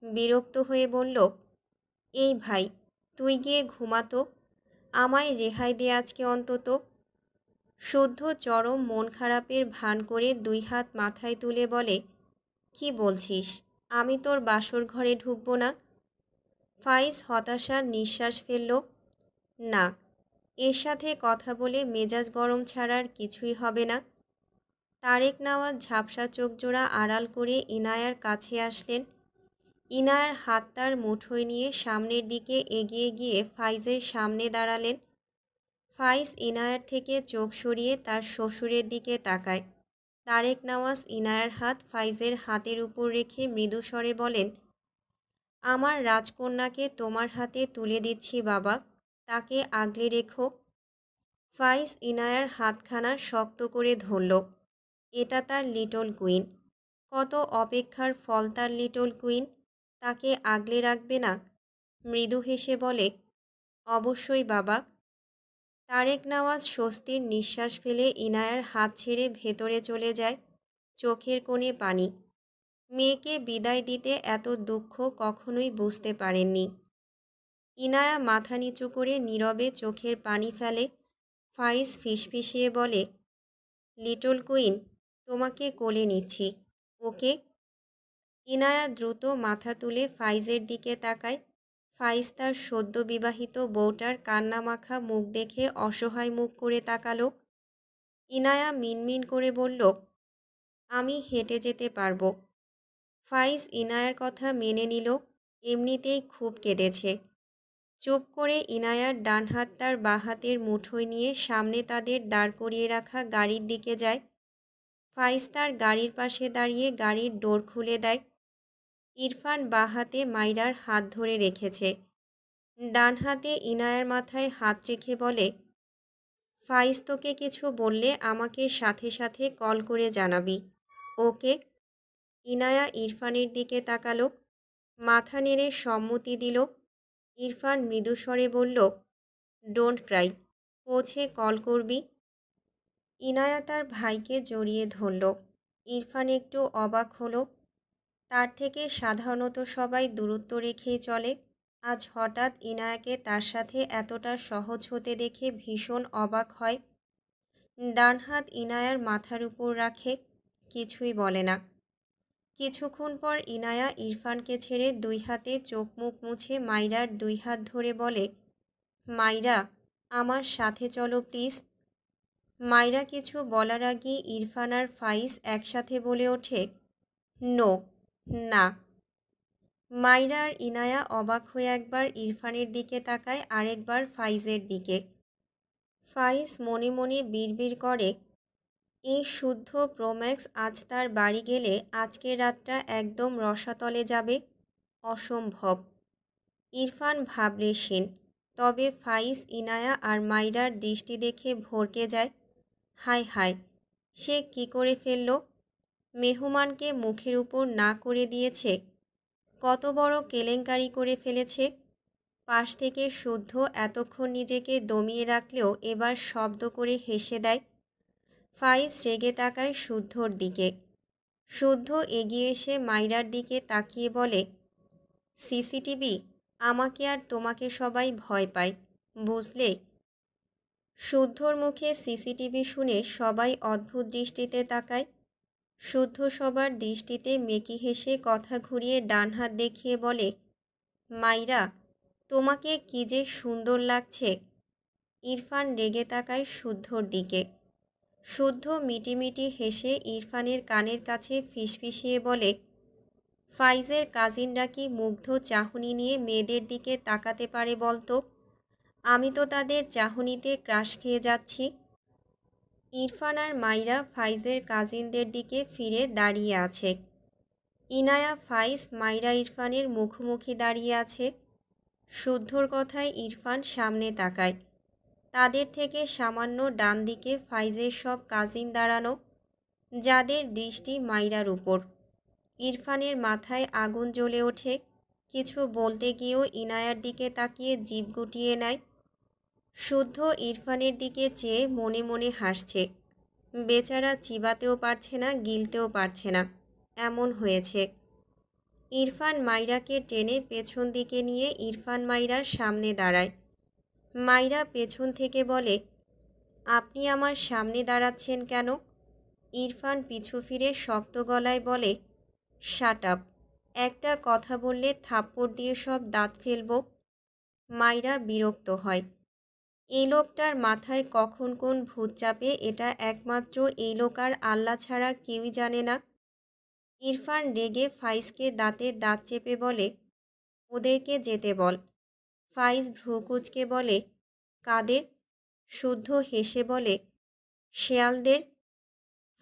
বিরক্ত হয়ে বলল, এই ভাই, তুই গিয়ে ঘুমাতো, আমায় রেহাই দে আজকে অন্তত। শুদ্ধ চরম মন খারাপের ভান করে 2 হাত মাথায় তুলে বলে, কি বলছিস? আমি তোর বাসর ঘরে ঢুকবো না? ফাইজ হতাশার নিঃশ্বাস ফেলল। না, এর সাথে কথা বলে মেজাজ গরম ছাড়ার কিছুই হবে না। তারেক নেওয়াজ ঝাপসা চোখজোড়া আড়াল করে ইনায়ার কাছে আসলেন। ইনায়ার হাত তার মুঠোয় নিয়ে সামনের দিকে এগিয়ে গিয়ে ফাইজের সামনে দাঁড়ালেন। ফাইজ ইনায়ার থেকে চোখ সরিয়ে তার শ্বশুরের দিকে তাকায়। তারেক নেওয়াজ ইনায়ার হাত ফাইজের হাতের উপর রেখে মৃদু স্বরে বলেন, আমার রাজকন্যাকে তোমার হাতে তুলে দিচ্ছি বাবা, তাকে আগলে রেখো। ফাইজ ইনায়ার হাতখানা শক্ত করে ধরল। এটা তার লিটল কুইন। কত অপেক্ষার ফল তার লিটল কুইন, তাকে আগলে রাখবে না? মৃদু হেসে বলে, অবশ্যই বাবা। তারেক নেওয়াজ স্বস্তির নিঃশ্বাস ফেলে ইনায়ার হাত ছেড়ে ভেতরে চলে যায়। চোখের কোণে পানি। মেয়েকে বিদায় দিতে এত দুঃখ কখনোই বুঝতে পারেননি। ইনায়া মাথা নিচু করে নীরবে চোখের পানি ফেলে। ফাইজ ফিসফিসিয়ে বলে, লিটল কুইন, তোমাকে কোলে নিচ্ছি, ওকে? ইনায়া দ্রুত মাথা তুলে ফাইজের দিকে তাকায়। ফাইজ তার সদ্য বিবাহিত বউটার কান্নামাখা মুখ দেখে অসহায় মুখ করে তাকালো। ইনায়া মিনমিন করে বলল, আমি হেঁটে যেতে পারবো। ফাইজ ইনায়ার কথা মেনে নিল। এমনিতেই খুব কেঁদেছে। চুপ করে ইনায়ার ডান হাত তার বাঁ হাতের মুঠোয় নিয়ে সামনে তাদের দাঁড় করিয়ে রাখা গাড়ির দিকে যায়। ফাইজ তার গাড়ির পাশে দাঁড়িয়ে গাড়ির ডোর খুলে দেয়। ইরফান বাঁ হাতে মাইরার হাত ধরে রেখেছে। ডান হাতে ইনায়ার মাথায় হাত রেখে বলে, ফাইজ তোকে কিছু বললে আমাকে সাথে সাথে কল করে জানাবি, ওকে? ইনায়া ইরফানের দিকে তাকালো। মাথা নেড়ে সম্মতি দিল। ইরফান মৃদুস্বরে বলল, ডোন্ট ক্রাই, পৌঁছে কল করবি। ইনায়া তার ভাইকে জড়িয়ে ধরল। ইরফান একটু অবাক হলো। তার থেকে সাধারণত সবাই দূরত্ব রেখেই চলে। আজ হঠাৎ ইনায়াকে তার সাথে এতটা সহজ হতে দেখে ভীষণ অবাক হয়। ডান হাত ইনায়ার মাথার উপর রাখে, কিছুই বলে না। কিছুক্ষণ পর ইনায়া ইরফানকে ছেড়ে 2 হাতে চোখ মুখ মুছে মাইরার 2 হাত ধরে বলে, মাইরা, আমার সাথে চলো প্লিজ। মাইরা কিছু বলার আগে ইরফান আর ফাইজ একসাথে বলে ওঠে, নো, না। মাইরা আর ইনায়া অবাক হয়ে একবার ইরফানের দিকে তাকায়, আরেকবার ফাইজের দিকে। ফাইজ মনে মনে বিড়বিড় করে, এই শুদ্ধ প্রোম্যাক্স আজ তার বাড়ি গেলে আজকের রাতটা একদম রসাতলে যাবে। অসম্ভব। ইরফান ভাবলেশীন। তবে ফাইজ ইনায়া আর মাইরার দৃষ্টি দেখে ভড়কে যায়। হায় হায়, সে কি করে ফেলল? মেহমানকে মুখের উপর না করে দিয়েছে। কত বড় কেলেঙ্কারি করে ফেলেছে। পাশ থেকে শুদ্ধ এতক্ষণ নিজেকে দমিয়ে রাখলেও এবার শব্দ করে হেসে দেয়। ফাইজ রেগে তাকায় শুদ্ধর দিকে। শুদ্ধ এগিয়ে এসে মাইরার দিকে তাকিয়ে বলে, সিসিটিভি, আমাকে আর তোমাকে সবাই ভয় পায়, বুঝলে? শুদ্ধর মুখে সিসিটিভি শুনে সবাই অদ্ভুত দৃষ্টিতে তাকায়। শুদ্ধ সবার দৃষ্টিতে মেকি হেসে কথা ঘুরিয়ে ডান হাত দেখিয়ে বলে, মাইরা, তোমাকে কি যে সুন্দর লাগছে। ইরফান রেগে তাকায় শুদ্ধর দিকে। শুদ্ধ মিটিমিটি হেসে ইরফানের কানের কাছে ফিসফিসিয়ে বলে, ফাইজের কাজিনরা কি মুগ্ধ চাহনি নিয়ে মেয়েদের দিকে তাকাতে পারে বলতো? আমি তো তাদের চাহনিতে ক্রাশ খেয়ে যাচ্ছি। ইরফান আর মাইরা ফাইজের কাজিনদের দিকে ফিরে দাঁড়িয়ে আছে। ইনায়া, ফাইজ, মাইরা ইরফানের মুখোমুখি দাঁড়িয়ে আছে। শুদ্ধর কথায় ইরফান সামনে তাকায়। তাদের থেকে সামান্য ডান দিকে ফাইজের সব কাজিন দাঁড়ানো, যাদের দৃষ্টি মাইরার উপর। ইরফানের মাথায় আগুন জ্বলে ওঠে। কিছু বলতে গিয়েও ইনায়ার দিকে তাকিয়ে জিভ গুটিয়ে নেয়। শুদ্ধ ইরফানের দিকে চেয়ে মনে মনে হাসছে। বেচারা চিবাতেও পারছে না, গিলতেও পারছে না, এমন হয়েছে। ইরফান মাইরাকে টেনে পেছন দিকে নিয়ে ইরফান মাইরার সামনে দাঁড়ায়। মাইরা পেছন থেকে বলে, আপনি আমার সামনে দাঁড়াচ্ছেন কেন? ইরফান পিছু ফিরে শক্ত গলায় বলে, শাট আপ, একটা কথা বললে থাপ্পড় দিয়ে সব দাঁত ফেলব। মাইরা বিরক্ত হয়। এই লোকটার মাথায় কখন কোন ভূত চাপে এটা একমাত্র এই লোক আর আল্লাহ ছাড়া কেউই জানে না। ইরফান রেগে ফাইজকে দাঁতে দাঁত চেপে বলে, ওদেরকে যেতে বল। ফাইজ ভ্রুকুচকে বলে, কাদের? শুদ্ধ হেসে বলে, শেয়ালদের।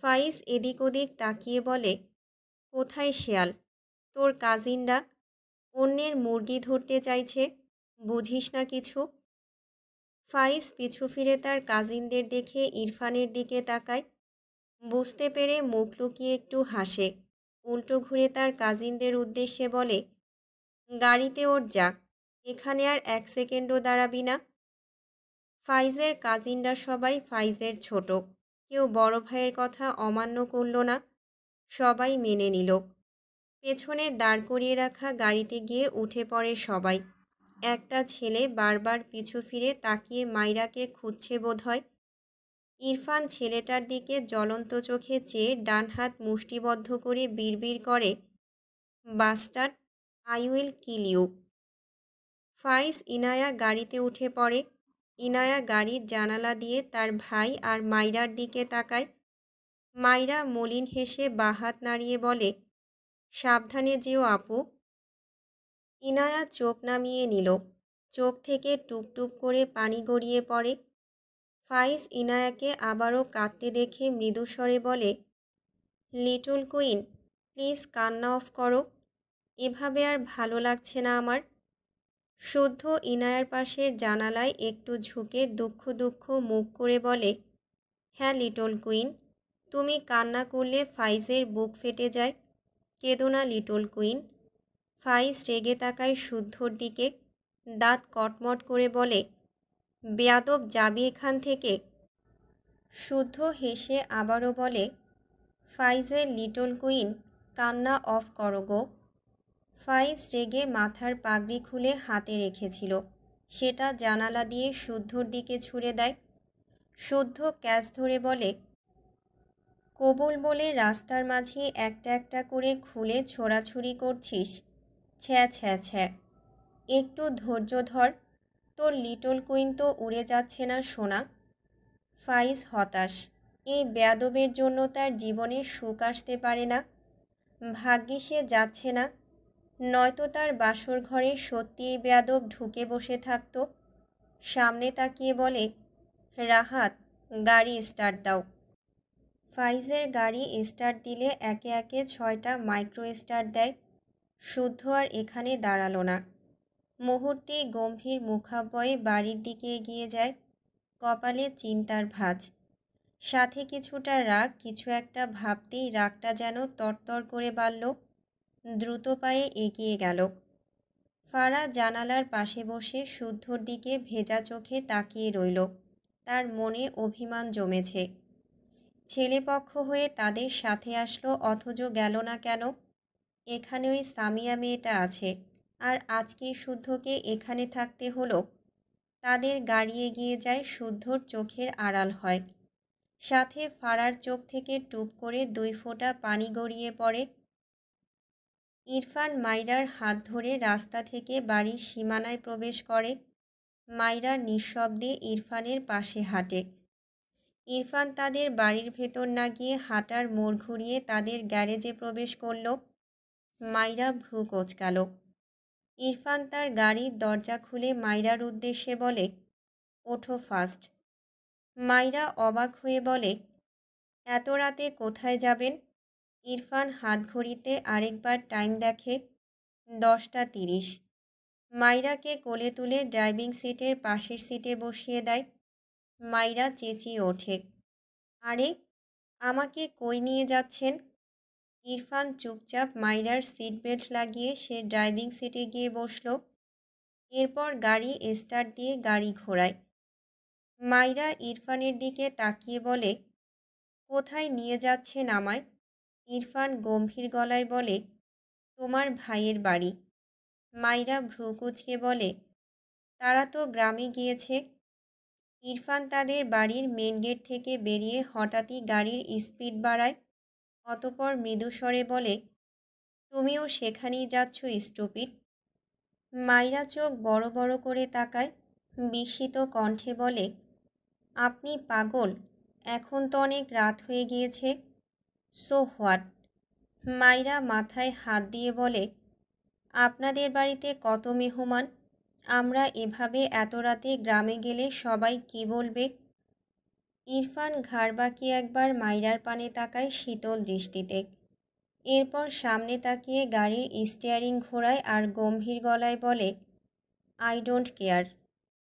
ফাইজ এদিক ওদিক তাকিয়ে বলে, কোথায় শেয়াল? তোর কাজিনরা অন্যের মুরগি ধরতে চাইছে, বুঝিস না কিছু? ফাইজ পিছু ফিরে তার কাজিনদের দেখে ইরফানের দিকে তাকায়। বুঝতে পেরে মুখ লুকিয়ে একটু হাসে। উল্টো ঘুরে তার কাজিনদের উদ্দেশ্যে বলে, গাড়িতে ওর যা, এখানে আর 1 সেকেন্ডও দাঁড়াবি না। ফাইজের কাজিনরা সবাই ফাইজের ছোট, কেউ বড় ভাইয়ের কথা অমান্য করল না, সবাই মেনে নিল। পেছনে দাঁড় করিয়ে রাখা গাড়িতে গিয়ে উঠে পড়ে সবাই। একটা ছেলে বারবার পিছু ফিরে তাকিয়ে মাইরাকে খুঁজছে বোধহয়। ইরফান ছেলেটার দিকে জ্বলন্ত চোখে চেয়ে ডান হাত মুষ্টিবদ্ধ করে বিড়বিড় করে, bastard, I will kill you. Faiz Inaya গাড়িতে উঠে পড়ে। ইনায়া গাড়ির জানালা দিয়ে তার ভাই আর মাইরার দিকে তাকায়। মাইরা মলিন হেসে বাহাত নাড়িয়ে বলে, সাবধানে যেও আপু। ইনায়া চোখ নামিয়ে নিল। চোখ থেকে টুপটুপ করে পানি গড়িয়ে পড়ে। ফাইজ ইনায়াকে আবারও কাঁদতে দেখে মৃদুস্বরে বলে, লিটল কুইন, প্লিজ কান্না অফ করো, এভাবে আর ভালো লাগছে না আমার। শুদ্ধ ইনায়ার পাশে জানালায় একটু ঝুঁকে দুঃখ দুঃখ মুখ করে বলে, হ্যাঁ লিটল কুইন, তুমি কান্না করলে ফাইজের বুক ফেটে যায়, কেঁদো না লিটল কুইন। ফাইজ রেগে তাকায় শুদ্ধর দিকে, দাঁত কটমট করে বলে, বেয়াদব, যাবি এখান থেকে। শুদ্ধ হেসে আবারও বলে, ফাইজের লিটল কুইন, কান্না অফ করো গো। ফাইজ রেগে মাথার পাগড়ি খুলে হাতে রেখেছিল, সেটা জানালা দিয়ে শুদ্ধর দিকে ছুঁড়ে দেয়। শুদ্ধ ক্যাচ ধরে বলে, কবুল বলে রাস্তার মাঝে একটা একটা করে খুলে ছোড়াছুড়ি করছিস? ছ্যা ছ্যা ছ্যা, একটু ধৈর্য ধর, তোর লিটল কুইন তো উড়ে যাচ্ছে না সোনা। ফাইজ হতাশ, এই বেয়াদবের জন্য তার জীবনে সুখ আসতে পারে না। ভাগ্যে সে যাচ্ছে না, নয়তো তার বাসর ঘরে সত্যিই বেয়াদব ঢুকে বসে থাকত। সামনে তাকিয়ে বলে, রাহাত, গাড়ি স্টার্ট দাও। ফাইজের গাড়ি স্টার্ট দিলে একে একে 6টা মাইক্রো স্টার্ট দেয়। শুদ্ধ আর এখানে দাঁড়ালো না, মুহূর্তেই গম্ভীর মুখাবয়ে বাড়ির দিকে এগিয়ে যায়। কপালে চিন্তার ভাঁজ, সাথে কিছুটা রাগ। কিছু একটা ভাবতেই রাগটা যেন তরতর করে বাড়ল। দ্রুত পায়ে এগিয়ে গেল। ফারা জানালার পাশে বসে শুদ্ধর দিকে ভেজা চোখে তাকিয়ে রইল। তার মনে অভিমান জমেছে। ছেলেপক্ষ হয়ে তাদের সাথে আসলো, অথচ গেল না কেন? এখানে ওই সামিয়া মেয়েটা আছে, আর আজকেই শুদ্ধকে এখানে থাকতে হলো। তাদের গাড়ি এগিয়ে যায়, শুদ্ধর চোখের আড়াল হয়। সাথে ফারার চোখ থেকে টুপ করে 2 ফোঁটা পানি গড়িয়ে পড়ে। ইরফান মাইরার হাত ধরে রাস্তা থেকে বাড়ির সীমানায় প্রবেশ করে। মাইরা নিঃশব্দে ইরফানের পাশে হাঁটে। ইরফান তাদের বাড়ির ভেতর না গিয়ে হাঁটার মোড় ঘুরিয়ে তাদের গ্যারেজে প্রবেশ করল। মাইরা ভ্রু কোঁচকাল। ইরফান তার গাড়ির দরজা খুলে মাইরার উদ্দেশ্যে বলে, ওঠো ফাস্ট। মাইরা অবাক হয়ে বলে, এত রাতে কোথায় যাবেন? ইরফান হাত ঘড়িতে আরেকবার টাইম দেখে, 10টা 30। মাইরাকে কোলে তুলে ড্রাইভিং সিটের পাশের সিটে বসিয়ে দেয়। মাইরা চেঁচিয়ে ওঠে, আরে আমাকে কই নিয়ে যাচ্ছেন? ইরফান চুপচাপ মাইরার সিট বেল্ট লাগিয়ে সে ড্রাইভিং সিটে গিয়ে বসল। এরপর গাড়ি স্টার্ট দিয়ে গাড়ি ঘোরায়। মাইরা ইরফানের দিকে তাকিয়ে বলে, কোথায় নিয়ে যাচ্ছেন আমায়? ইরফান গম্ভীর গলায় বলে, তোমার ভাইয়ের বাড়ি। মাইরা ভ্রু কুঁচকে বলে, তারা তো গ্রামে গিয়েছে। ইরফান তাদের বাড়ির মেন গেট থেকে বেরিয়ে হঠাৎই গাড়ির স্পিড বাড়ায়। অতপর মৃদুস্বরে বলে, তুমিও সেখানেই যাচ্ছ স্টুপিড। মাইরা চোখ বড় বড় করে তাকায়, বিস্মিত কণ্ঠে বলে, আপনি পাগল? এখন তো অনেক রাত হয়ে গিয়েছে। So what? মাইরা মাথায় হাত দিয়ে বলে, আপনাদের বাড়িতে কত মেহমান, আমরা এভাবে এত রাতে গ্রামে গেলে সবাই কি বলবে? ইরফান ঘাড় বাঁকিয়ে একবার মাইরার পানে তাকায় শীতল দৃষ্টিতে। এরপর সামনে তাকিয়ে গাড়ির স্টিয়ারিং ঘোরায় আর গম্ভীর গলায় বলে, আই ডোন্ট কেয়ার।